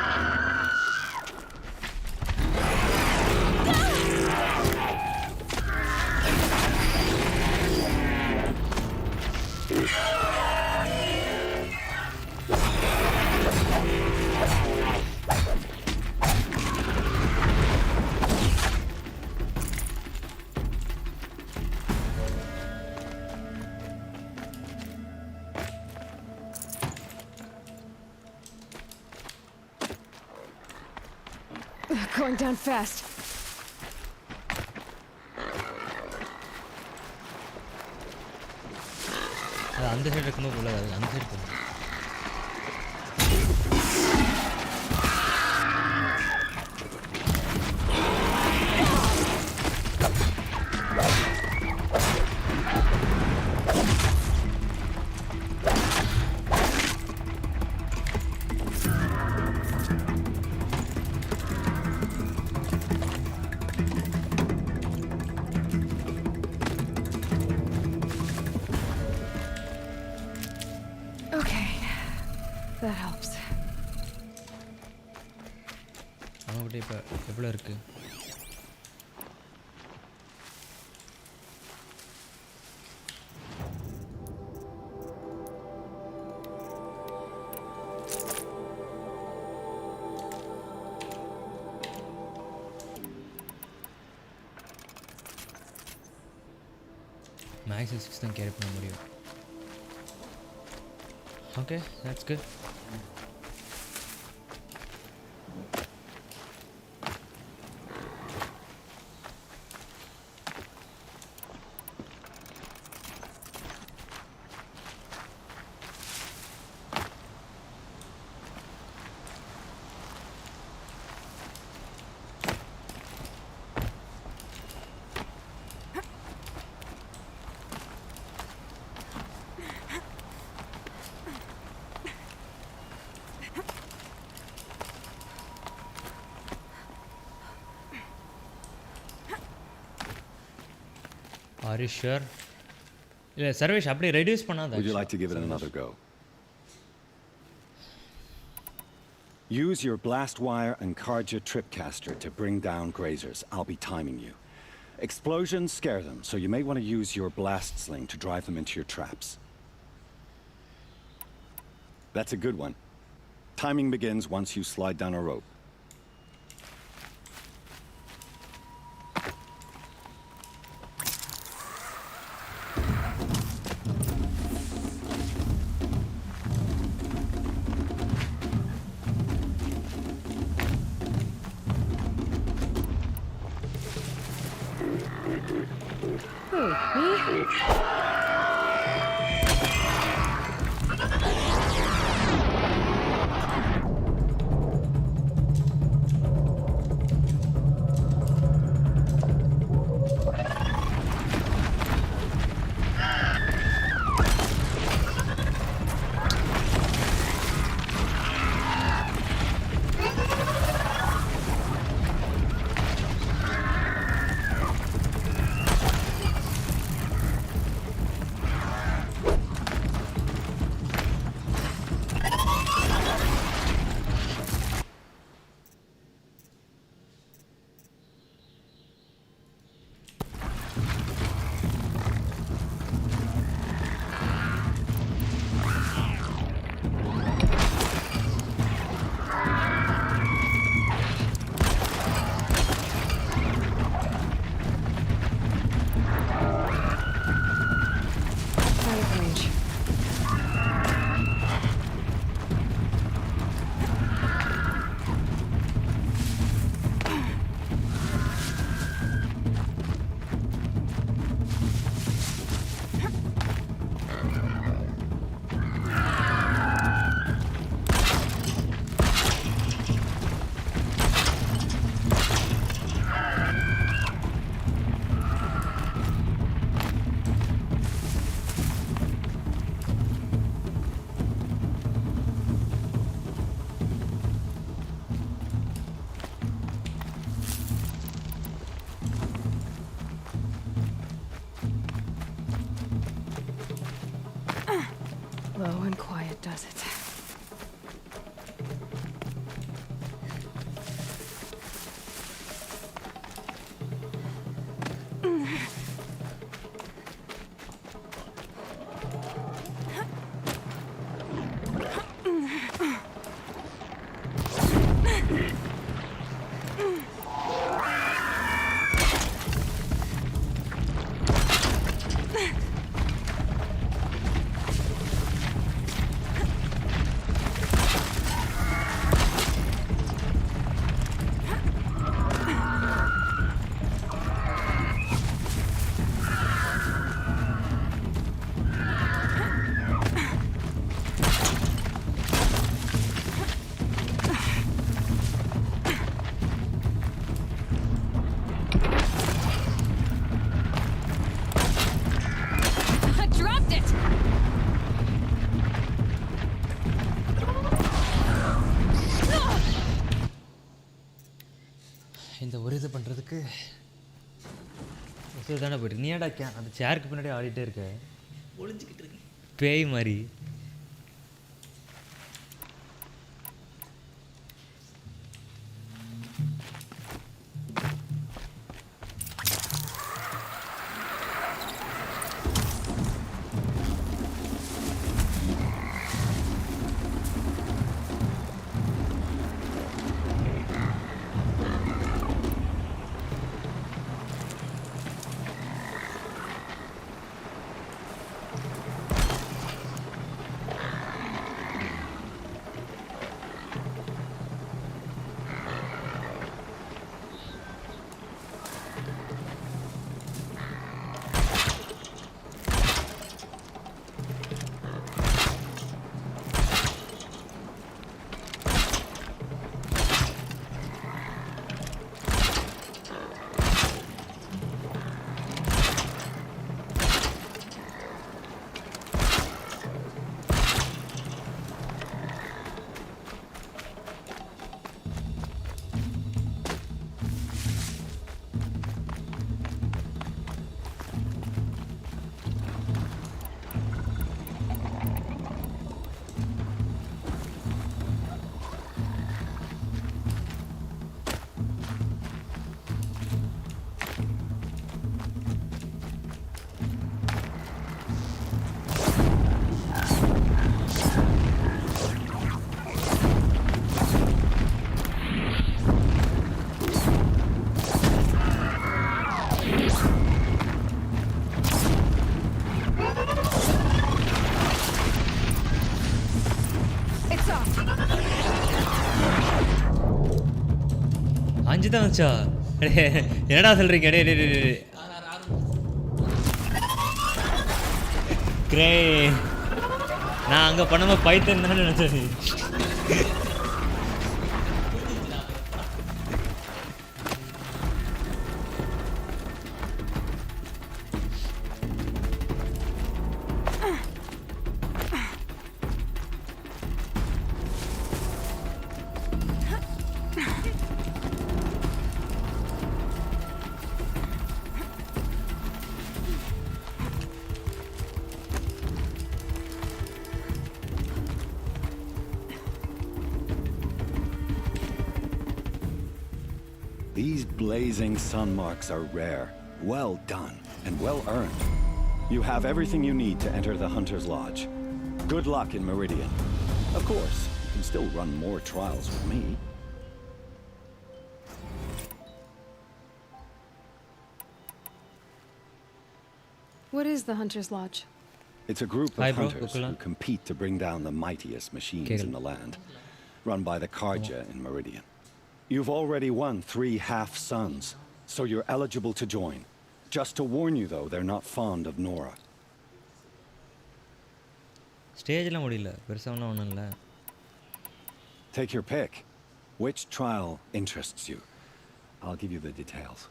Going down fast. அது அந்த சைடு இருக்கும்போது போல அது அந்த சைடு போகும். That helps. அவங்ககிட்ட இப்போ எவ்வளோ இருக்கு? மேக்ஸ் 6 தான் கேரி பண்ண முடியும். Okay, that's good. Are you sure? இல்லை சர்வேஷ் அப்படியே ரெடியூஸ் பண்ணாத. Would you like to give it another go? Use your blast wire and Karja tripcaster to bring down grazers. I'll be timing you. Explosions scare them, so you may want to use your blast sling to drive them into your traps. That's a good one. Timing begins once you slide down a rope. Low and quiet does it. இந்த ஒரு இது பண்ணுறதுக்கு தானே போயிட்டு நீ ஏடா அந்த சேருக்கு பின்னாடி ஆடிட்டே இருக்க ஒளிஞ்சிக்கிட்டு இருக்கு பேய் மாதிரி. தான் வச்சா என்னடா சொல்கிறீங்க கிரே நான் அங்கே பண்ணும்போது பைத்தன் தான் நினச்சேன் These blazing sun marks are rare, well done, and well earned. You have everything you need to enter the Hunter's Lodge. Good luck in Meridian. Of course, you can still run more trials with me. What is the Hunter's Lodge? It's a group of hunters who compete to bring down the mightiest machines in the land, run by the Karja in Meridian. You've already won 3 half-suns, so you're eligible to join. Just to warn you, though, they're not fond of Nora. ஸ்டேஜ்லாம் முடியல பெருசாக ஒன்றும் இல்லை. Take your pick. Which trial interests you? I'll give you the details.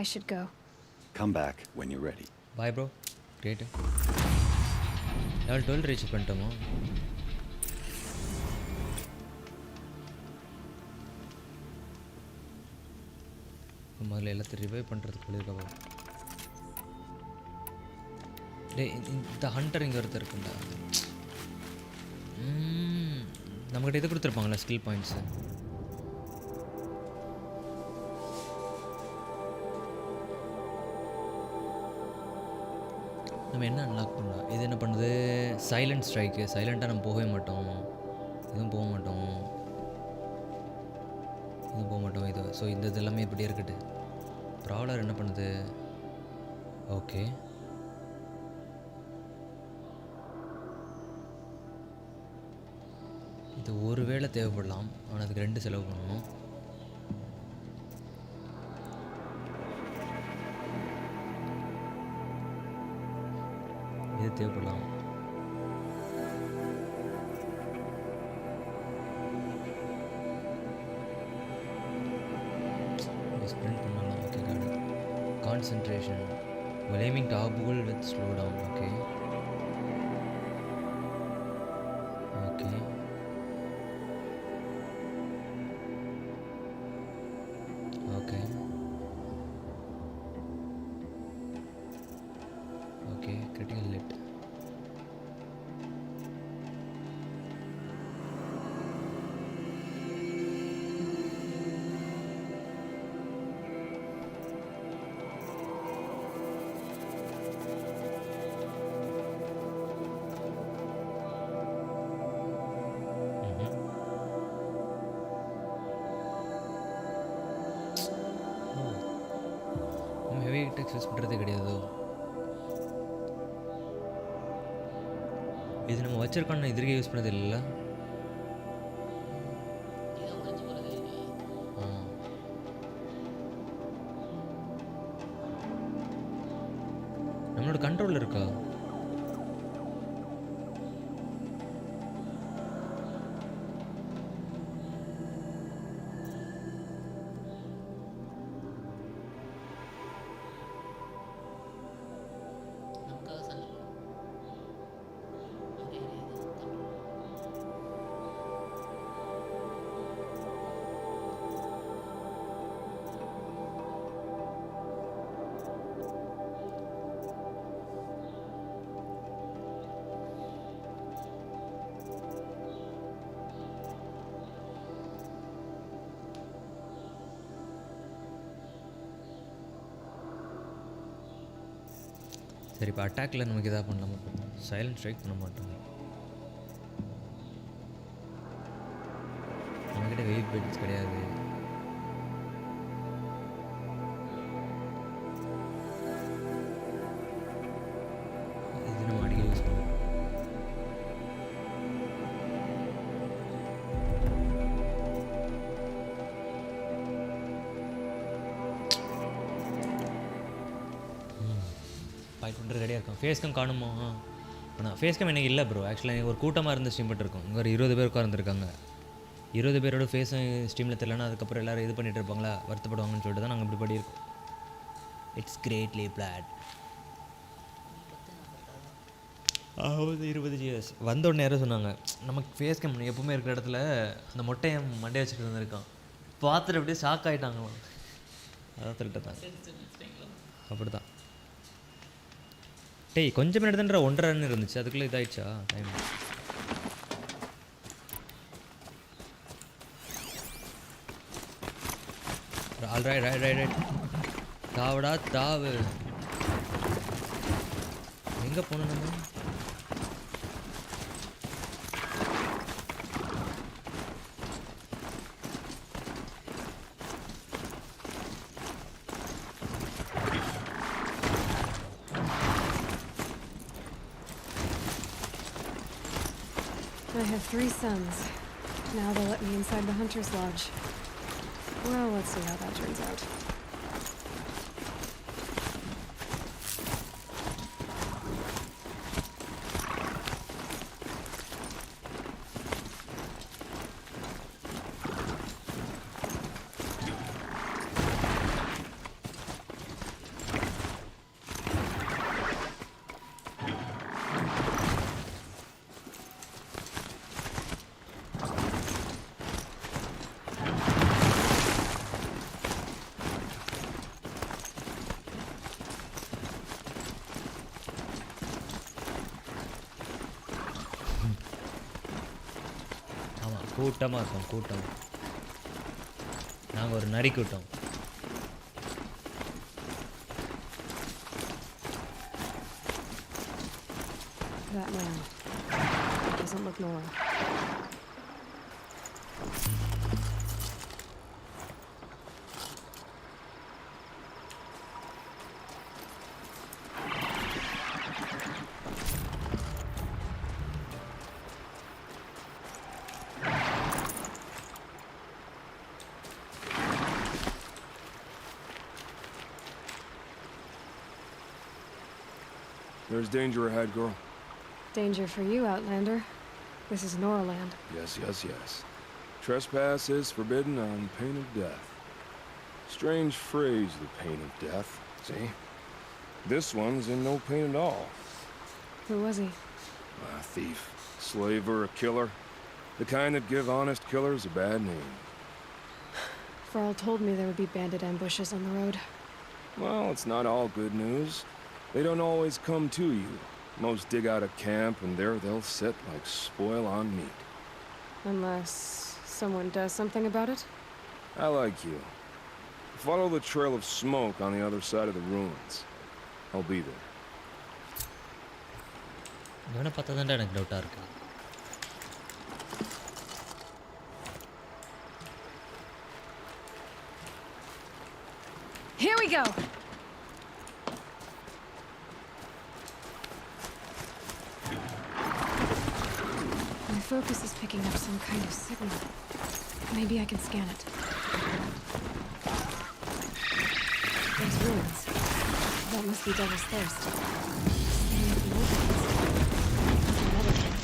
I should go. Come back when you're ready. Bye, bro. Great. Level 12 reach பண்ணிட்டோமா? முதல்ல எல்லாத்தையும் revive பண்ணுறதுக்கு சொல்லியிருக்கா. டே இந்த Hunter இங்கே ஒருத்தர் இருக்குண்டா. நம்மகிட்ட இது கொடுத்துருப்பாங்களா ஸ்கில் பாயிண்ட்ஸு. நம்ம என்ன அன்லாக் பண்ணலாம்? இது என்ன பண்ணுது? Silent strike. சைலண்ட்டாக நம்ம போகவே மாட்டோம், இதுவும் போக மாட்டோம், இதுவும் போக மாட்டோம். இது ஸோ இந்த இது எல்லாமே இப்படி இருக்கட்டு. ப்ராவலர் என்ன பண்ணுது? ஓகே, இது ஒரு வேளை தேவைப்படலாம், ஆனால் அதுக்கு 2 செலவு பண்ணணும். இது தேவைப்படலாம். ஸ்ப்ரிண்ட் பண்ணலாம். Okay, card concentration while aiming toggle with slow down. Okay okay okay okay critical hit. Use பண்ணுறதே கிடையாது. இது நம்ம வச்சிருக்கோன்னு இதுக்கே யூஸ் பண்ணது இல்லை. நம்மளோட கண்ட்ரோல் இருக்கா? சரி, இப்போ அட்டாக்கில் நமக்கு எதாவது பண்ணலாமா? சைலண்ட் ஸ்ட்ரைக் பண்ண மாட்டோம். நம்மக்கிட்ட வெயிட் பெட்ஸ் கிடையாது. இது நம்ம அடிக்கடி யூஸ் பண்ணுவோம். லைக் பண்ணுறது ரெடியாக இருக்கும். ஃபேஸ் கேம் காணுமோ? ஆனால் ஃபேஸ் கேம் எனக்கு இல்லை ப்ரோ. ஆக்சுவலாக ஒரு கூட்டமாக இருந்து ஸ்ட்ரீம் பண்ணிருக்கோம். இங்கே ஒரு 20 பேர் உட்காந்துருக்காங்க. 20 பேரோட ஃபேஸும் ஸ்ட்ரீமில் தெரியலன்னா அதுக்கப்புறம் எல்லோரும் இது பண்ணிகிட்டு இருப்பாங்களா, வருத்தப்படுவாங்கன்னு சொல்லிட்டு தான் நாங்கள் இப்படி பண்ணியிருக்கோம். It's greatly plot. 20 GS வந்தோடனே யாரும் சொன்னாங்க, நமக்கு ஃபேஸ் கேம் எப்பவுமே இருக்கிற இடத்துல அந்த மொட்டையை மண்டே வச்சுட்டு இருந்திருக்கான். பார்த்துட்டு அப்படியே ஷாக் ஆகிட்டாங்களாம். அதான் சொல்லிட்டு தான் அப்படி தான். டேய் கொஞ்சம் மினிட் தான்டா 1.5 ரன் இருந்துச்சு, அதுக்குள்ளே இதாகிடுச்சா டைம்? ரைட் தாவடா தாவு. எங்கே போகணும் நம்ம? I have 3 sons. Now they'll let me inside the Hunter's Lodge. Well, let's see how that turns out. கூட்டமாக இருக்கும். கூட்டம் நாங்கள் ஒரு நரி கூட்டம். That man doesn't look normal. There's danger ahead, girl. Danger for you, Outlander. This is Norland. Yes. Trespass is forbidden on pain of death. Strange phrase, the pain of death. See? This one's in no pain at all. Who was he? A thief, slaver, a killer. The kind that give honest killers a bad name. Farrell told me there would be bandit ambushes on the road. Well, it's not all good news. They don't always come to you. Most dig out a camp, and there they'll sit like spoil on meat. Unless someone does something about it? I like you. Follow the trail of smoke on the other side of the ruins. I'll be there. இவனை பார்த்தா தான்டா எனக்கு டவுட்டாக இருக்கு. Here we go! My focus is picking up some kind of signal. Maybe I can scan it. There's ruins. That must be Devil's Thirst. Staying at the old ones. Another thing.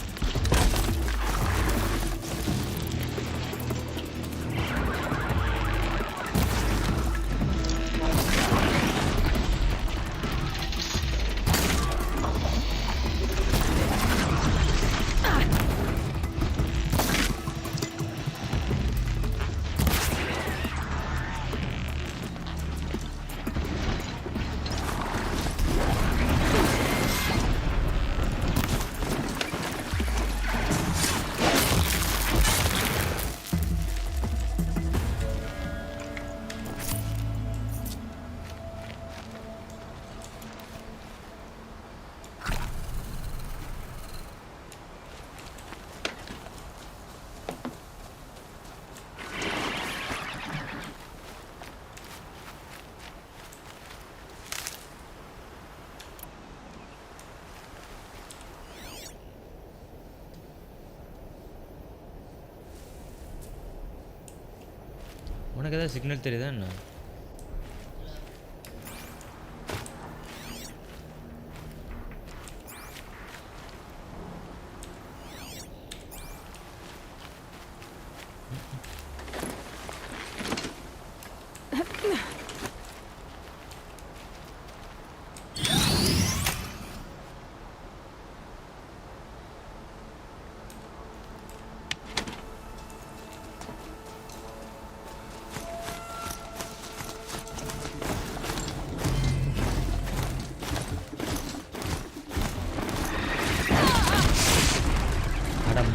உனக்கு ஏதாவது signal தெரியுதா என்ன?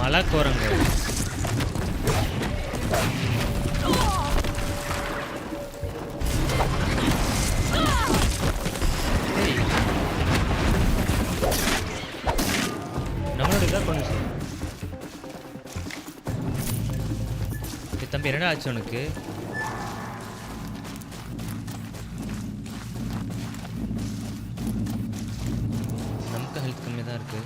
மலை குரங்கு. நம்மளோட இதாக கொஞ்சம் தம்பி என்னடா ஆச்சு உனக்கு? நமக்கு ஹெல்த் கம்மியாக தான் இருக்குது.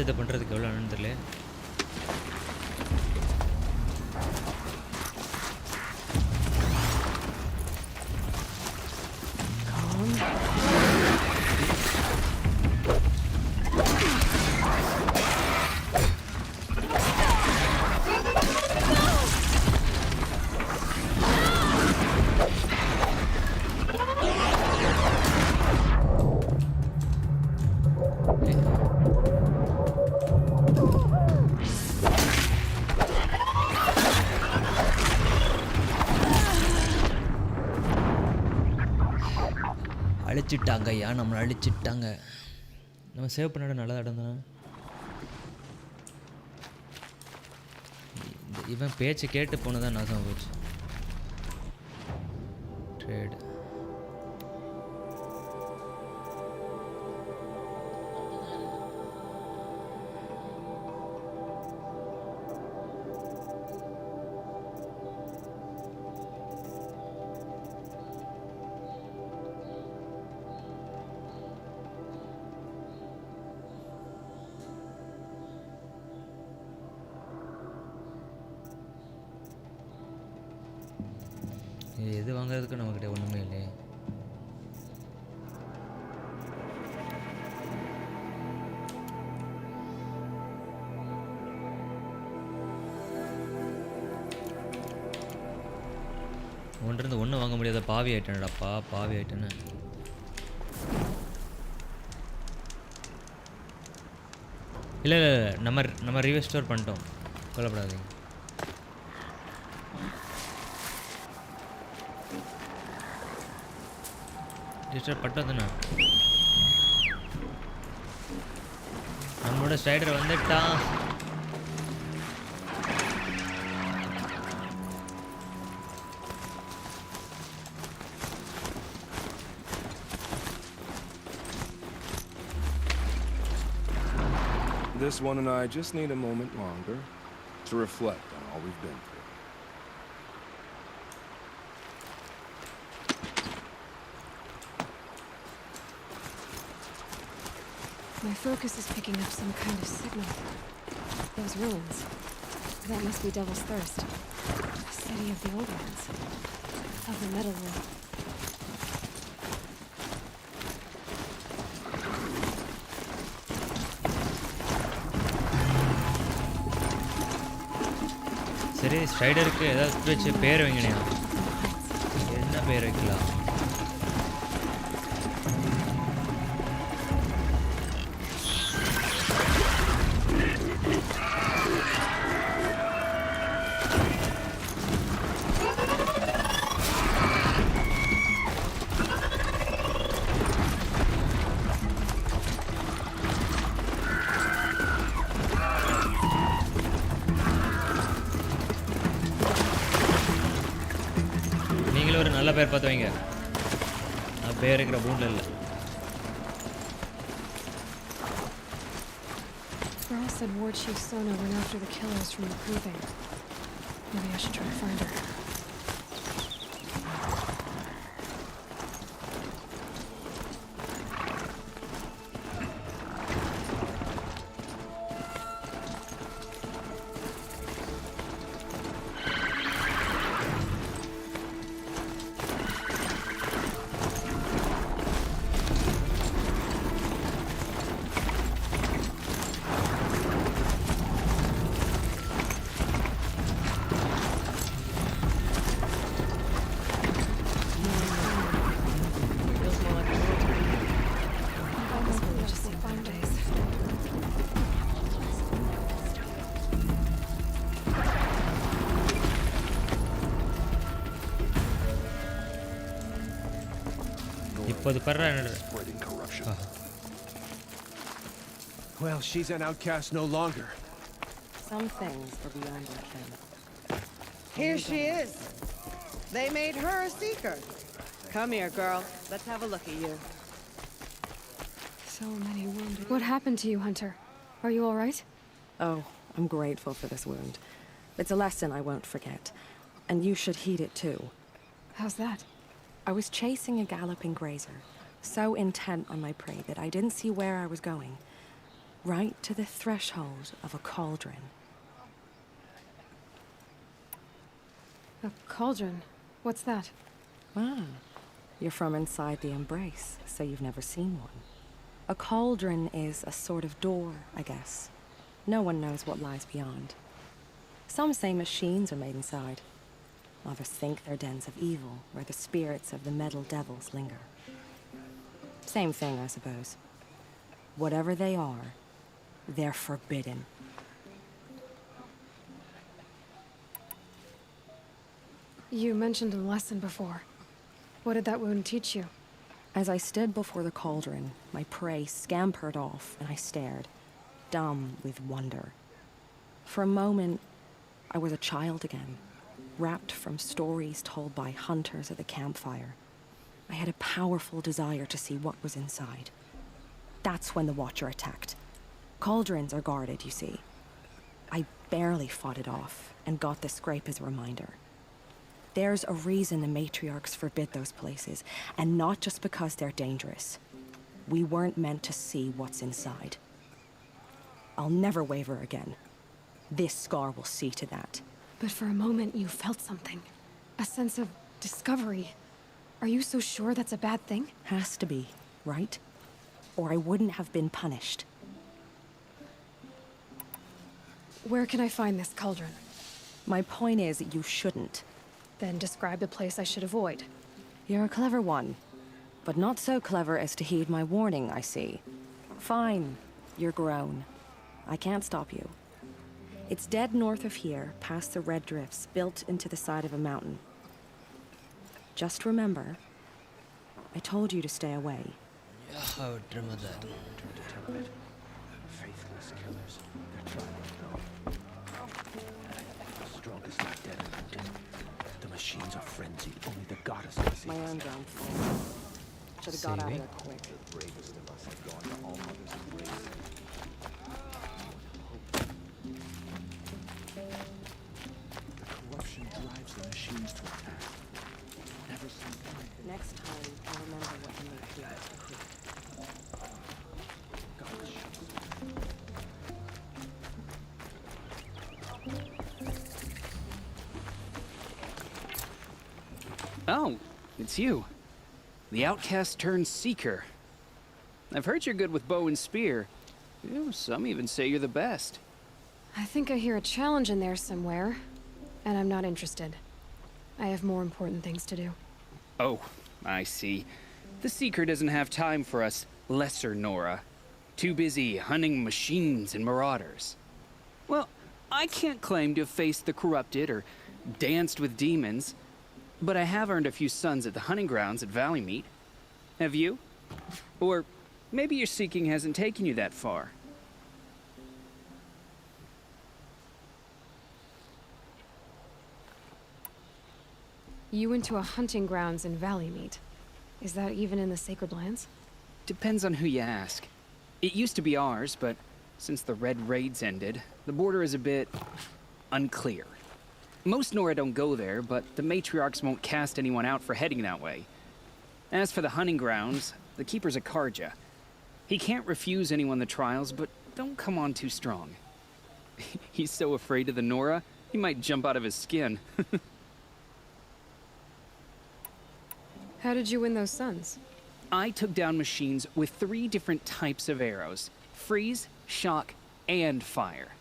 இதை பண்ணுறதுக்கு எவ்வளோ ஆனு தெரியல. அழிச்சிட்டாங்க ஐயா, நம்மளை அழிச்சிட்டாங்க. நம்ம சேவ் பண்ணிட நல்ல இடம் தானே. இவன் பேச்சு கேட்டு போனதான் நாசமாக போச்சு. ட்ரேடு எது வாங்குறதுக்கு நம்மக்கிட்ட ஒன்றுமே இல்லையே. ஒன்றிருந்து ஒன்றும் வாங்க முடியாத பாவி ஆயிட்டேனடாப்பா, பாவி ஆயிட்டேன்னு. இல்லை இல்லை நம்ம ரீஸ்டோர் பண்ணிட்டோம், கொல்லப்படாதீங்க. ரீஸ்டோர் பட்டதுண்ணா. நம்மளோட ஸ்ட்ரைடர் வந்துட்டான். This one and I just need a moment longer to reflect on all we've been through. My focus is picking up some kind of signal. Those ruins. That must be Devil's Thirst. A city of the old ones. Of the metal world. சரி, ஸ்ட்ரைடருக்கு ஏதாவது வச்சு பேர் வைங்கண்ணா. என்ன பேர் வைக்கலாம்? நல்ல பேர் பார்த்து வைங்க. நான் பேர் இருக்கிற பூண்டில் இல்லை. Earl said War Chief Sona went after the killers from the proving. Maybe I should try to find her. Spreading corruption. Well, she's an outcast no longer. Some things are beyond our ken. Here she is. They made her a seeker. Come here, girl. Let's have a look at you. So many wounded. What happened to you, Hunter? Are you all right? Oh, I'm grateful for this wound. It's a lesson I won't forget. And you should heed it too. How's that? I was chasing a galloping grazer, so intent on my prey that I didn't see where I was going. Right to the threshold of a cauldron. A cauldron? What's that? Ah, you're from inside the Embrace, so you've never seen one. A cauldron is a sort of door, I guess. No one knows what lies beyond. Some say machines are made inside. Others think they're dens of evil, where the spirits of the metal devils linger. Same thing, I suppose. Whatever they are, they're forbidden. You mentioned a lesson before. What did that wound teach you? As I stood before the cauldron, my prey scampered off, and I stared, dumb with wonder. For a moment, I was a child again, wrapped from stories told by hunters at the campfire. I had a powerful desire to see what was inside. That's when the Watcher attacked. Cauldrons are guarded, you see. I barely fought it off, and got the scrape as a reminder. There's a reason the matriarchs forbid those places, and not just because they're dangerous. We weren't meant to see what's inside. I'll never waver again. This scar will see to that. But for a moment you felt something. A sense of discovery. Are you so sure that's a bad thing? Has to be, right? Or I wouldn't have been punished. Where can I find this cauldron? My point is, you shouldn't. Then describe the place I should avoid. You're a clever one. But not so clever as to heed my warning, I see. Fine. You're grown. I can't stop you. It's dead north of here, past the red drifts, built into the side of a mountain. Just remember, I told you to stay away. Yeah, I would remember that. Faithless killers. They're trying to know. The strongest not dead and wounded. The machines are frenzied. Only the goddess can see. My own downfall. Should have got out of there quick. The bravest of us have gone to all mother's embrace. The corruption drives the machines to attack. Never seen that. Next time, I'll remember what the matriarchs decreed. Oh, it's you. The outcast turned seeker. I've heard you're good with bow and spear. Ew, some even say you're the best. I think I hear a challenge in there somewhere, and I'm not interested. I have more important things to do. Oh, I see. The seeker doesn't have time for us lesser Nora. Too busy hunting machines and marauders. Well, I can't claim to have faced the corrupted or danced with demons, but I have earned a few suns at the hunting grounds at Valleymeet. Have you? Or maybe your seeking hasn't taken you that far. You went to a hunting grounds in Valleymeet. Is that even in the Sacred Lands? Depends on who you ask. It used to be ours, but since the Red Raids ended, the border is a bit unclear. Most Nora don't go there, but the matriarchs won't cast anyone out for heading that way. As for the hunting grounds, the keeper's a Karja. He can't refuse anyone the trials, but don't come on too strong. He's so afraid of the Nora, he might jump out of his skin. How did you win those suns? I took down machines with 3 different types of arrows: freeze, shock, and fire.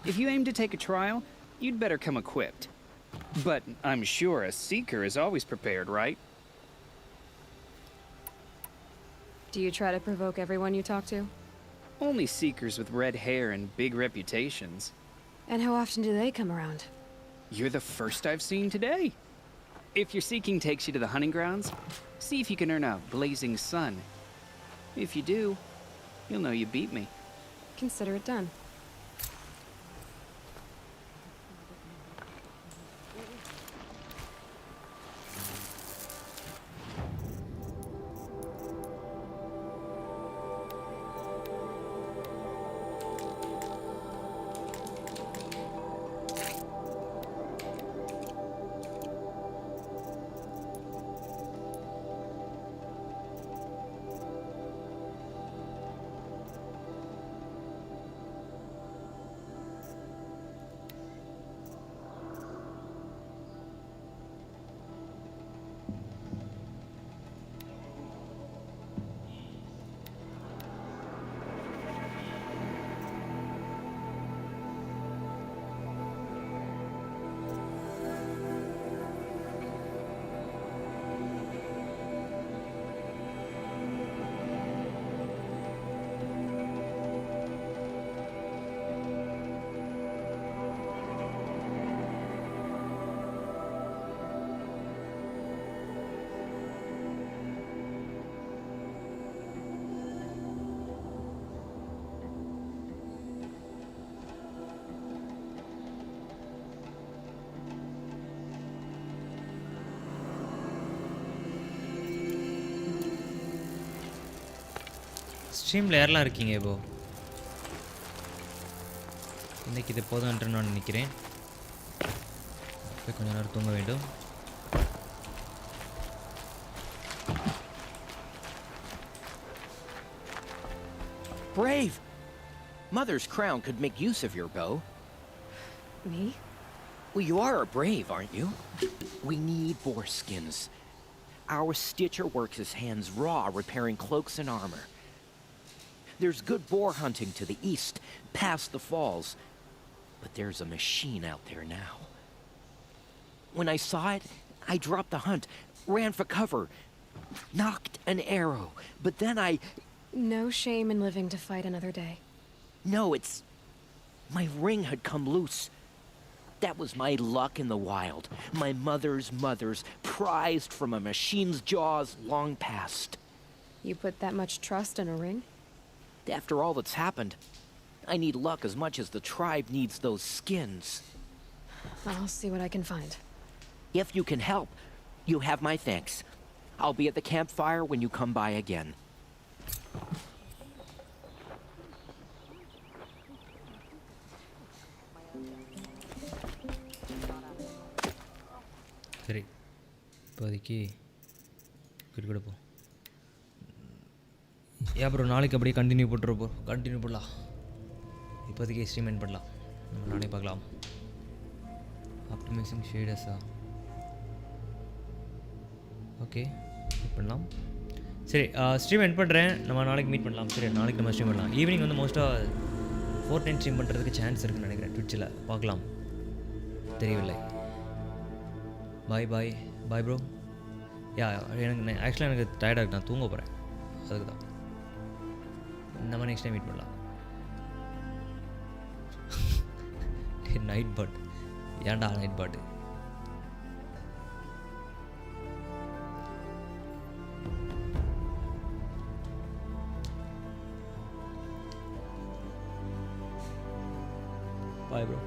If you aim to take a trial, you'd better come equipped. But I'm sure a Seeker is always prepared, right? Do you try to provoke everyone you talk to? Only Seekers with red hair and big reputations. And how often do they come around? You're the first I've seen today. If your seeking takes you to the hunting grounds, see if you can earn a blazing sun. If you do, you'll know you beat me. Consider it done. ஸ்ட்ரீமில் யாரெல்லாம் இருக்கீங்க இப்போ? இன்றைக்கி இது போதும்ன்ற நான் நினைக்கிறேன். போய் கொஞ்ச நேரம் தூங்க வேண்டும். Brave! Mother's crown could make use of your bow. Me? Well, you are a brave, aren't you? We need boar skins. Our stitcher works his hands raw repairing cloaks and armor. There's good boar hunting to the east, past the falls. But there's a machine out there now. When I saw it, I dropped the hunt, ran for cover, knocked an arrow, but then I... No shame in living to fight another day. No, it's... my ring had come loose. That was my luck in the wild. My mother's prized from a machine's jaws long past. You put that much trust in a ring? After all that's happened, I need luck as much as the tribe needs those skins. I'll see what I can find. If you can help, you have my thanks. I'll be at the campfire when you come by again. சரி, இப்போதைக்கு கொடுப்போம். அப்புறம் நாளைக்கு அப்படியே continue பண்ணலாம். இப்போதைக்கு stream end பண்ணலாம். நம்ம நாளைக்கு பார்க்கலாம். ஆப்டிமைசிங் ஷேடர்ஸா? ஓகே, பண்ணலாம். சரி, ஸ்ட்ரீம் எண்ட் பண்ணுறேன். நம்ம நாளைக்கு மீட் பண்ணலாம். சரி, நாளைக்கு நம்ம ஸ்ட்ரீம் பண்ணலாம். ஈவினிங் வந்து மோஸ்ட்டாக Fortnite ஸ்ட்ரீம் பண்ணுறதுக்கு சான்ஸ் இருக்குன்னு நினைக்கிறேன். ட்விட்சில் பார்க்கலாம், தெரியவில்லை. Bye bro. எனக்கு டயர்டாக இருக்கு, நான் தூங்க போகிறேன். அதுக்கு தான் நம்ம நெக்ஸ்ட் டைம் மீட் பண்ணலாம். நைட் பர்ட், ஏன்டா நைட் பர்டு? Bye bro.